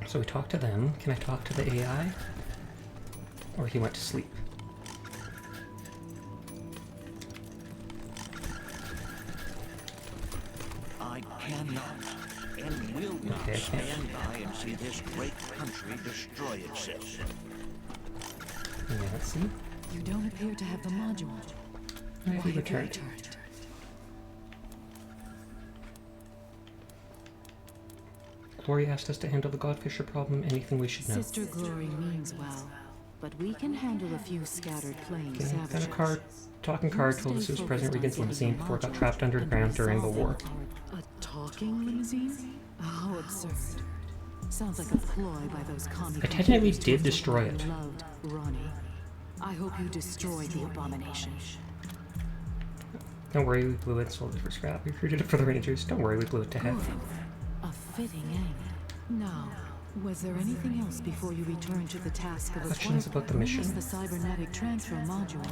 So we talked to them. Can I talk to the AI? Or he went to sleep. I cannot and will not stand by and see this great country destroy itself. Yeah, let's see. You don't appear to have the module. Why have you returned? Glory asked us to handle the Godfisher problem. Anything we should know? Sister Glory means well, but we can handle a few scattered plain savages. Then a talking card told us it was President Reagan's limousine before it got trapped underground during the war. A talking limousine? How absurd. Sounds like a ploy by those commie. I technically did destroy it. Loved Ronnie. I hope you destroyed the abomination. Don't worry, we blew it, sold it for scrap. We recruited it for the Rangers. Don't worry, we blew it to heck. A fitting end. Now, was there anything else before you returned to the task of questions about the mission? the cybernetic transfer module?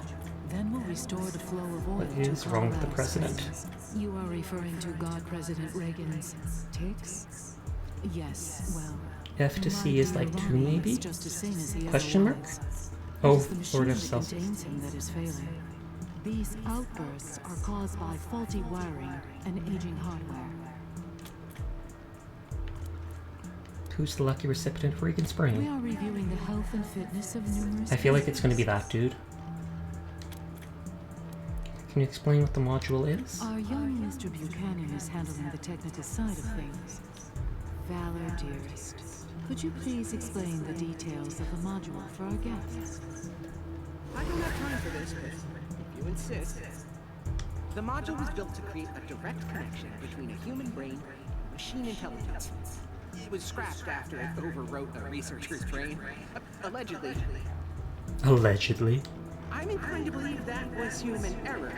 Then we'll restore the flow of oil. What is wrong with the president? You are referring to God President Reagan's ticks? Yes, well. F to C is like 2 maybe? Just as sane as he Question mark? Oh, Lord of Celsius. Contains him that is failing. These outbursts are caused by faulty wiring and aging hardware. Who's the lucky recipient of Reagan's brain? We are reviewing the health and fitness of numerous. I feel like it's going to be that dude. Can you explain what the module is? Our young Mr. Buchanan is handling the technical side of things. Valor, dearest, could you please explain the details of the module for our guests? I don't have time for this, but if you insist. The module was built to create a direct connection between a human brain and machine intelligence. It was scrapped after it overwrote a researcher's brain. Allegedly. Allegedly. I'm inclined to believe that was human error,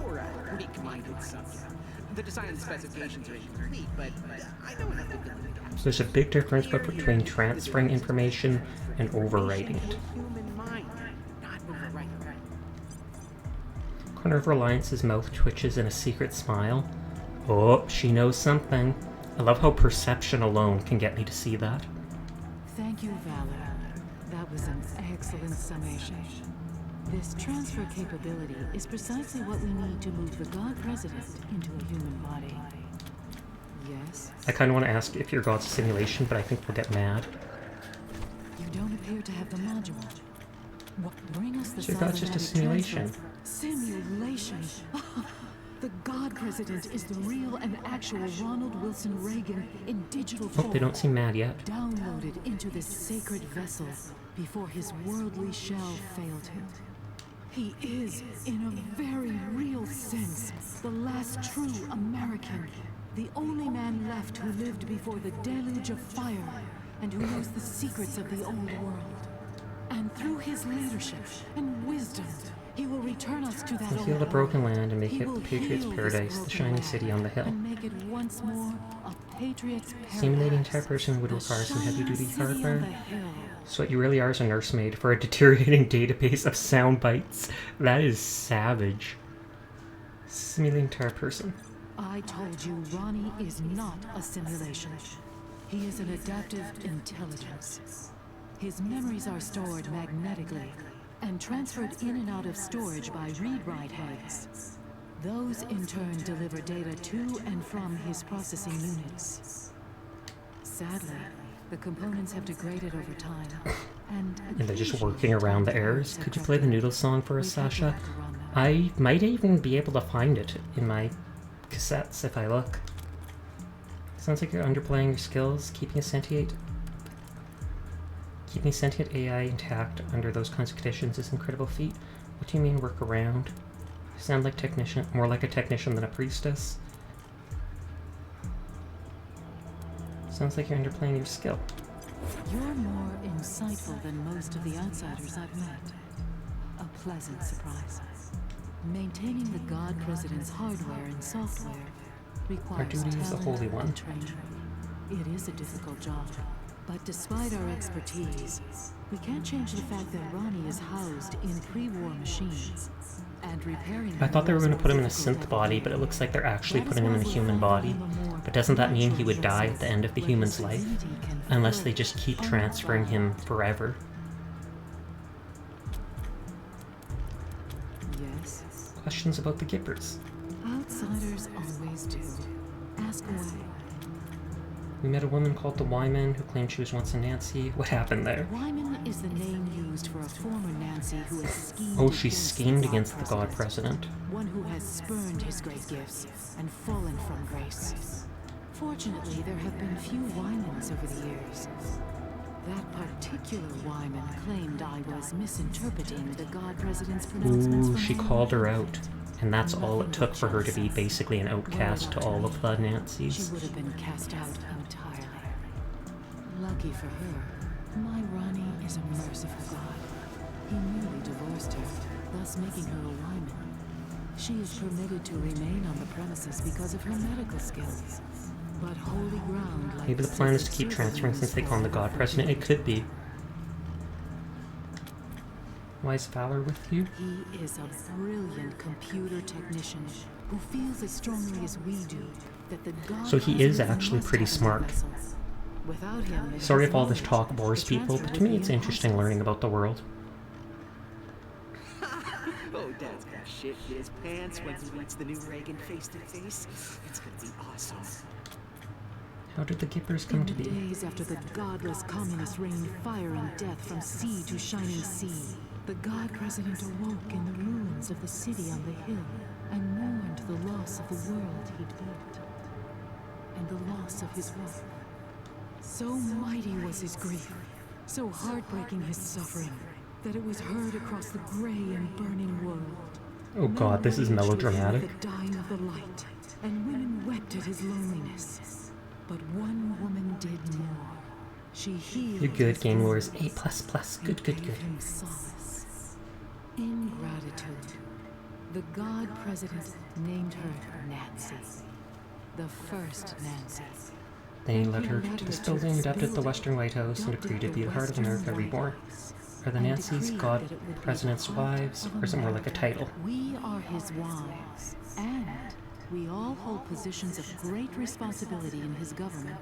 or a weak-minded subject. The design specifications are incomplete, but I don't have to fill in the gaps. There's a big difference between transferring information and overwriting it. Human mind, not overwriting. Corner of Reliance's mouth twitches in a secret smile. Oh, she knows something. I love how perception alone can get me to see that. Thank you, Valor. That was an excellent summation. This transfer capability is precisely what we need to move the God President into a human body. Yes? I kind of want to ask if your God's a simulation, but I think we'll get mad. You don't appear to have the module. What, bring us the So your God's just a simulation. Simulation? The God President is the real and actual Ronald Wilson Reagan in digital form. Oh, they don't seem mad yet. Downloaded into this sacred vessel before his worldly shell failed him. He is, in a very real sense, the last true American. The only man left who lived before the deluge of fire and who knows the secrets of the old world. And through his leadership and wisdom, he will return us to that He'll old heal the broken world. land and make He it will the Patriots' heal paradise, this the shiny broken city land on the hill. and make it once more a Patriot's paradise. Simulating entire person would require some The heavy-duty shiny city on hardware. the hill. So what you really are is a nursemaid for a deteriorating database of sound bites. That is savage. Simulating entire person. I told you Ronnie is not a simulation. He is an adaptive intelligence. His memories are stored magnetically and transferred in and out of storage by read-write heads. Those in turn deliver data to and from his processing units. Sadly, the components have degraded over time, and they're just working around the errors. Could you play the Noodle song for us, Sasha? I might even be able to find it in my cassettes if I look. Sounds like you're underplaying your skills, keeping a sentient AI intact under those kinds of conditions is an incredible feat. What do you mean work around? You sound like technician, more like a technician than a priestess. Sounds like you're underplaying your skill. You're more insightful than most of the outsiders I've met. A pleasant surprise. Maintaining the God President's hardware and software requires Our duty is the Holy One. and training. It is a difficult job, but despite our expertise, we can't change the fact that Ronnie is housed in pre-war machines. And repairing I thought they were going to put him in a synth body, but it looks like they're actually putting him in a human body. But doesn't that mean he would die at the end of the human's life? Unless they just keep transferring him forever. Yes. Questions about the Gippers. Outsiders always do. Ask away. We met a woman called the Wyman who claimed she was once a Nancy. What happened there? Wyman is the name used for a former Nancy who has schemed. Oh, she schemed against the God President. One who has spurned his great gifts and fallen from grace. Fortunately, there have been few Wymans over the years. That particular Wyman claimed I was misinterpreting the God President's pronouncements. Ooh, she called her out. And that's all it took for her to be basically an outcast to all of the Nancys. She would have been cast out entirely. Lucky for her, my Ronnie is a merciful God. He merely divorced her, thus making her a Wyman. She is permitted to remain on the premises because of her medical skills. But holy ground like Maybe the plan is to keep transferring since they call him the God President. It could be. Why is Valor with you? He is a brilliant computer technician who feels as strongly as we do that the God So he is President actually must pretty have a smart. vessel. Without him, it Sorry has if all this knowledge. talk bores The people, but transfer to me would it's be interesting learning about the world. Oh, Dad's gonna shit his pants when he meets the new Reagan face to face. It's gonna be awesome. How did the Gippers come to In the be? days after the godless communists rained fire and death from sea to shining sea, the God President awoke in the ruins of the city on the hill and mourned the loss of the world he'd built and the loss of his wife. So mighty was his grief, so heartbreaking his suffering, that it was heard across the gray and burning world. Oh god, this is Men raged with melodramatic. the dying of the light, and women wept at his loneliness. But one woman did more. She healed You're good, his Game Lords. wounds A++. and Good. gave him solace. In gratitude, the God President named her Nancy, the first Nancy. They led her to this building, adopted the Western White House, and decreed to be the heart of America reborn. Are the Nancys God President's wives, or is it more like a title? We are his wives, and we all hold positions of great responsibility in his government.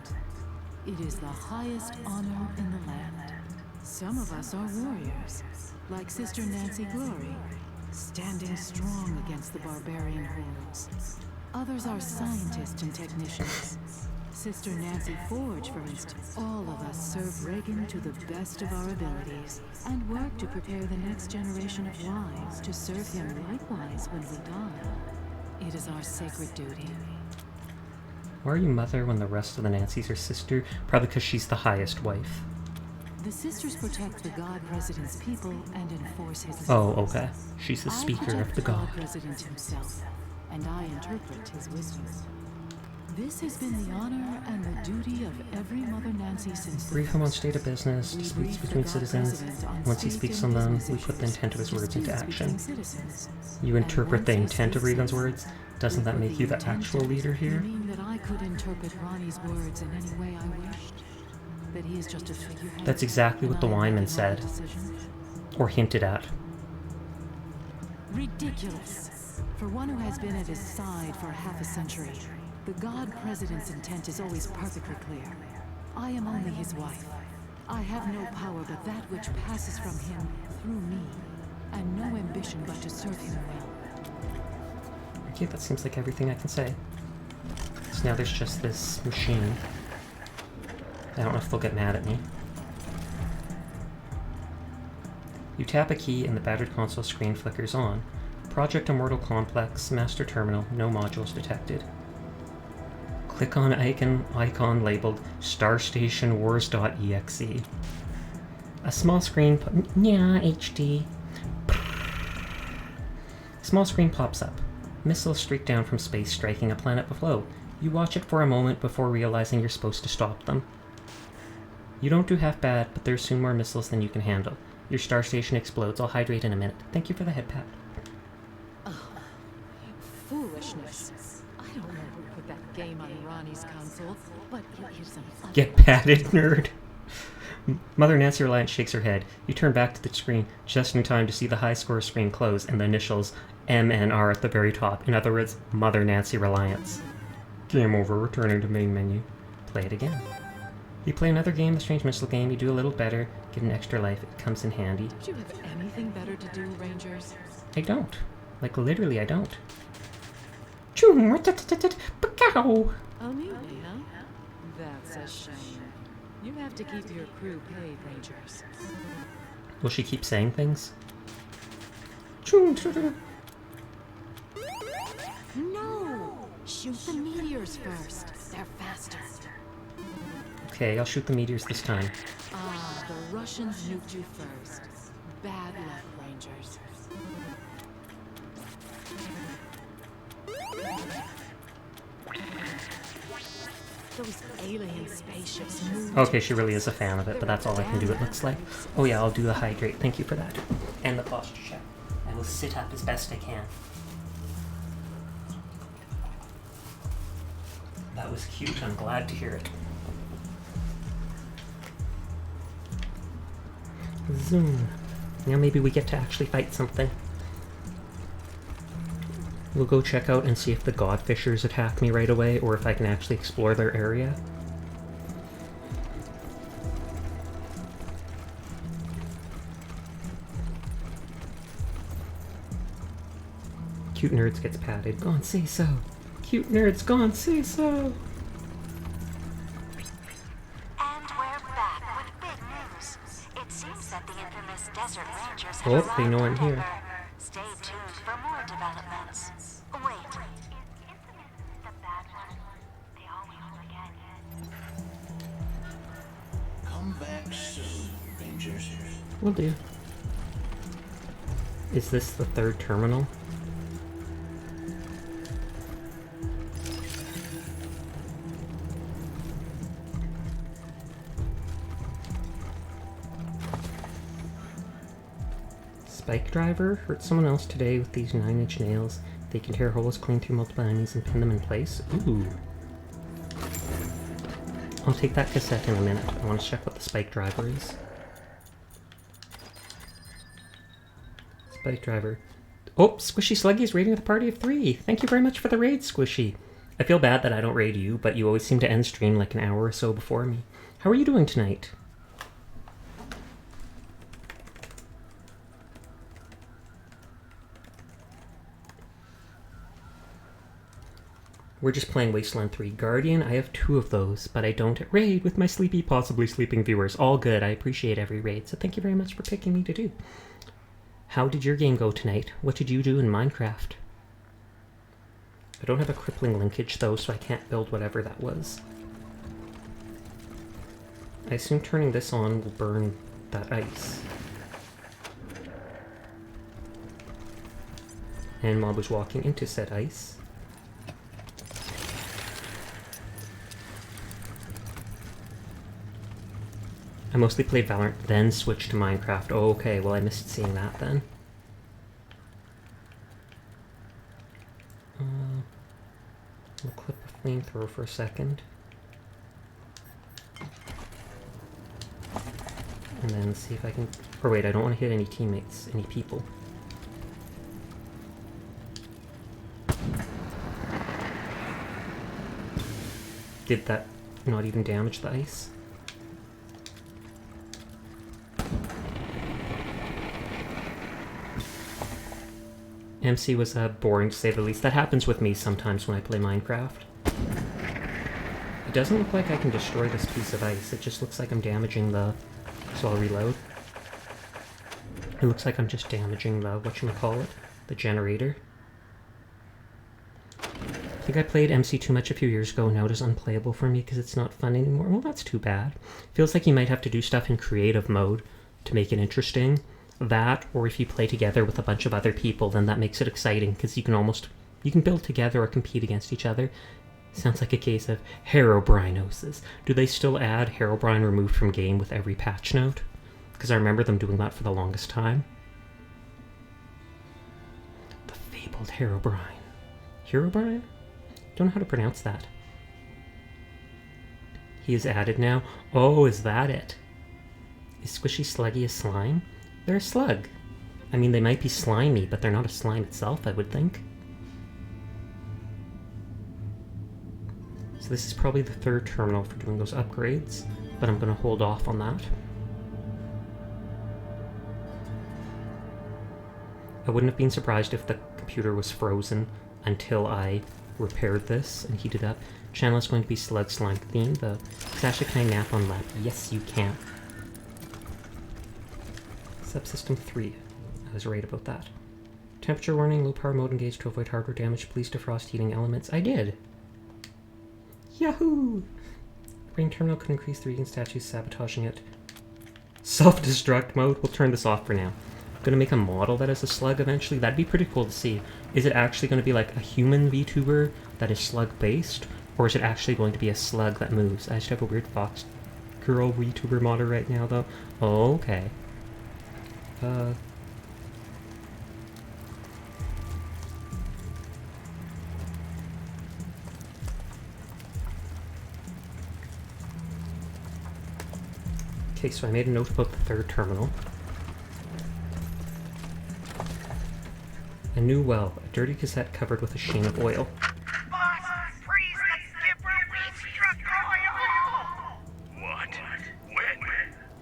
It is the highest honor in the land. Some of us are warriors, like Sister Nancy Glory, standing strong against the barbarian hordes. Others are scientists and technicians. Sister Nancy Forge, for instance. All of us serve Reagan to the best of our abilities and work to prepare the next generation of wives to serve him likewise when we die. It is our sacred duty. Why are you mother when the rest of the Nancys are sister? Probably because she's the highest wife. The sisters protect the God President's people and enforce his Oh, laws. okay. She's the I speaker protect of the God. President himself, and I interpret his wisdom. This has been the honor and the duty of every Mother Nancy since the Brief him on first. state of business, We disputes brief the between God citizens. President on Once he state speaks and on them, business we put the issues. intent of his words into Disputes action. between citizens. You And interpret the once I intent of say Regan's so, words? Doesn't that with make you the intent actual of- leader You here? mean that I could interpret Ronnie's words in any way I wished? That he is just a figurehead? That's exactly what and the I am Wyman making all the said. decisions? Or hinted at. Ridiculous. For one who has been at his side for half a century, the God President's intent is always perfectly clear. I am only his wife. I have no power but that which passes from him through me, and no ambition but to serve him well. Okay, that seems like everything I can say. So now there's just this machine. I don't know if they'll get mad at me. You tap a key and the battered console screen flickers on. Project Immortal Complex, Master Terminal, no modules detected. Click on icon labeled StarStationWars.exe. A small screen HD. Small screen pops up. Missiles streak down from space, striking a planet below. You watch it for a moment before realizing you're supposed to stop them. You don't do half bad, but there's soon more missiles than you can handle. Your star station explodes. I'll hydrate in a minute. Thank you for the head pat. Foolishness. I don't know who put that game on Ronnie's console, but it is an... Get patted, nerd. Mother Nancy Reliance shakes her head. You turn back to the screen just in time to see the high score screen close and the initials MNR at the very top. In other words, Mother Nancy Reliance. Game over. Returning to main menu. Play it again. You play another game, the Strange Missile game. You do a little better. Get an extra life. It comes in handy. Do you have anything better to do, Rangers? I don't. Like, literally, I don't. Choom! Pow! Amelia, huh? That's a shame. You have to keep your crew paid, Rangers. Will she keep saying things? Choom! No! Shoot the meteors first. They're faster. Okay, I'll shoot the meteors this time. Ah, the Russians nuked you first. Bad luck, Rangers. Those alien spaceships move. Okay, she really is a fan of it, but that's all I can do, it looks like. Oh yeah, I'll do the hydrate. Thank you for that. And the posture check. I will sit up as best I can. That was cute. I'm glad to hear it. Zoom. Now maybe we get to actually fight something. We'll go check out and see if the Godfishers attack me right away, or if I can actually explore their area. Cute Nerds gets patted. Go on, say so. Cute Nerds, go on, say so. And we're back with big news. It seems that the infamous Desert Rangers have Oh, they know I'm arrived here. together. Stay tuned for more developments. Wait, is infamous the bad one? They always forget. Come back soon, Rangers. Will do. Is this the third terminal? Spike driver hurt someone else today with these 9-inch nails. They can tear holes clean through multiple enemies and pin them in place. Ooh. I'll take that cassette in a minute. I want to check what the spike driver is. Spike driver. Oh, Squishy Sluggy is raiding with a party of 3. Thank you very much for the raid, Squishy. I feel bad that I don't raid you, but you always seem to end stream like an hour or so before me. How are you doing tonight? We're just playing Wasteland 3 Guardian. I have 2 of those, but I don't raid with my sleepy, possibly sleeping viewers. All good. I appreciate every raid, so thank you very much for picking me to do. How did your game go tonight? What did you do in Minecraft? I don't have a crippling linkage, though, so I can't build whatever that was. I assume turning this on will burn that ice. And mob was walking into said ice. I mostly played Valorant, then switched to Minecraft. Oh, okay, well I missed seeing that then. We'll clip a flamethrower for a second. And then see if I can... Or wait, I don't want to hit any teammates, any people. Did that not even damage the ice? MC was boring to say the least. That happens with me sometimes when I play Minecraft. It doesn't look like I can destroy this piece of ice. It just looks like I'm damaging the... So I'll reload. It looks like I'm just damaging the, whatchamacallit, the generator. I think I played MC too much a few years ago, now it is unplayable for me because it's not fun anymore. Well, that's too bad. Feels like you might have to do stuff in creative mode to make it interesting. That, or if you play together with a bunch of other people, then that makes it exciting because you can build together or compete against each other. Sounds like a case of Herobrinosis. Do they still add Herobrine removed from game with every patch note? Because I remember them doing that for the longest time. The fabled Herobrine. Herobrine? Don't know how to pronounce that. He is added now. Oh, is that it? Is Squishy Sluggy a slime? They're a slug. I mean, they might be slimy, but they're not a slime itself, I would think. So this is probably the third terminal for doing those upgrades, but I'm going to hold off on that. I wouldn't have been surprised if the computer was frozen until I repaired this and heated up. Channel is going to be Slug Slime themed. Sasha, can I nap on lap? Yes, you can. Subsystem 3. I was right about that. Temperature warning, low power mode engaged to avoid hardware damage. Please defrost heating elements. I did! Yahoo! Brain terminal could increase the Regan statues, sabotaging it. Self-destruct mode? We'll turn this off for now. I'm gonna make a model that is a slug eventually. That'd be pretty cool to see. Is it actually going to be like a human VTuber that is slug-based? Or is it actually going to be a slug that moves? I just have a weird fox girl VTuber model right now, though. Oh, okay. Okay, so I made a note about the third terminal. A new well, a dirty cassette covered with a sheen of oil. Boss, freeze the skipper, we struck oil! What? When?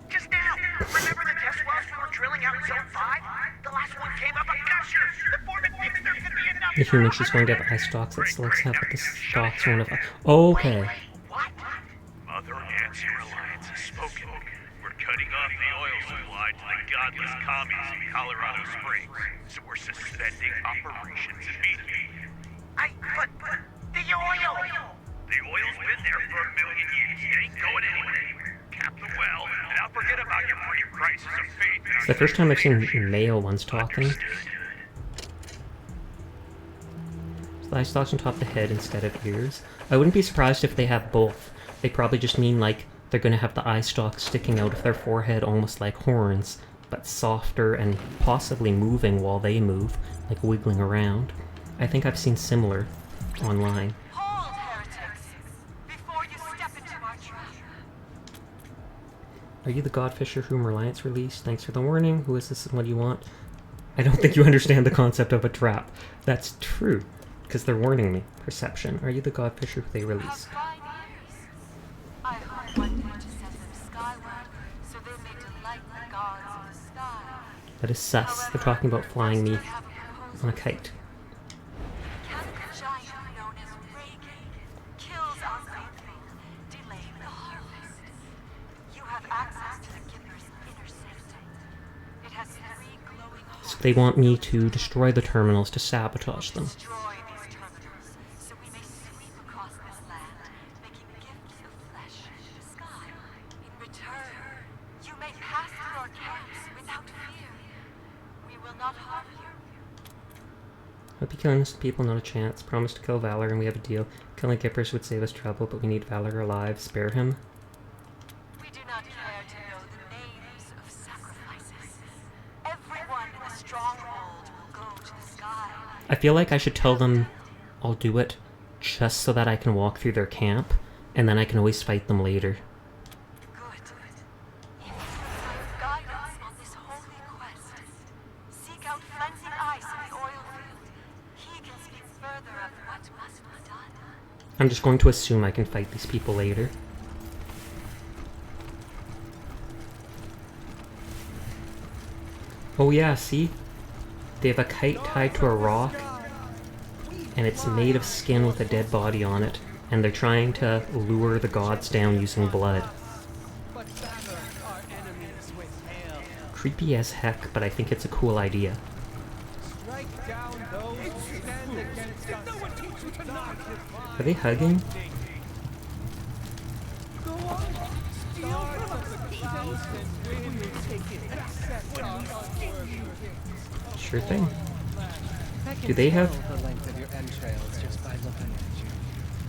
Just now. Remember the test wells we were drilling out in Zone 5? The last one came up a gusher. The foreman thinks there could be enough. The human she's going to have eye stalks that slugs have, but the stalks are one of... Oh, okay. What? Mother Nancy Reliance has spoken. We're cutting off the oil supply to the godless commies in Colorado Springs. So we're suspending operations immediately. But the oil! The oil's been there for 1 million years. It ain't going anywhere. Cap the well, and I'll forget about your brief crisis of faith. It's the first time I've seen male ones talking. So the eye stalks on top of the head instead of ears. I wouldn't be surprised if they have both. They probably just mean like they're going to have the eye stalks sticking out of their forehead almost like horns, but softer and possibly moving while they move, like wiggling around. I think I've seen similar online. Hold, heretics! Before you step into our trap. Are you the Godfisher whom Reliance released? Thanks for the warning. Who is this and what do you want? I don't think you understand the concept of a trap. That's true, because they're warning me. Perception. Are you the Godfisher who they released? I hope one day to send them skyward, so they may delight the gods of the sky. That is sus. They're talking about flying me on a kite. Captain Giant known as Reagan kills our faithful, delaying the harvest. You have access to the Gipper's inner sanctum. It has 3 glowing holes. So they want me to destroy the terminals to sabotage them. Destroy these terminals, so we may sweep across this land, making gifts of flesh to the sky. In return, you may pass through our camps without fear. We will not harm you. Hope you killing people, not a chance. Promise to kill Valor and we have a deal. Killing Gippers would save us trouble, but we need Valor alive. Spare him. We do not care to know the names of sacrifices. Everyone in the stronghold will go to the sky. I feel like I should tell them I'll do it just so that I can walk through their camp, and then I can always fight them later. Good. If you receive guidance on this holy quest, seek out cleansing ice in the oil field. He can speak further of what must be done. I'm just going to assume I can fight these people later. Oh yeah, see? They have a kite tied to a rock, and it's made of skin with a dead body on it, and they're trying to lure the gods down using blood. Creepy as heck, but I think it's a cool idea. Strike Are they hugging? Sure thing. Do they have...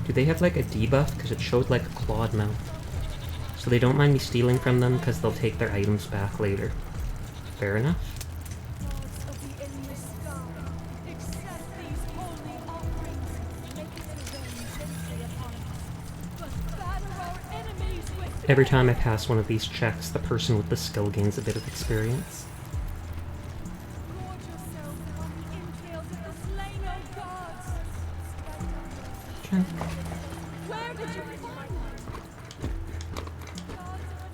Do they have like a debuff? Because it showed like a clawed mouth. So they don't mind me stealing from them because they'll take their items back later. Fair enough. Every time I pass one of these checks, the person with the skill gains a bit of experience. Okay.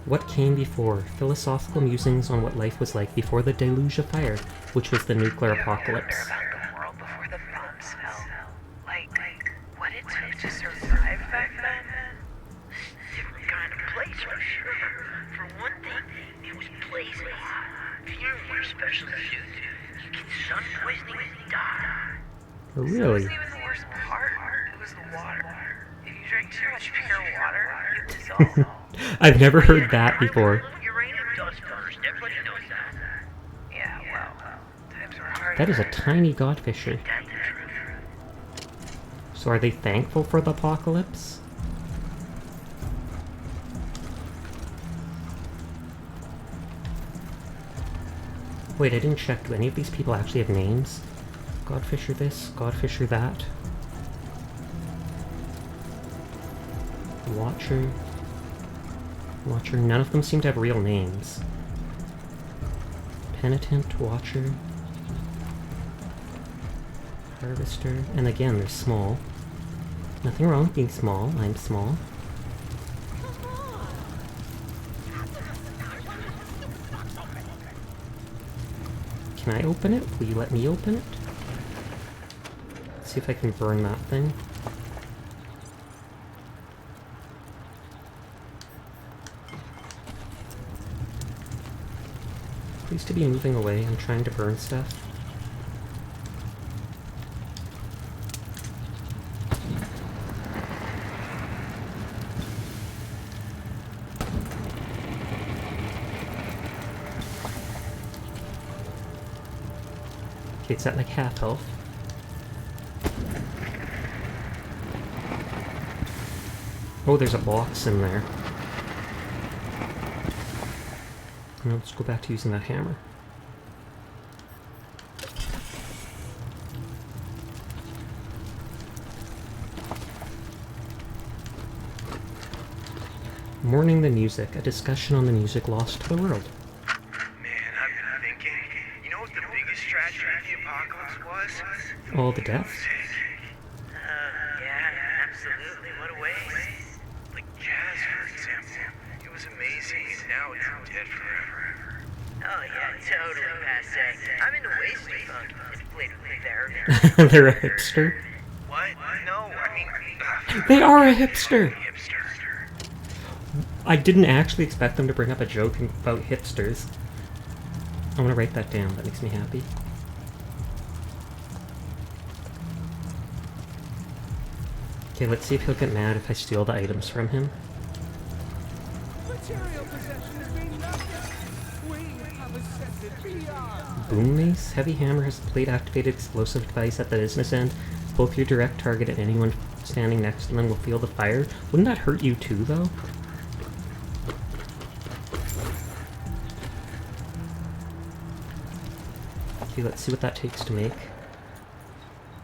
What came before? Philosophical musings on what life was like before the deluge of fire, which was the nuclear apocalypse. What it took to survive back then? Different kind of place for sure. For one thing, it was blazing hot. If you were especially suited, you get sun poisoning and die. Really? That wasn't even the worst part. It was the water. If you drank too much pure water, you'd dissolve. I've never heard that before. Uranium does first. Everybody knows that. Yeah, well, times were hard. That is a tiny godfisher. So are they thankful for the apocalypse? Wait, I didn't check. Do any of these people actually have names? Godfisher this, Godfisher that. Watcher. Watcher. None of them seem to have real names. Penitent, Watcher. Harvester. And again, they're small. Nothing wrong with being small. I'm small. Can I open it? Will you let me open it? Let's see if I can burn that thing. Please to be moving away. I'm trying to burn stuff. Okay, it's at like half health. Oh, there's a box in there. Now let's go back to using that hammer. Mourning the music, a discussion on the music lost to the world. All the deaths? Yeah, absolutely. What a waste. Like jazz, for example. It was amazing, and now it's dead forever. Oh yeah, totally passe. I'm into wasted funk. It's politically therapy. They're a hipster? What? No, I mean... They are a hipster! I didn't actually expect them to bring up a joke about hipsters. I want to write that down. That makes me happy. Okay, let's see if he'll get mad if I steal the items from him. Boom mace. Heavy hammer has a plate-activated explosive device at the business end. Both your direct target and anyone standing next to them will feel the fire. Wouldn't that hurt you too, though? Okay, let's see what that takes to make.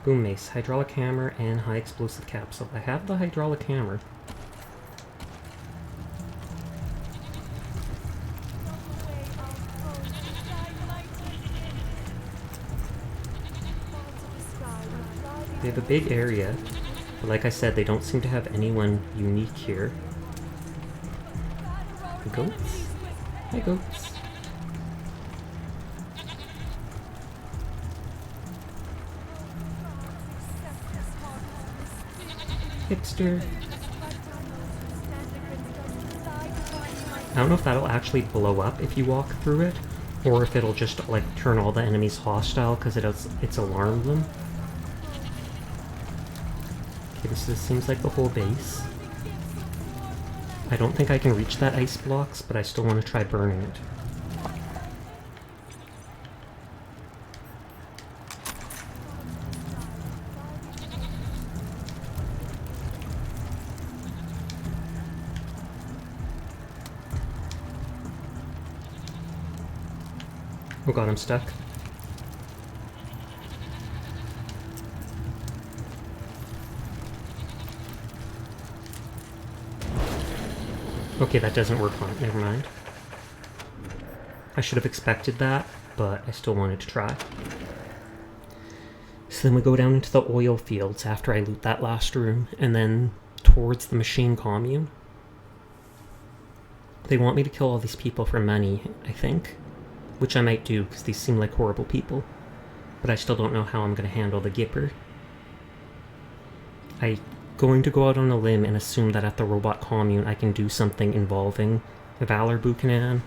Boom mace, hydraulic hammer, and high explosive capsule. I have the hydraulic hammer. They have a big area, but like I said, they don't seem to have anyone unique here. The goats? Hi, goats. Hipster. I don't know if that'll actually blow up if you walk through it, Or if it'll just like turn all the enemies hostile because it's alarmed them. Okay, this seems like the whole base. I don't think I can reach that ice blocks, but I still want to try burning it. Oh god, I'm stuck. Okay, that doesn't work on it. Never mind. I should have expected that, but I still wanted to try. So then we go down into the oil fields after I loot that last room, and then towards the machine commune. They want me to kill all these people for money, I think. Which I might do, because these seem like horrible people. But I still don't know how I'm going to handle the Gipper. I'm going to go out on a limb and assume that at the robot commune I can do something involving Valor Buchanan,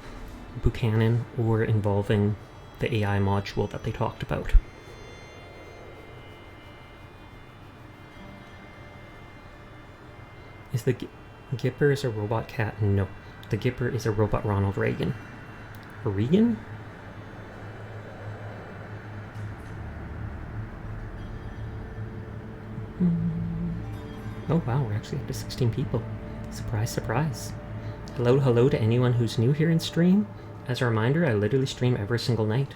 or involving the AI module that they talked about. Is the Gipper is a robot cat? No. The Gipper is a robot Ronald Reagan. Reagan? Oh wow, we're actually up to 16 people. Surprise, surprise. Hello to anyone who's new here in stream. As a reminder, I literally stream every single night.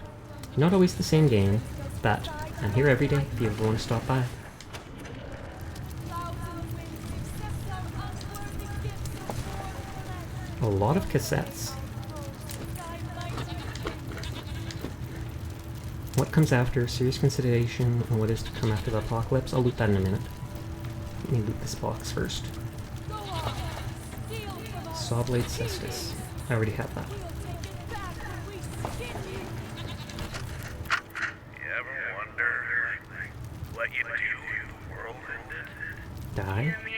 Not always the same game, but I'm here every day if you ever want to stop by. A lot of cassettes. What comes after? Serious consideration and what is to come after the apocalypse? I'll loot that in a minute. Let me loot this box first. Sawblade cestus. I already have that. You ever wonder what you do if the world ended? Die? I mean,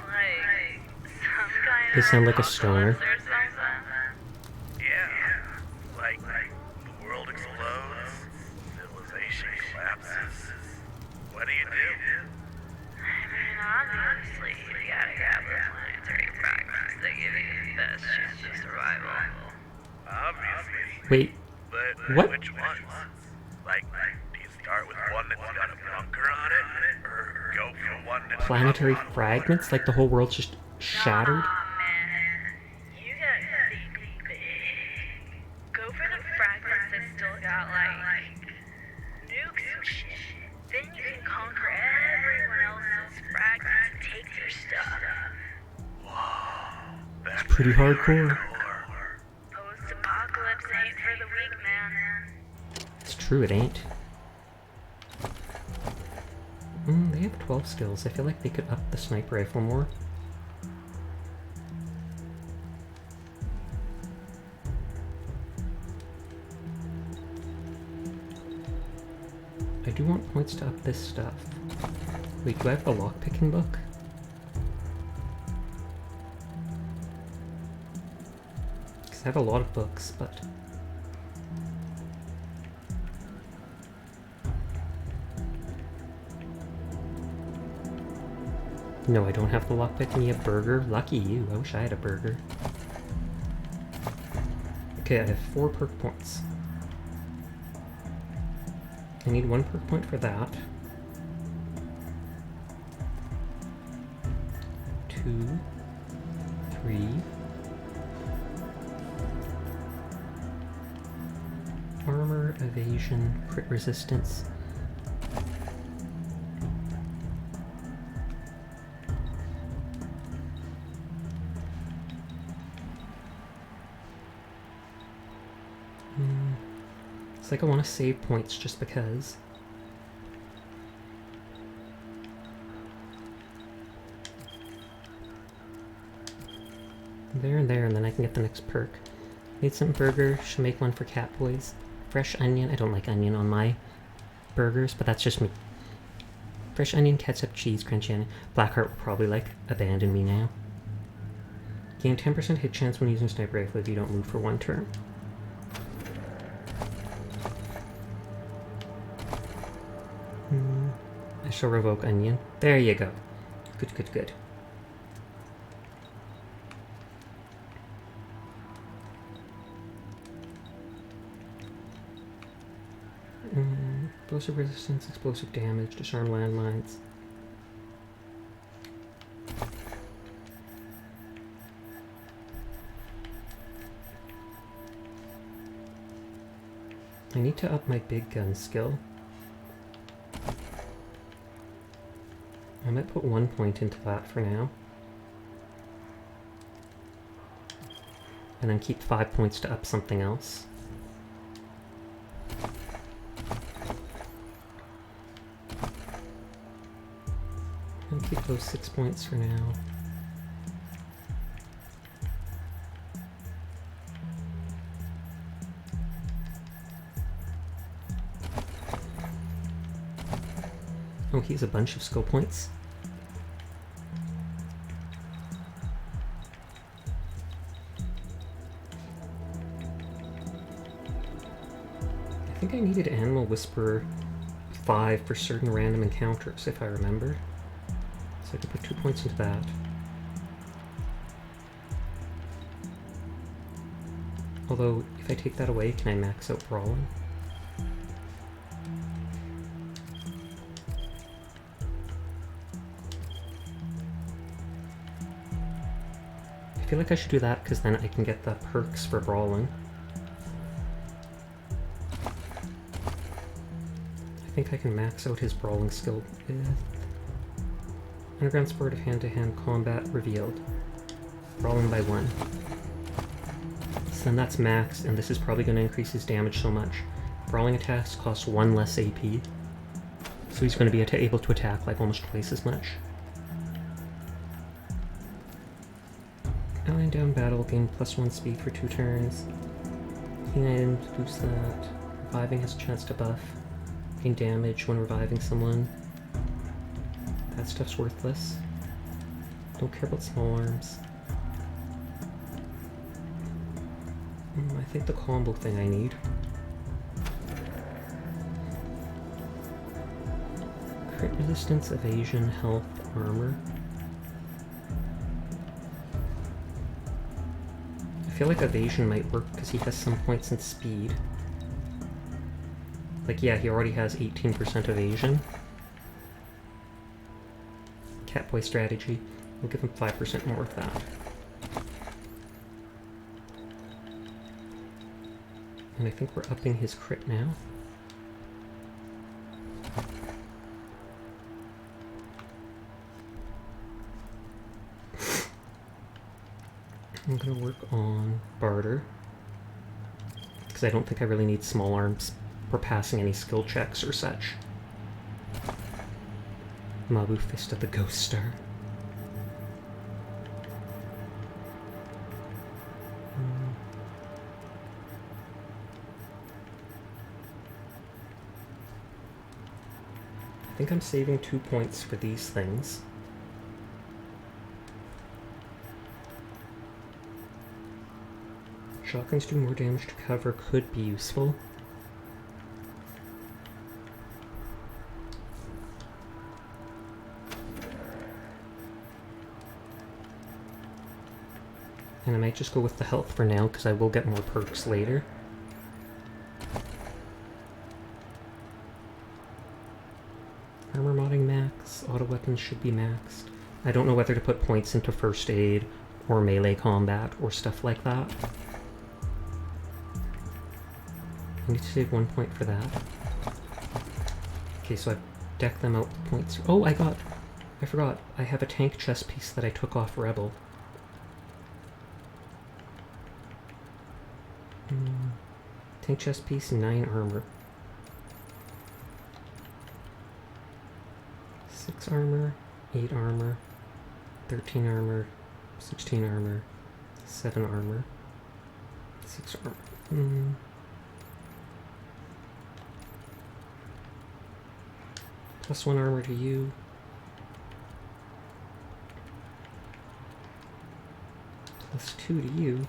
like, some kind They sound like a stoner. or something? Yeah, like the world explodes, civilization collapses. What do you do? I mean, obviously, you gotta grab the planetary fragments that give you the best chance of survival. Obviously. Wait, But what? which ones? Like, do you start with one that's got a bunker on it? Or go for one that's Planetary got one fragments? Like the whole world's just shattered? Aw, man. You gotta think big. Go for the fragments that still got, like, nukes and shit. Then you can conquer everyone else's fragments and take their stuff. It's pretty hardcore. Post-apocalypse ain't for the weak, man. It's true, it ain't. They have 12 skills. I feel like they could up the sniper rifle more. I do want points to up this stuff. Wait, do I have the lockpicking book? Because I have a lot of books, but... No, I don't have the lockpick. Me a burger. Lucky you. I wish I had a burger. Okay, I have 4 perk points. I need 1 perk point for that. 2, 3. Armor, evasion, crit resistance. It's like I want to save points just because. There and there, and then I can get the next perk. Need some burger, should make one for cat boys. Fresh onion, I don't like onion on my burgers, but that's just me. Fresh onion, ketchup, cheese, crunchy onion. Blackheart will probably like abandon me now. Gain 10% hit chance when using sniper rifle if you don't move for 1 turn. I shall revoke onion. There you go. Good, good, good. Explosive resistance, explosive damage, disarm landmines. I need to up my big gun skill. I might put 1 point into that for now. And then keep 5 points to up something else. And keep those 6 points for now. Oh, he's a bunch of skill points. I think I needed Animal Whisperer 5 for certain random encounters, if I remember. So I could put 2 points into that. Although, if I take that away, can I max out Brawling? I feel like I should do that because then I can get the perks for Brawling. I think I can max out his Brawling skill with Underground Sport of Hand-to-Hand Combat revealed. Brawling by 1. So then that's maxed, and this is probably going to increase his damage so much. Brawling attacks cost 1 less AP. So he's going to be able to attack like almost twice as much. Lying down battle, gain +1 speed for 2 turns. Healing items boost that. Reviving has a chance to buff. Gain damage when reviving someone. That stuff's worthless. Don't care about small arms. I think the combo thing I need. Crit resistance, evasion, health, armor. I feel like evasion might work because he has some points in speed. Like, yeah, he already has 18% evasion. Catboy strategy. We'll give him 5% more of that. And I think we're upping his crit now. I'm gonna work on barter, because I don't think I really need small arms for passing any skill checks or such. Mabu Fist of the Ghost Star. I think I'm saving 2 points for these things. Shotguns do more damage to cover could be useful. And I might just go with the health for now, because I will get more perks later. Armor modding max, auto weapons should be maxed. I don't know whether to put points into first aid, or melee combat, or stuff like that. I need to save 1 point for that. Okay, so I've decked them out with points. Oh, I forgot. I have a tank chest piece that I took off Rebel. Tank chest piece, 9 armor. 6 armor, 8 armor, 13 armor, 16 armor, 7 armor, 6 armor. +1 armor to you. +2 to you.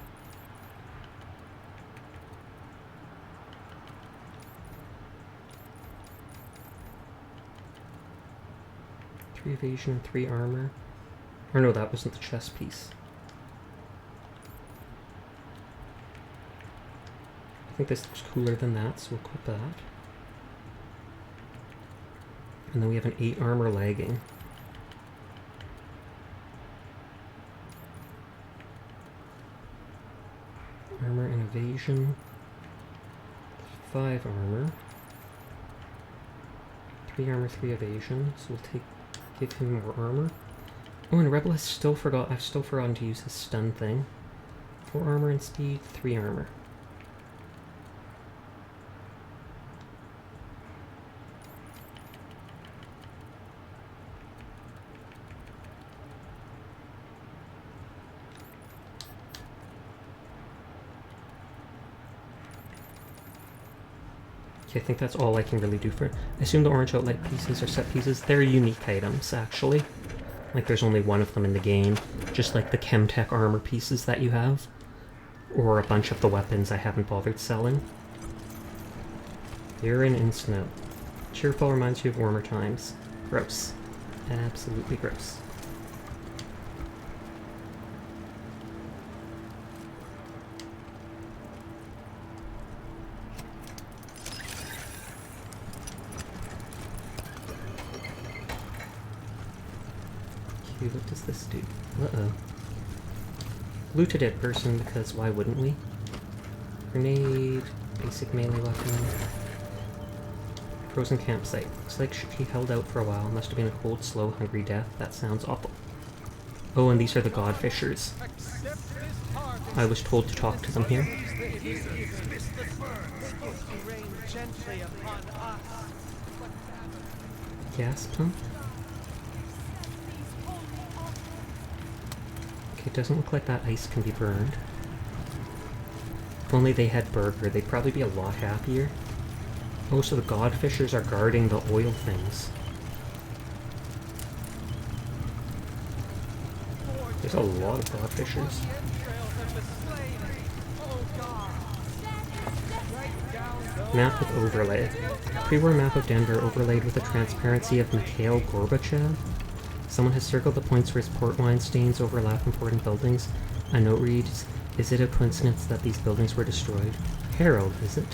3 evasion and 3 armor. Or no, that wasn't the chest piece. I think this looks cooler than that, so we'll equip that. And then we have an 8 armor lagging. Armor and evasion. 5 armor. 3 armor, 3 evasion, so we'll give him more armor. Oh, and Rebel has I've still forgotten to use his stun thing. 4 armor and speed, 3 armor. I think that's all I can really do for it. I assume the orange outlight pieces are set pieces. They're unique items, actually. Like, there's only one of them in the game. Just like the Chemtech armor pieces that you have. Or a bunch of the weapons I haven't bothered selling. Urine and snow. Cheerful reminds you of warmer times. Gross. Absolutely gross. What does this do? Uh-oh. Loot a dead person, because why wouldn't we? Grenade, basic melee weapon. Frozen campsite. Looks like she held out for a while. Must have been a cold, slow, hungry death. That sounds awful. Oh, and these are the God Fishers. I was told to talk to them here. Gas pump? It doesn't look like that ice can be burned. If only they had burger, they'd probably be a lot happier. Oh, so the God Fishers are guarding the oil things. There's a lot of God Fishers. Map with overlay. Pre-war map of Denver overlaid with the transparency of Mikhail Gorbachev. Someone has circled the points where his port wine stains overlap important buildings. A note reads, "Is it a coincidence that these buildings were destroyed?" Harold, is it?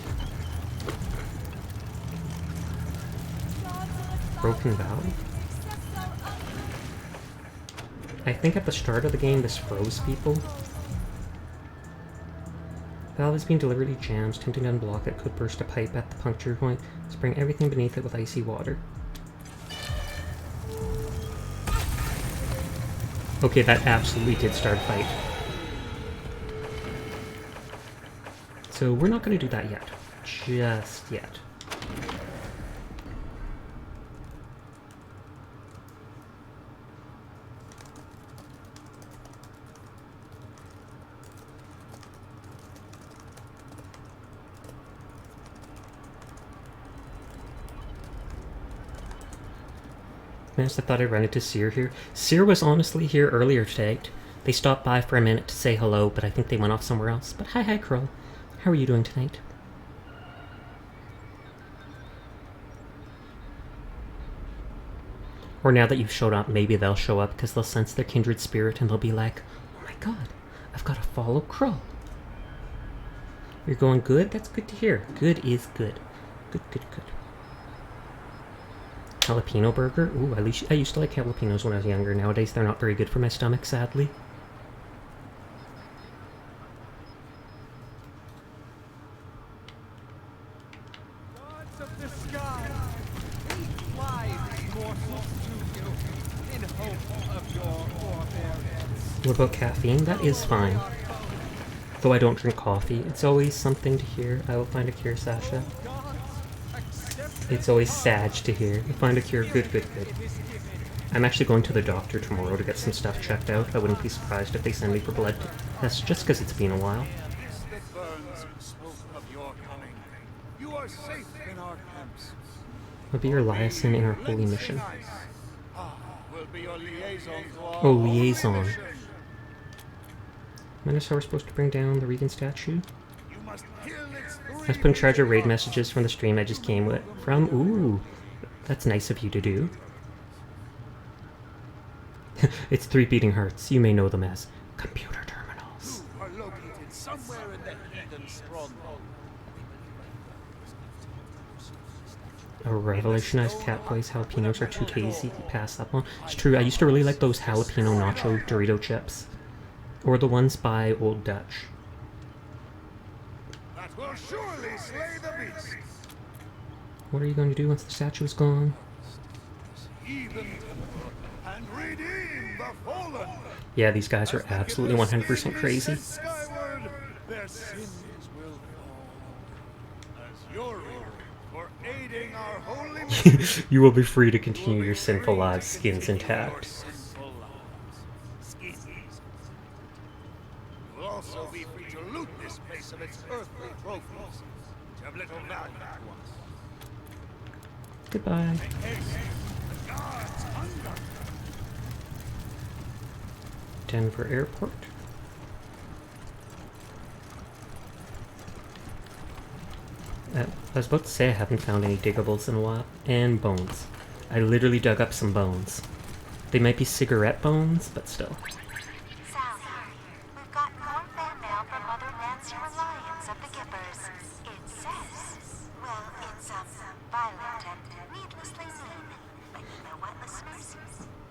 Broken valve? I think at the start of the game this froze people. Valve is being deliberately jammed, attempting to unblock it could burst a pipe at the puncture point, spraying everything beneath it with icy water. Okay, that absolutely did start a fight. So we're not going to do that yet. Just yet. I thought I'd run into Seer here. Seer was honestly here earlier today. They stopped by for a minute to say hello, but I think they went off somewhere else. But hi, Crow. How are you doing tonight? Or now that you've showed up, maybe they'll show up because they'll sense their kindred spirit and they'll be like, "Oh my god, I've got to follow Crow." You're going good? That's good to hear. Good is good. Good, good, good. Jalapeno burger? Ooh, at least I used to like jalapenos when I was younger. Nowadays they're not very good for my stomach, sadly. Gods of the sky, we fly these morsels to you in hope of your forbearance. What about caffeine? That is fine. Though I don't drink coffee. It's always something to hear. I will find a cure, Sasha. It's always sad to hear. You'll find a cure. Good, good, good. I'm actually going to the doctor tomorrow to get some stuff checked out. I wouldn't be surprised if they send me for blood tests just because it's been a while. I'll be your liaison in our holy mission. Oh, liaison. Notice how we're supposed to bring down the Reagan statue? I was put in charge of raid messages from the stream I just came from. Ooh, that's nice of you to do. It's 3 beating hearts. You may know them as computer terminals. Are located somewhere in the heathen stronghold. A revolutionized cat boys jalapenos are too tasty to pass up on. It's true, I used to really like those jalapeno nacho Dorito chips. Or the ones by Old Dutch. That will surely slay the beast. What are you going to do once the statue is gone? Even and redeem the fallen. Yeah, these guys are absolutely 100% crazy. Skyward, their sins will fall. As your reward for aiding our holy mission. You will be free to continue your sinful lives, skins intact. You will also be free to loot this place of its earthly trophies, which have little value to us. Goodbye. Make haste. The gods hunger. Denver Airport. I was about to say I haven't found any diggables in a while. And bones. I literally dug up some bones. They might be cigarette bones, but still. Sally, we've got more fan mail from Mother Nancy Reliance of the Gippers. It says, well, it's violent and needlessly mean. But you know what, listeners?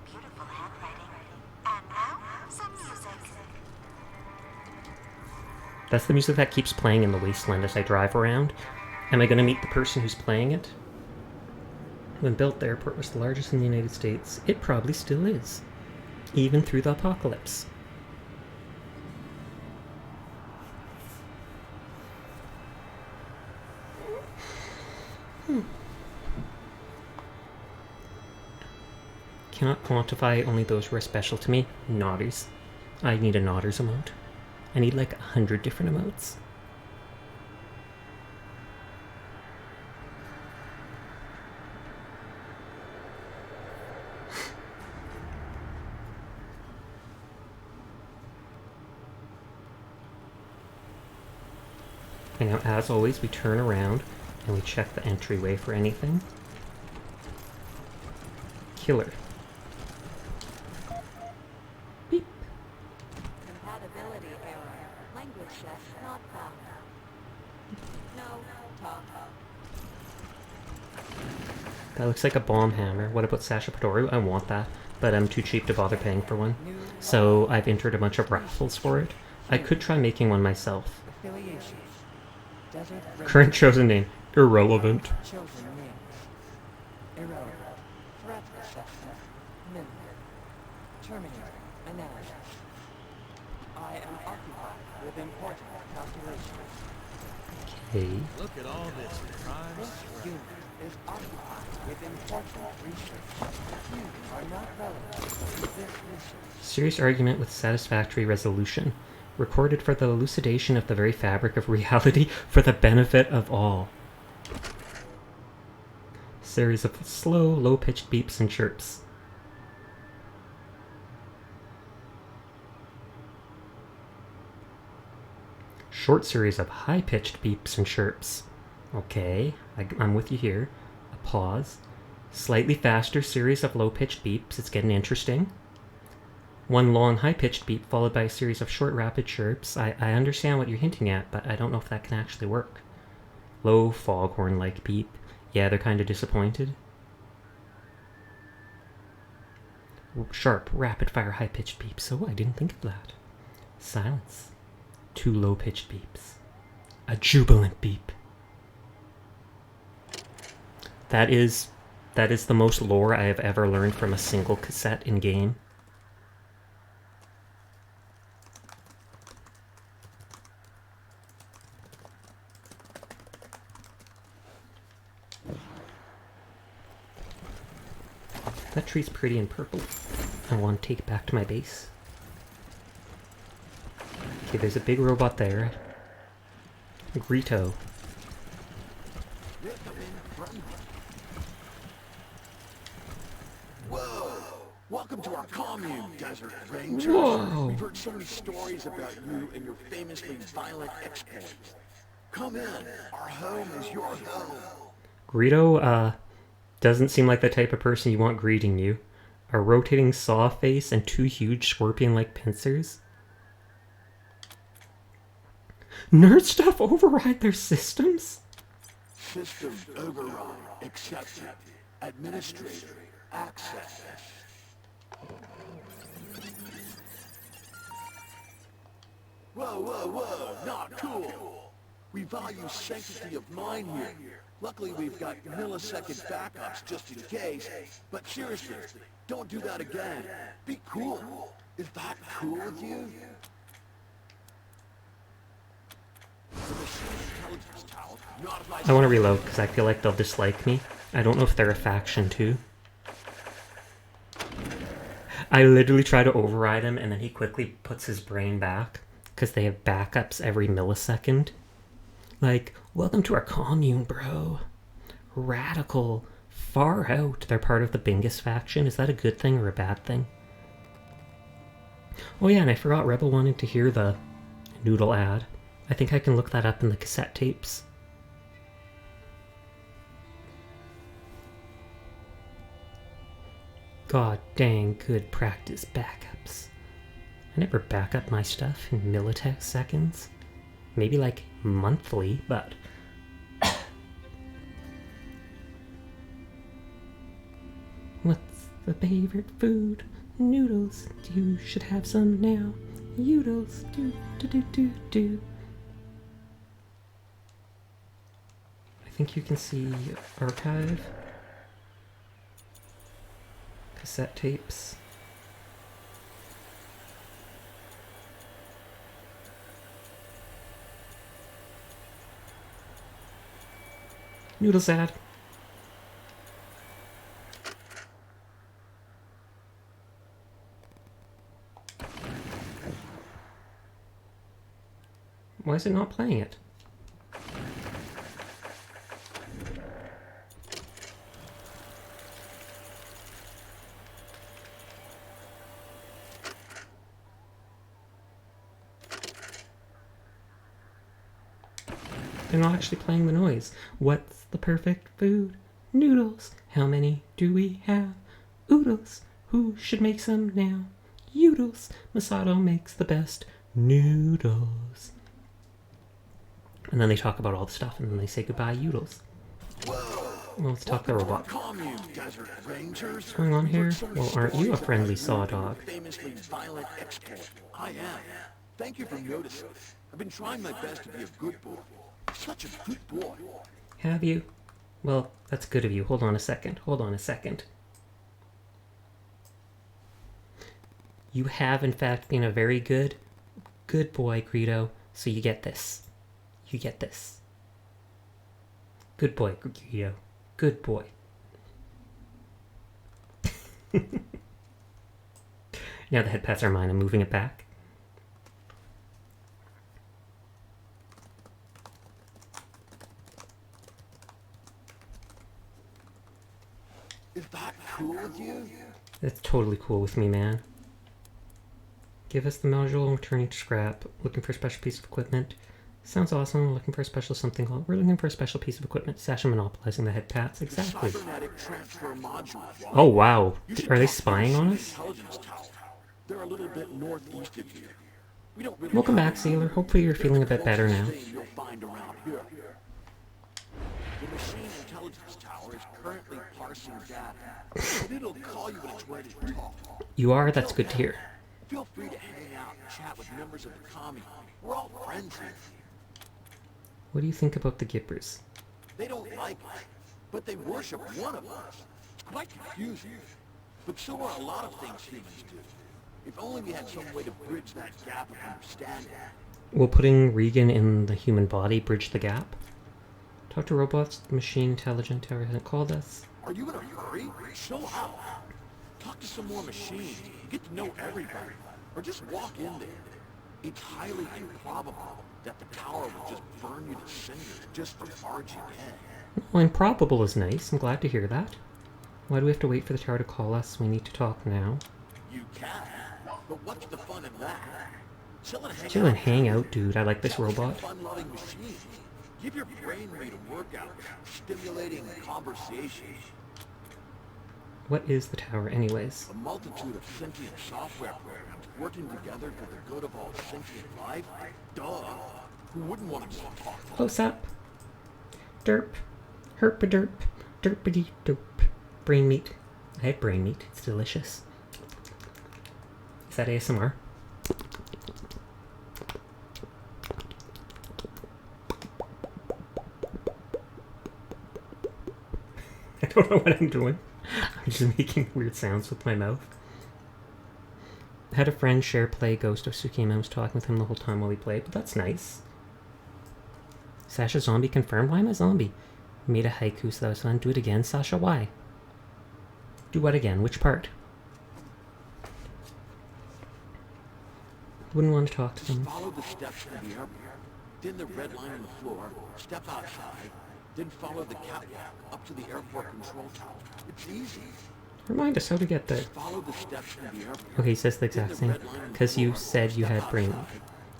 Beautiful handwriting. And now, some music. That's the music that keeps playing in the wasteland as I drive around. Am I going to meet the person who's playing it? When built, the airport was the largest in the United States. It probably still is. Even through the apocalypse. Cannot quantify, only those who are special to me. Nodders. I need a Nodders emote. I need like 100 different emotes. And now, as always, we turn around and we check the entryway for anything. Killer. Beep. Compatibility error. Language check not found. No talk. That looks like a bomb hammer. What about Sasha Padoru? I want that, but I'm too cheap to bother paying for one. So I've entered a bunch of raffles for it. I could try making one myself. Affiliation. Current chosen name. Irrelevant. Chosen names. Irrelevant. Threat assessment. Minimal. Terminator. Analysis. I am occupied with important calculations. Okay. Look at all this crime. This unit is occupied with important research. You are not relevant to this research. Serious argument with satisfactory resolution. Recorded for the elucidation of the very fabric of reality for the benefit of all. Series of slow, low-pitched beeps and chirps. Short series of high-pitched beeps and chirps. Okay, I'm with you here. A pause. Slightly faster series of low-pitched beeps. It's getting interesting. One long, high-pitched beep followed by a series of short, rapid chirps. I understand what you're hinting at, but I don't know if that can actually work. Low, foghorn-like beep. Yeah, they're kind of disappointed. Sharp, rapid-fire, high-pitched beeps. Oh, I didn't think of that. Silence. 2 low-pitched beeps. A jubilant beep. That is the most lore I have ever learned from a single cassette in-game. That tree's pretty and purple. I want to take it back to my base. Okay, there's a big robot there. Greedo. Whoa! Welcome to our commune, Desert Rangers. Whoa. We've heard so many stories about you and your famously violent exploits. Come in. Our home is your home. Greedo, doesn't seem like the type of person you want greeting you. a rotating saw face, and 2 huge scorpion-like pincers. Nerd stuff override their systems? System override accepted. Administrator access. Whoa, not cool. We value sanctity of mind here. Luckily we've got millisecond backups just in case. But seriously, don't do that again. Be cool. Is that cool with you? I want to reload because I feel like they'll dislike me. I don't know if they're a faction too. I literally try to override him and then he quickly puts his brain back because they have backups every millisecond. Like, welcome to our commune, bro. Radical. Far out. They're part of the Bingus faction. Is that a good thing or a bad thing? Oh yeah, and I forgot Rebel wanted to hear the Noodle ad. I think I can look that up in the cassette tapes. God dang good practice backups. I never back up my stuff in millitech seconds. Maybe like monthly, but... What's the favorite food? Noodles. You should have some now. Noodles. Do. I think you can see archive. Cassette tapes. Noodles ad. Why is it not playing it? They're not actually playing the noise. What's the perfect food? Noodles. How many do we have? Oodles. Who should make some now? Oodles. Masato makes the best noodles. And then they talk about all the stuff, and then they say goodbye, Oodles. Well, let's talk the robot. What's going on here? Well, aren't you a friendly saw dog? Famously violent export. I am. Thank you for noticing. I've been trying my best to be a good boy. Such a good boy. Have you? Well, that's good of you. Hold on a second. You have, in fact, been a very good boy, Greedo. So you get this. Good boy, Greedo. Good boy. Now the head pats are mine. I'm moving it back. Is that cool with you? That's totally cool with me, man. Give us the module, returning to scrap. Looking for a special piece of equipment. Sounds awesome. Looking for a special something called. We're looking for a special piece of equipment. Sasha monopolizing the head pats. Exactly. Oh wow. Are they spying on us? They're a little bit northeast of here. Welcome back, Sailor. Hopefully you're feeling a bit better now. The machine intelligence tower is currently parsing data, but it'll call you when it's ready to talk. You are? That's good to hear. Feel free to hang out and chat with members of the commune. We're all friends here. What do you think about the Gippers? They don't like us, but they worship one of us. It's quite confusing. But so are a lot of things humans do. If only we had some way to bridge that gap of understanding. Will putting Regan in the human body bridge the gap? Talk to robots. The machine intelligent tower hasn't called us. Are you in a hurry? Chill out. Talk to some more machines. Get to know everybody. Or just walk in there. It's highly improbable that the tower will just burn you to cinders just for barging in. Well, improbable is nice. I'm glad to hear that. Why do we have to wait for the tower to call us? We need to talk now. You can, but what's the fun in that? Chill and hang out, dude. I like this robot. Fun-loving machine. Give your brain rate a workout, stimulating conversation. What is the tower, anyways? A multitude of sentient software programs working together for the good of all sentient life? Duh. Who wouldn't want to talk? Close up. Derp. Herpa-derp. Derpity-derp. Brain meat. I had brain meat. It's delicious. Is that ASMR? I don't know what I'm doing. I'm just making weird sounds with my mouth. I had a friend share play Ghost of Tsushima. I was talking with him the whole time while he played, but that's nice. Sasha zombie confirmed? Why am I a zombie? Made a haiku so that was fun. Do it again, Sasha. Why? Do what again? Which part? Wouldn't want to talk to them. Follow the steps to the airport. Then the red line on the floor. Step outside. Then follow the catwalk up to the airport control tower. It's easy. Remind us how to get there. Follow the steps to the airport. Okay, he says the exact same. Because you said you had brain.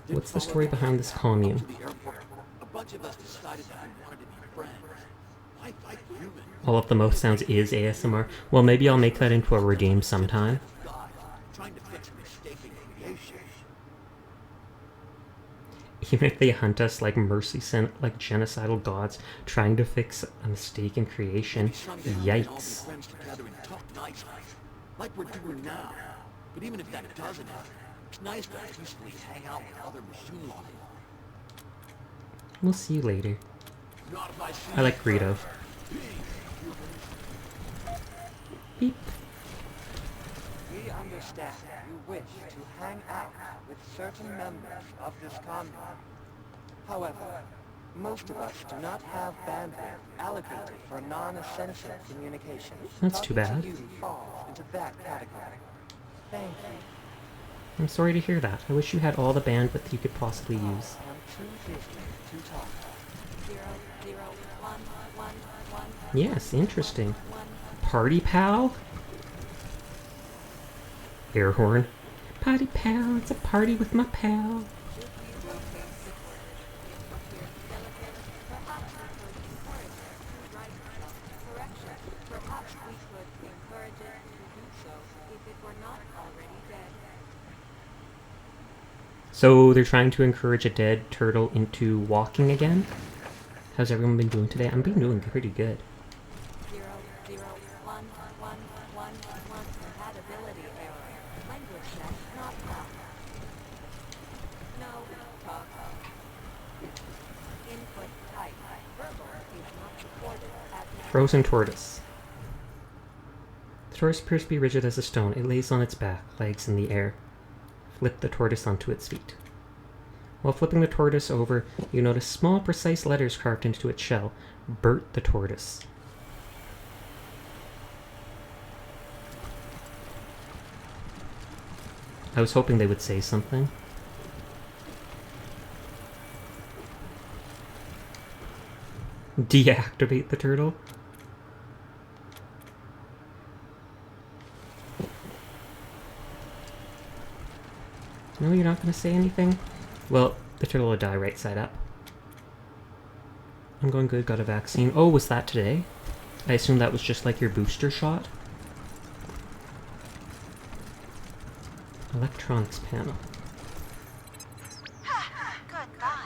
What's the story behind this commune? A bunch of us decided that we wanted to be friends. Life like humans. All of the mouth sounds is ASMR. Well, maybe I'll make that into a redeem sometime. Trying to fix mistaken creation. Even if they hunt us like like genocidal gods trying to fix a mistaken creation. Yikes. Like we're doing now. But even if that doesn't happen, it's nice to peacefully hang out with other machine lovers. We'll see you later. I like Greedo. Beep. We understand you wish to hang out with certain members of this commune. However, most of us do not have bandwidth allocated for non-essential communication. That's too bad. Talking to you falls into that category. Thank you. I'm sorry to hear that. I wish you had all the bandwidth you could possibly use. I'm too busy to talk. 0, 0, 1, 1, 1. Yes, interesting. Party pal? Air horn. Party pal, it's a party with my pal. So they're trying to encourage a dead turtle into walking again? How's everyone been doing today? I've been doing pretty good. 0, 0, 1, 1, 1, 1. Compatibility error. Language set not found. No talk. Input type. Verbal is not supported at Frozen tortoise. The tortoise appears to be rigid as a stone. It lays on its back, legs in the air. Flip the tortoise onto its feet. While flipping the tortoise over, you notice small, precise letters carved into its shell. Bert the tortoise. I was hoping they would say something. Deactivate the turtle. No, you're not going to say anything? Well, the turtle will die right side up. I'm going good, got a vaccine. Oh, was that today? I assume that was just like your booster shot? Electronics panel. Good God,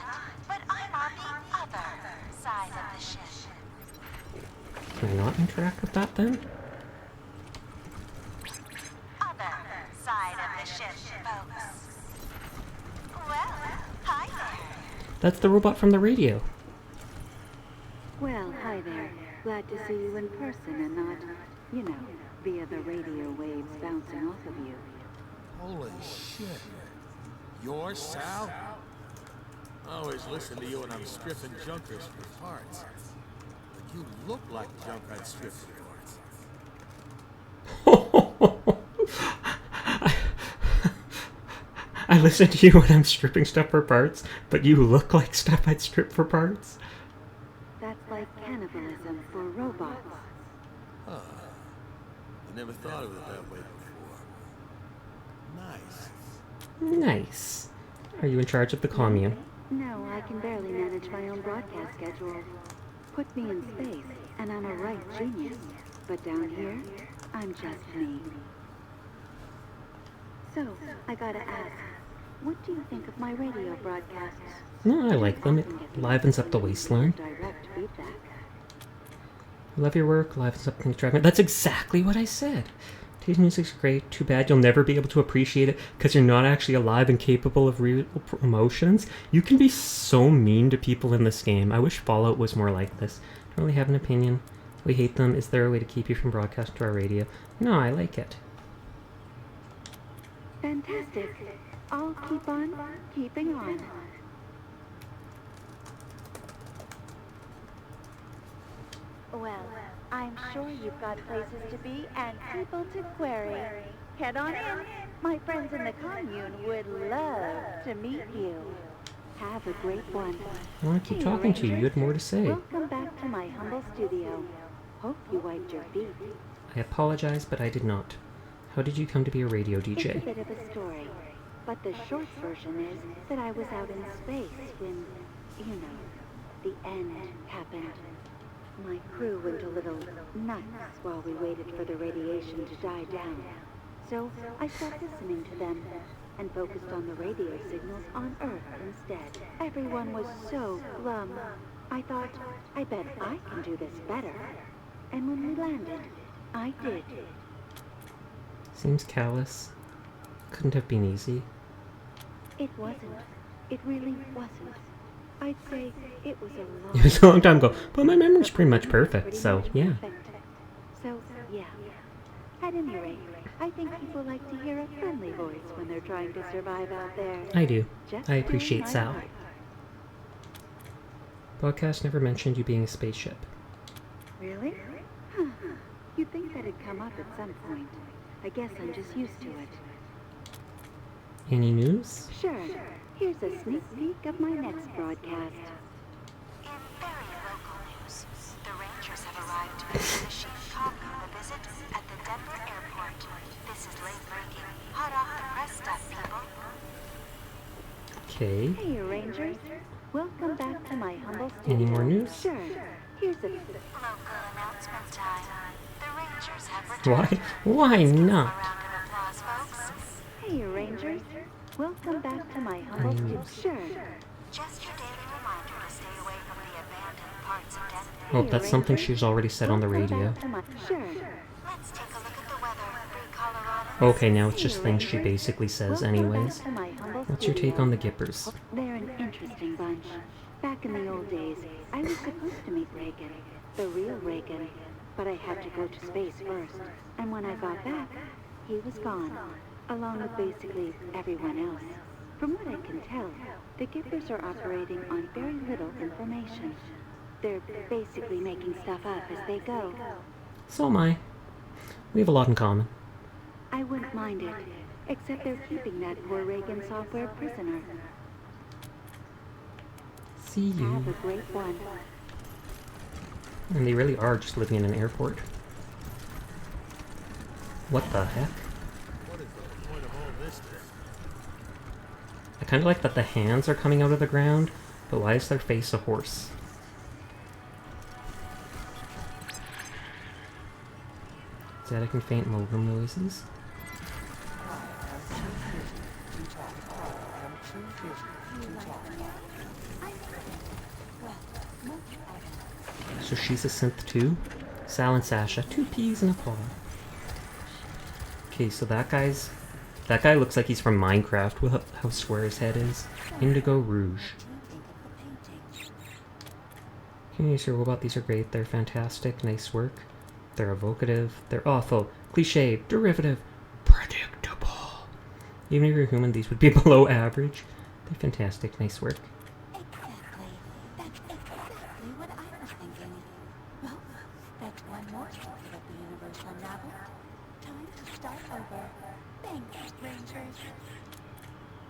but I'm on the other side of the ship. Can I not interact with that then? Other side of the ship, folks. Well, hi there. That's the robot from the radio. Well, hi there. Glad to see you in person and not, you know, via the radio waves bouncing off of you. Holy shit. You're Sal? I always listen to you when I'm stripping junkers for parts. But you look like junk I'd strip for parts. I listen to you when I'm stripping stuff for parts, but you look like stuff I'd strip for parts. That's like cannibalism for robots. Huh. I never thought of it that way before. Nice. Nice. Are you in charge of the commune? No, I can barely manage my own broadcast schedule. Put me in space, and I'm a right genius. But down here, I'm just me. So, I gotta ask, what do you think of my radio broadcasts? No, I like them. It livens up the wasteland. Direct feedback. Love your work, livens up things driving. That's exactly what I said. Today's music's great. Too bad you'll never be able to appreciate it because you're not actually alive and capable of real emotions. You can be so mean to people in this game. I wish Fallout was more like this. Don't really have an opinion. We hate them. Is there a way to keep you from broadcasting to our radio? No, I like it. Fantastic. I'll keep on keeping on. Well, I'm sure you've got places to be and people to query. Head on in. My friends in the commune would love to meet you. Have a great one. I want to keep talking to you. You had more to say. Welcome back to my humble studio. Hope you wiped your feet. I apologize, but I did not. How did you come to be a radio DJ? It's a bit of a story, but the short version is that I was out in space when, you know, the end happened. My crew went a little nuts while we waited for the radiation to die down. So I stopped listening to them and focused on the radio signals on Earth instead. Everyone was so glum. I thought, I bet I can do this better. And when we landed, I did. Seems callous. Couldn't have been easy. It wasn't. It really wasn't. I'd say it was a long... It was a long time ago, but my memory's pretty much perfect, so yeah. So, yeah. At any rate, I think people like to hear a friendly voice when they're trying to survive out there. I do. Just I appreciate doing my Sal. part. Podcast never mentioned you being a spaceship. Really? Huh. You'd think that'd come up at some point. I guess I'm just used to it. Any news? Sure. Here's a sneak peek of my next broadcast. In very local news, the Rangers have arrived to begin the ship commune a visit at the Denver airport. This is late breaking, hot off the press stuff, people. Okay. Hey, Rangers. Welcome back to my humble studio. Any more news? Sure. Here's a... Local announcement time. The Rangers have returned. Why not? Round of applause, folks. Hey, Rangers. Welcome back to my humble studio. Sure. Just your daily reminder to stay away from the abandoned parts of Denver. Oh, that's something she's already said on the radio. Sure. Let's take a look at the weather, Colorado. Okay, now it's just things she basically says anyways. What's your take on the Gippers? They're an interesting bunch. Back in the old days, I was supposed to meet Reagan, the real Reagan, but I had to go to space first. And when I got back, he was gone, along with basically everyone else. From what I can tell, the Gippers are operating on very little information. They're basically making stuff up as they go. So am I. We have a lot in common. I wouldn't mind it, except they're keeping that poor Reagan software prisoner. See you. Have a great one. And they really are just living in an airport. What the heck? What is the point of all this then? I kind of like that the hands are coming out of the ground, but why is their face a horse? Static and faint motor noises. So she's a synth too? Sal and Sasha, 2 peas in a pod. Okay, so that guy looks like he's from Minecraft with how square his head is. Indigo Rouge. Communities are robot, these are great, they're fantastic, nice work. They're evocative, they're awful, cliche, derivative, predictable. Even if you're human, these would be below average. They're fantastic, nice work. Exactly. That's exactly what I was thinking. Well, that's one more secret of the universe unraveled. Time to start over. Thanks, Rangers.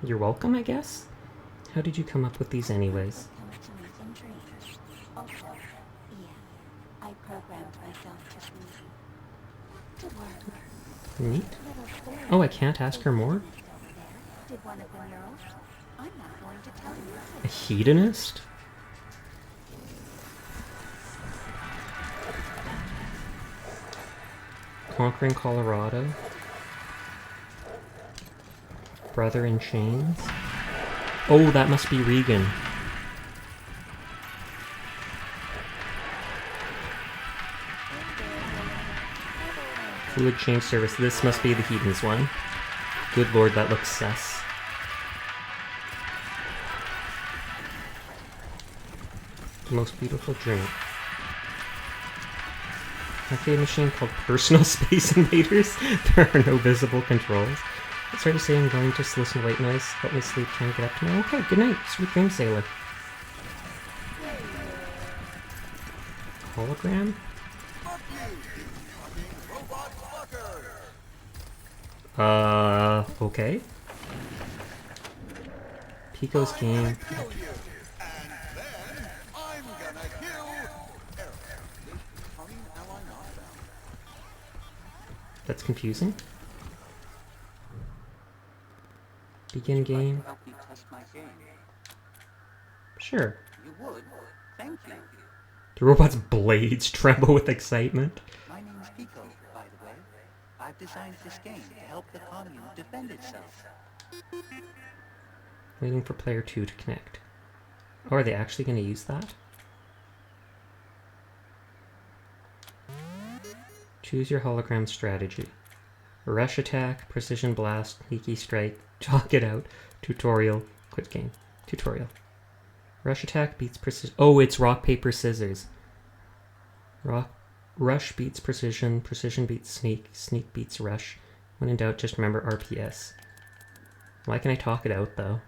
You're welcome, I guess? How did you come up with these anyways? Comes to me some dreams. Also, yeah, I programmed myself to work. Neat. Oh, I can't ask her more? Did one of the murals? I'm not going to tell you. A hedonist? Conquering Colorado. Brother in Chains. Oh, that must be Reagan. Fluid Change Service. This must be the Heathens one. Good lord, that looks sus. The most beautiful drink. Arcade machine called Personal Space Invaders. There are no visible controls. It's hard to say I'm going to listen to white noise. Help me sleep, trying to get up tomorrow. Okay, good night. Sweet dreams, sailor. Hologram? Okay. Pico's game. That's confusing. Begin game. Sure. You would? Thank you. The robot's blades tremble with excitement. My name's Pico, by the way. I've designed this game to help the commune defend itself. Waiting for player 2 to connect. Oh, are they actually going to use that? Choose your hologram strategy. Rush attack, precision blast, sneaky strike, talk it out, tutorial, quit game. Tutorial. Rush attack beats precision. Oh, it's rock, paper, scissors. Rush beats precision, precision beats sneak, sneak beats rush. When in doubt, just remember RPS. Why can I talk it out, though?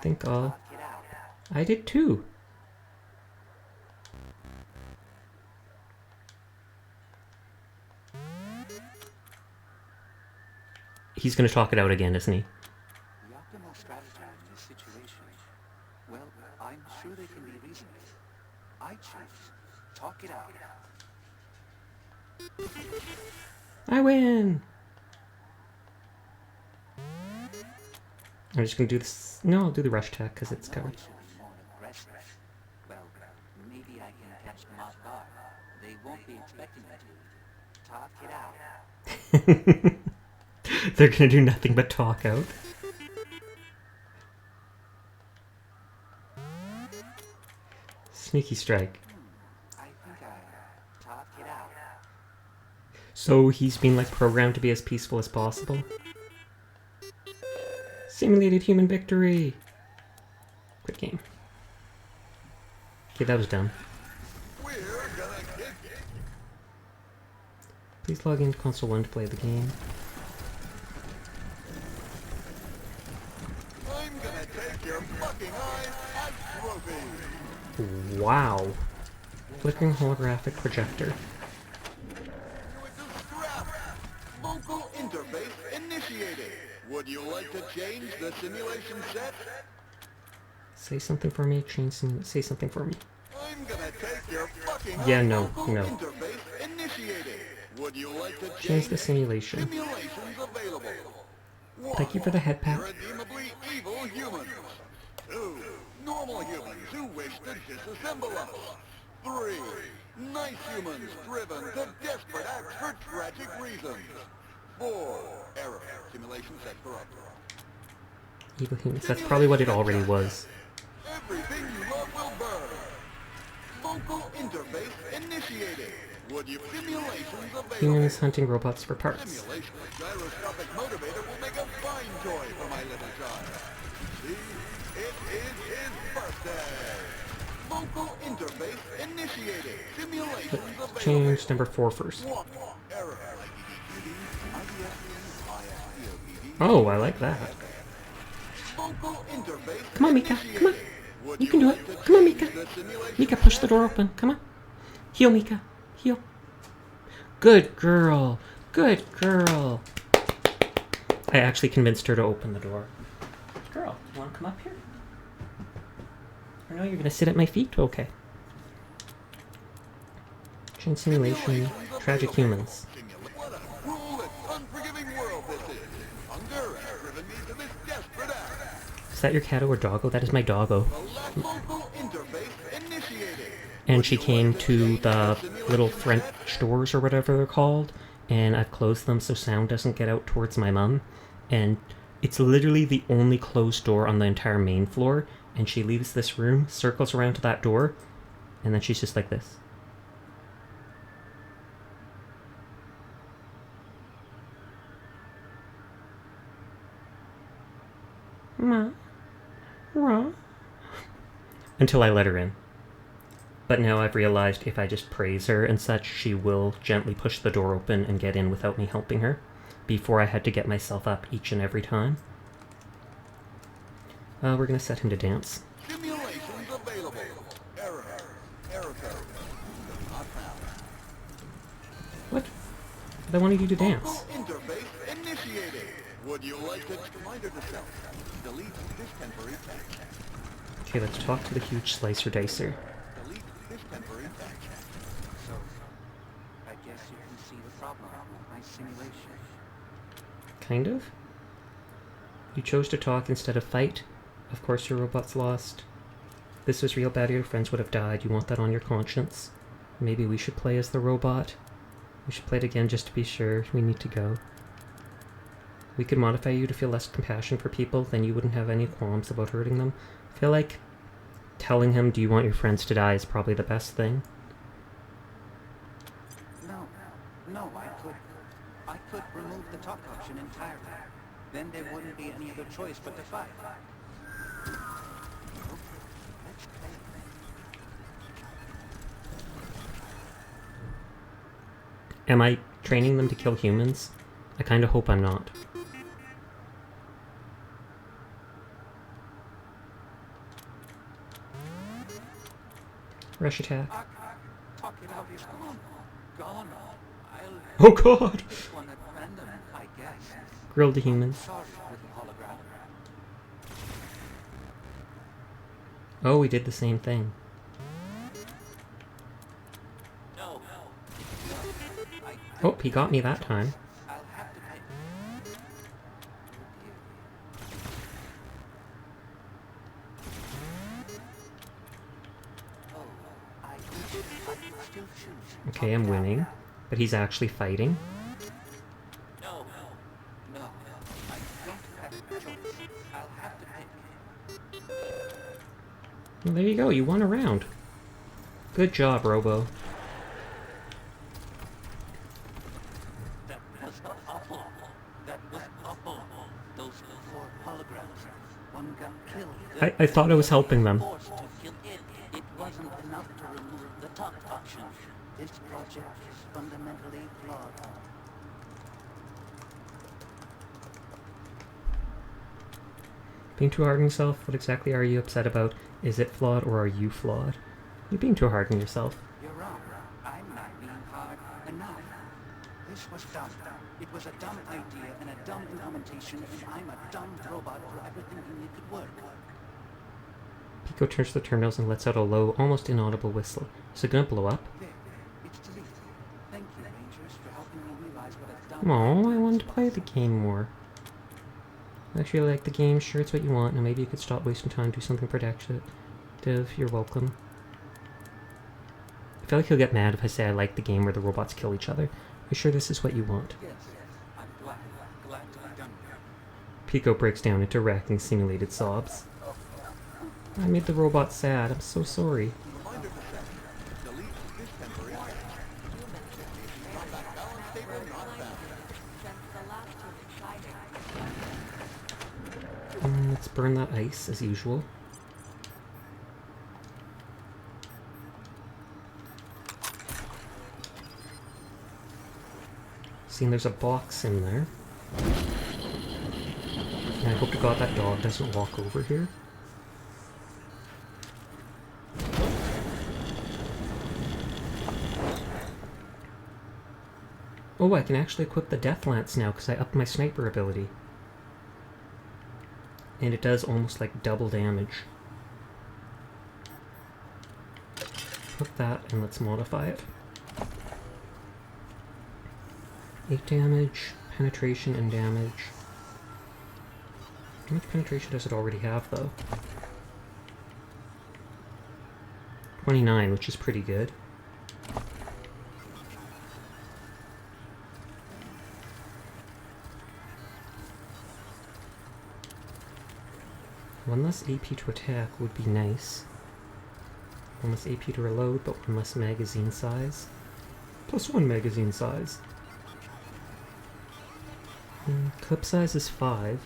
Think I'll... I did too. He's gonna talk it out again, isn't he? The optimal strategy in this situation, well, I'm sure they can be reasoned. I choose talk it out. I win! I'm just gonna do this. No, I'll do the rush attack because it's covered. Well, maybe I can catch them off guard. They won't be expecting me to. Talk it out. They're gonna do nothing but talk out. Sneaky strike. I think I talk it out. So he's been like programmed to be as peaceful as possible. Simulated human victory. Quit game. Okay, that was dumb. Please log into console 1 to play the game. I'm gonna take your fucking eyes as trophies. Wow. Flickering holographic projector. Local interface initiated. Would you like to change the simulation set? Say something for me, change some. Say something for me. I'm gonna take your fucking Yeah, no, local no. interface initiated. Would you like to Change the simulation. simulations available? Thank you for the head pat. Irredeemably evil humans. 2. Normal humans who wish to disassemble us. 3. Nice humans driven to desperate acts for tragic reasons. 4. Error. Simulation set corrupt. Evil humans. That's probably what it already was. Everything you love will burn. Local interface initiated. Would you simulations available? Humans hunting robots for parts. Simulation with gyroscopic motivator will make a fine toy for my little child. See, it is his birthday. Local interface initiated. Simulations available. Change number 4 first. Error. Oh, I like that. Local interface. Come on, Mika. Come on. You can do it. Come on, Mika. Mika, push the door open. Come on. Heal, Mika. Heal. Good girl. Good girl. I actually convinced her to open the door. Girl, you want to come up here? Or no, you're going to sit at my feet? Okay. Change simulation. Tragic humans. What a cruel and unforgiving world this is. Hunger has driven me to this desperate act. Is that your cat or doggo? That is my doggo. Local interface initiated. and she came to the little French doors or whatever they're called, and I've closed them so sound doesn't get out towards my mum, and it's literally the only closed door on the entire main floor, and she leaves this room, circles around to that door, and then she's just like this. Ma. Ra. Until I let her in. But now I've realized if I just praise her and such, she will gently push the door open and get in without me helping her. Before I had to get myself up each and every time. We're gonna set him to dance. Simulations available. Error. Error code. Not found. What? I wanted you to dance. Interface initiated. Would you like to reminder to self? Delete distemporary text. Okay, let's talk to the huge slicer dicer. Delete distemporary text. So, I guess you can see the problem with my simulation. Kind of. You chose to talk instead of fight. Of course your robot's lost. This was real bad, your friends would have died. You want that on your conscience? Maybe we should play as the robot. We should play it again just to be sure. We need to go. We could modify you to feel less compassion for people, then you wouldn't have any qualms about hurting them. I feel like telling him, do you want your friends to die, is probably the best thing. No, I could remove the talk option entirely. Then there wouldn't be any other choice but to fight. Am I training them to kill humans? I kinda hope I'm not. Rush attack. Talk it out is gone. Oh god! This one at random, I guess. Grilled the humans. Sorry, little hologram. Oh, we did the same thing. No. Oh, he got me that time. I'll have to pay. Oh, I still choose. Okay, I'm winning. But he's actually fighting. No. I don't have a choice. I'll have to pick. Well, there you go, you won a round. Good job, Robo. That was awful. Those four holograms. One got killed. I thought I was helping them. Forced to kill it. It wasn't enough to remove the top option. This project is fundamentally flawed. Being too hard on yourself? What exactly are you upset about? Is it flawed or are you flawed? You're being too hard on yourself. You're wrong. I'm not being hard enough. This was dumb. It was a dumb idea and a dumb implementation, and I'm a dumb robot for everything to make it work. Pico turns to the terminals and lets out a low, almost inaudible whistle. Is it gonna blow up? There. It's deleted. Thank you, Rangers, for helping me realize what I've done. Oh, I wanted to play the game more. Actually, I like the game. Sure, it's what you want. Now maybe you could stop wasting time, do something productive. You're welcome. I feel like he'll get mad if I say I like the game where the robots kill each other. Are you sure this is what you want? Yes, I'm glad to be done here. Pico breaks down into racking simulated sobs. I made the robot sad. I'm so sorry. Let's burn that ice as usual. Seeing there's a box in there. And I hope to God that dog doesn't walk over here. Oh, I can actually equip the Death Lance now because I upped my sniper ability. And it does almost like double damage. Put that and let's modify it. 8 damage, penetration, and damage. How much penetration does it already have, though? 29, which is pretty good. One less AP to attack would be nice. One less AP to reload, but one less magazine size. Plus 1 magazine size. Clip size is 5.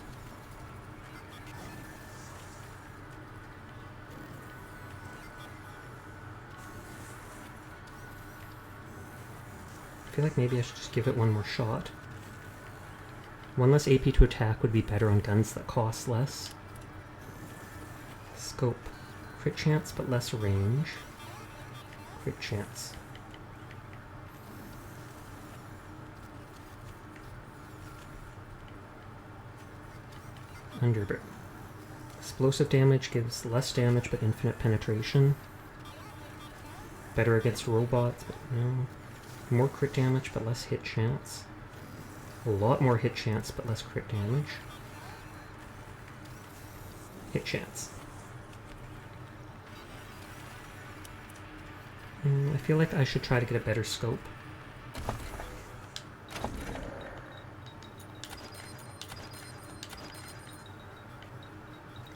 I feel like maybe I should just give it one more shot. One less AP to attack would be better on guns that cost less. Scope. Crit chance, but less range. Crit chance. Underbarrel. Explosive damage gives less damage but infinite penetration. Better against robots, but no. More crit damage but less hit chance. A lot more hit chance but less crit damage. Hit chance. I feel like I should try to get a better scope.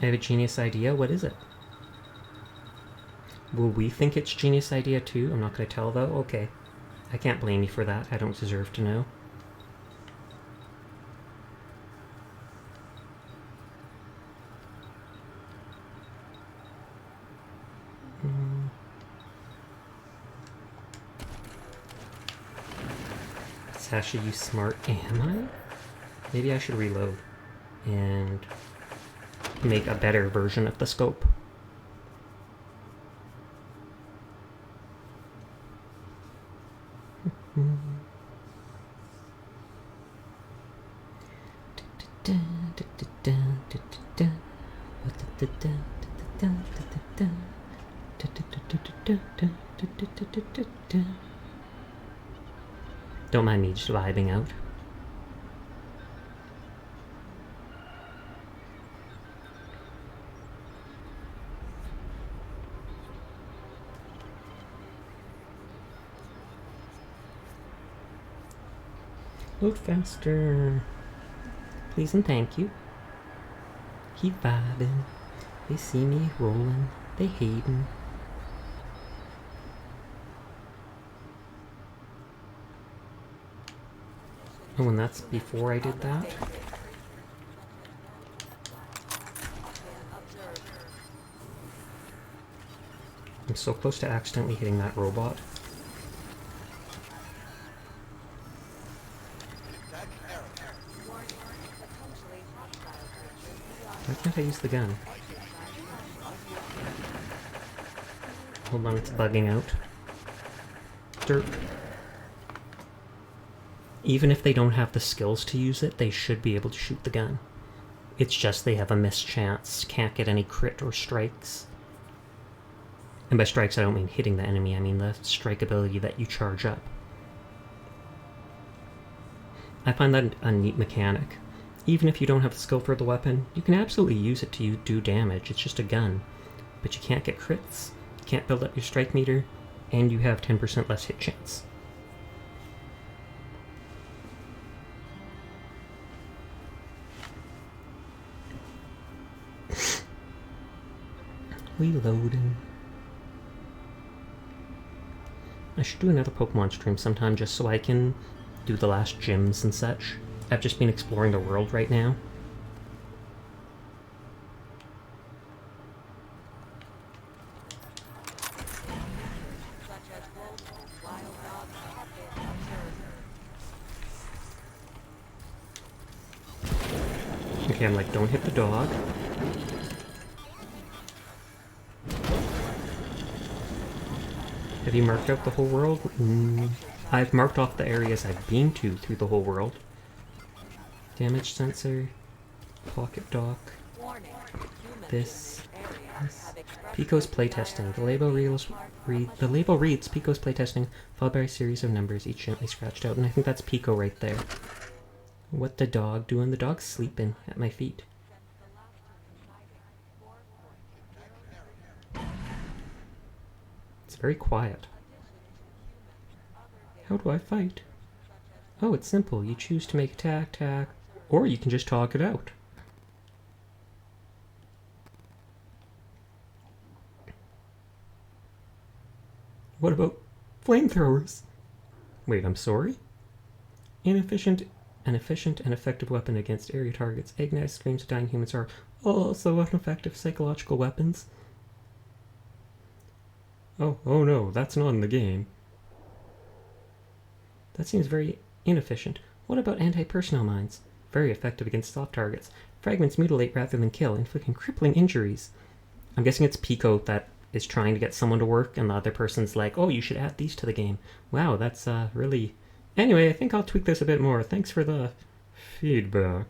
I have a genius idea. What is it? Will we think it's genius idea too? I'm not going to tell though. Okay. I can't blame you for that. I don't deserve to know. Sasha, you smart. Am I? Maybe I should reload and make a better version of the scope. Don't mind me just vibing out. Load faster. Please and thank you. Keep vibing. They see me rolling. They hating. Oh, and that's before I did that? I'm so close to accidentally hitting that robot. Why can't I use the gun? Hold on, it's bugging out. Derp. Even if they don't have the skills to use it, they should be able to shoot the gun. It's just they have a missed chance, can't get any crit or strikes. And by strikes I don't mean hitting the enemy, I mean the strike ability that you charge up. I find that a neat mechanic. Even if you don't have the skill for the weapon, you can absolutely use it to do damage, it's just a gun. But you can't get crits, you can't build up your strike meter, and you have 10% less hit chance. Reloading. I should do another Pokemon stream sometime just so I can do the last gyms and such. I've just been exploring the world right now. Okay, I'm like, don't hit the dog. Have you marked out the whole world? I've marked off the areas I've been to through the whole world. Damage sensor, pocket dock, this. Pico's playtesting. The label reads Pico's playtesting, followed by a series of numbers, each gently scratched out, and I think that's Pico right there. What the dog doing? The dog's sleeping at my feet. very quiet. How do I fight? Oh, it's simple. You choose to make attack, or you can just talk it out. What about flamethrowers? Wait, I'm sorry? An efficient and effective weapon against area targets. Agonized screams of dying humans are also ineffective psychological weapons. Oh no, that's not in the game. That seems very inefficient. What about anti-personnel mines? Very effective against soft targets. Fragments mutilate rather than kill, inflicting crippling injuries. I'm guessing it's Pico that is trying to get someone to work, and the other person's like, oh, you should add these to the game. Wow, that's really... Anyway, I think I'll tweak this a bit more. Thanks for the feedback.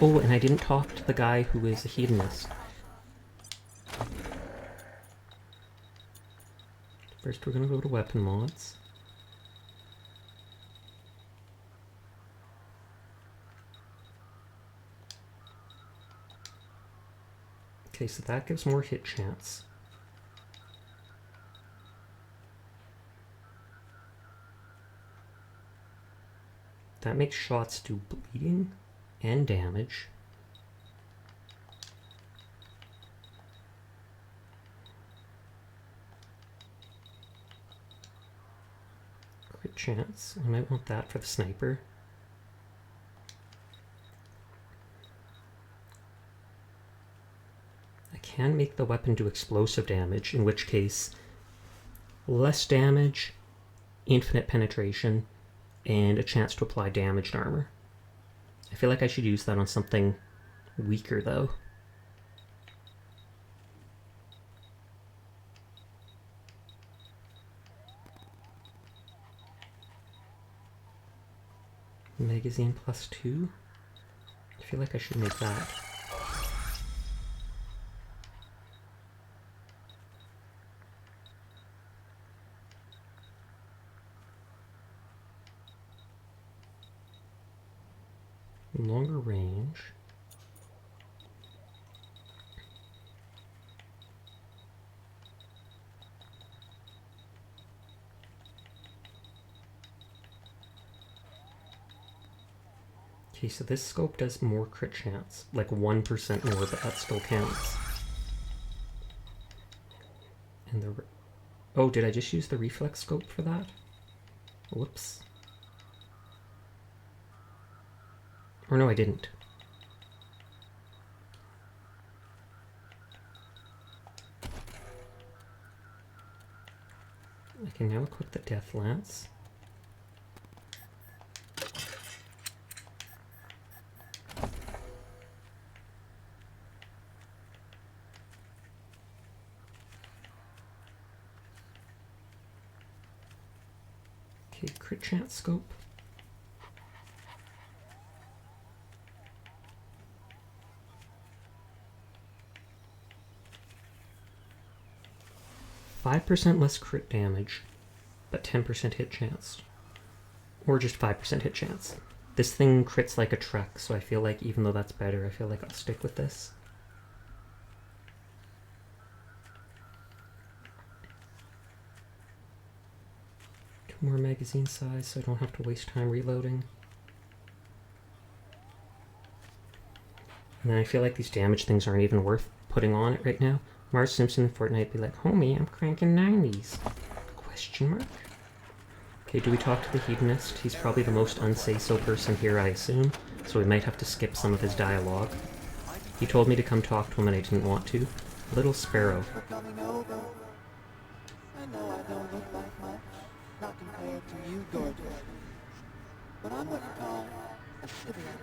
Oh, and I didn't talk to the guy who is a hedonist. First, we're gonna go to weapon mods. Okay, so that gives more hit chance. That makes shots do bleeding and damage. Crit chance. I might want that for the sniper. I can make the weapon do explosive damage, in which case less damage, infinite penetration, and a chance to apply damaged armor. I feel like I should use that on something weaker, though. Magazine +2? I feel like I should make that. Longer range. Okay, so this scope does more crit chance, like 1% more, but that still counts. And the... Oh, did I just use the reflex scope for that? Whoops. Or no, I didn't. I can now equip the Death Lance. Okay, crit chance scope. %5 less crit damage, but 10% hit chance. Or just 5% hit chance. This thing crits like a truck, so I feel like even though that's better, I feel like I'll stick with this. More magazine size so I don't have to waste time reloading. And then I feel like these damage things aren't even worth putting on it right now. Marge Simpson in Fortnite be like, homie, I'm cranking 90s. Question mark? Okay, do we talk to the hedonist? He's probably the most unsay-so person here, I assume, so we might have to skip some of his dialogue. He told me to come talk to him and I didn't want to. Little Sparrow. I know I don't look like much, not compared to you gorgeous. But I'm what you call a civilian.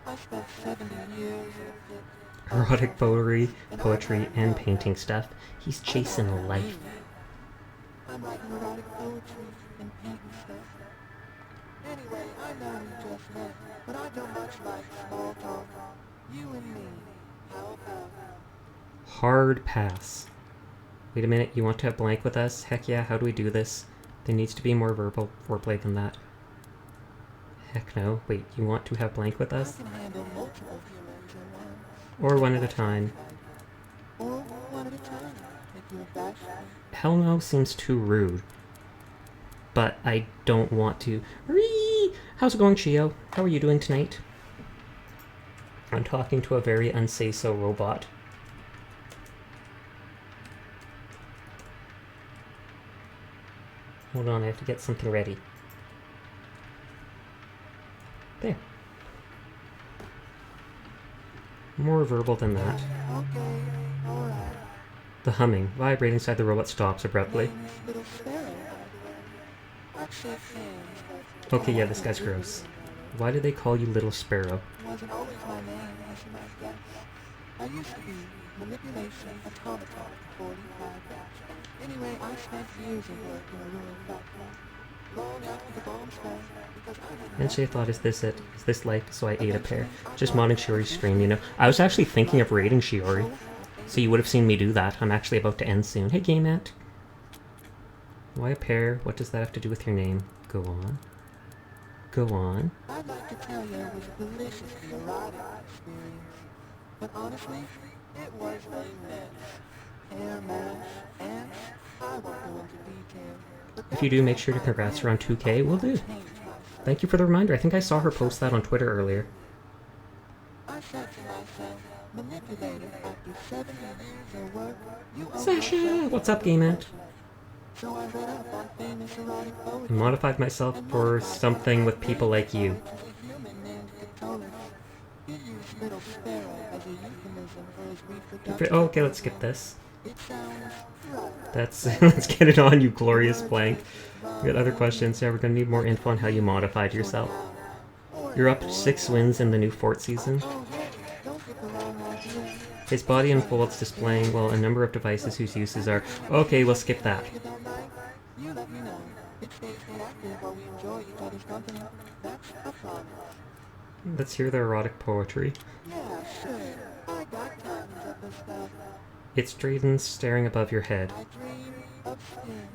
I spent 70 years with it. Erotic poetry, and painting stuff. He's chasing life. I'm writing erotic poetry and painting stuff. Anyway, I know we just met, but I don't much like small talk. You and me, how about? Hard pass. Wait a minute, you want to have blank with us? Heck yeah, how do we do this? There needs to be more verbal foreplay than that. Heck no. Wait, you want to have Blank with us? I can handle multiple humans at once. Or one at a time? Or one at a time, if you're bashful. Hell no seems too rude. But I don't want to. Ree! How's it going, Chio? How are you doing tonight? I'm talking to a very unsay-so robot. Hold on, I have to get something ready. There. More verbal than that. Okay, alright. The humming, vibrating inside the robot stops abruptly. Little sparrow, by the way. I'd say things, but Okay, yeah, this guy's gross. Why do they call you Little Sparrow? wasn't always my name, as you might guess. I used to be manipulation automaton for 45 batch. Anyway, I spent years of work in a rural factory. Long after the bombs fell, because I didn't And she thought, is this it? Is this life? So I ate a pear. Just modding Shiori's stream, you know. I was actually thinking of raiding Shiori. So you would have seen me do that. I'm actually about to end soon. Hey, Game Ant. Why a pear? What does that have to do with your name? Go on. Go on. I'd like to tell you it was a deliciously erotic experience. But honestly, it was immense. Hair mash, ants, I won't go into detail. If you do, make sure to congrats her on 2K. Will do. Thank you for the reminder. I think I saw her post that on Twitter earlier. I said to myself, manipulator, after 70 years of work, you owe Sasha! yourself What's up, Game Ant? So I read up on famous erotic I poetry. modified myself for something with people like you. A human named Catullus. He used little sparrow as a euphemism for his reproduction. Oh, okay, let's skip this. It sounds right. That's let's get it on, you glorious blank. We got other questions. Yeah, we're gonna need more info on how you modified yourself. You're up 6 wins in the new fort season. His body unfolds, displaying, well, a number of devices whose uses are... Okay, we'll skip that. You let me know. It stays active while we enjoy each other's company. That's a promise. Let's hear the erotic poetry. Yeah, sure. I got tons of the stuff. It's Drayden staring above your head. I dream of skin.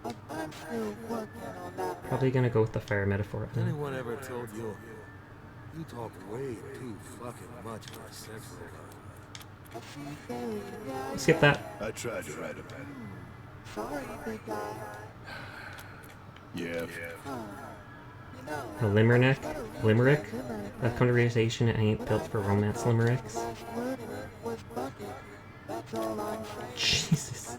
But I'm still working on that. Probably gonna go with the fire metaphor. Anyone ever told you you talk way too fucking much for a sex robot? Skip that. I tried to write a pen. Sorry, big guy. Yeah. A limerick? Limerick? I've come to realization I ain't built for romance limericks. Jesus.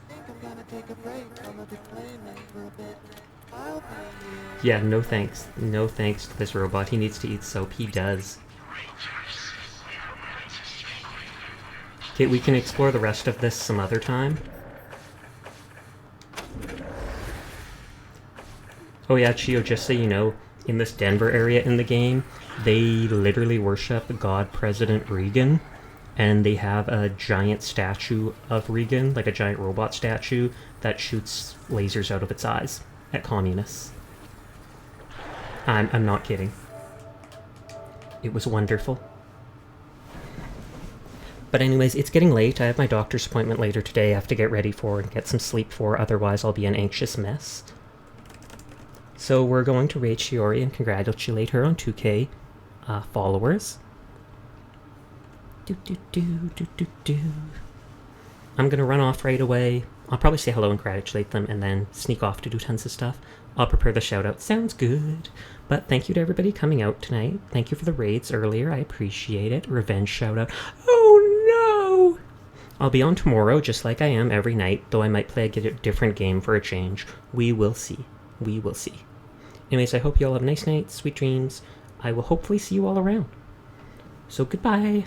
Yeah, no thanks. No thanks to this robot. He needs to eat soap. He does. Okay, we can explore the rest of this some other time. Oh yeah, Chio, just so you know, in this Denver area in the game, they literally worship God President Reagan, and they have a giant statue of Reagan, like a giant robot statue, that shoots lasers out of its eyes at communists. I'm not kidding. It was wonderful. But anyways, it's getting late. I have my doctor's appointment later today I have to get ready for and get some sleep for, otherwise I'll be an anxious mess. So we're going to raid Shiori and congratulate her on 2K followers. I'm gonna run off right away. I'll probably say hello and congratulate them and then sneak off to do tons of stuff. I'll prepare the shout out. Sounds good. But thank you to everybody coming out tonight. Thank you for the raids earlier. I appreciate it. Revenge shout out. Oh no! I'll be on tomorrow just like I am every night, though I might play a different game for a change. We will see. We will see. Anyways, I hope you all have a nice night, sweet dreams. I will hopefully see you all around. So goodbye.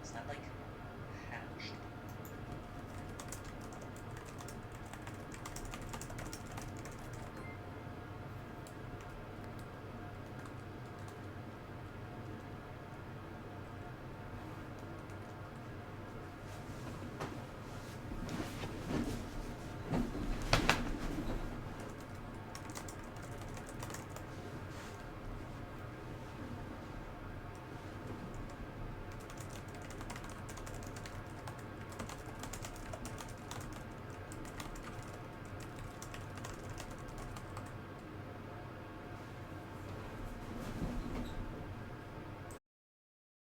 Is that like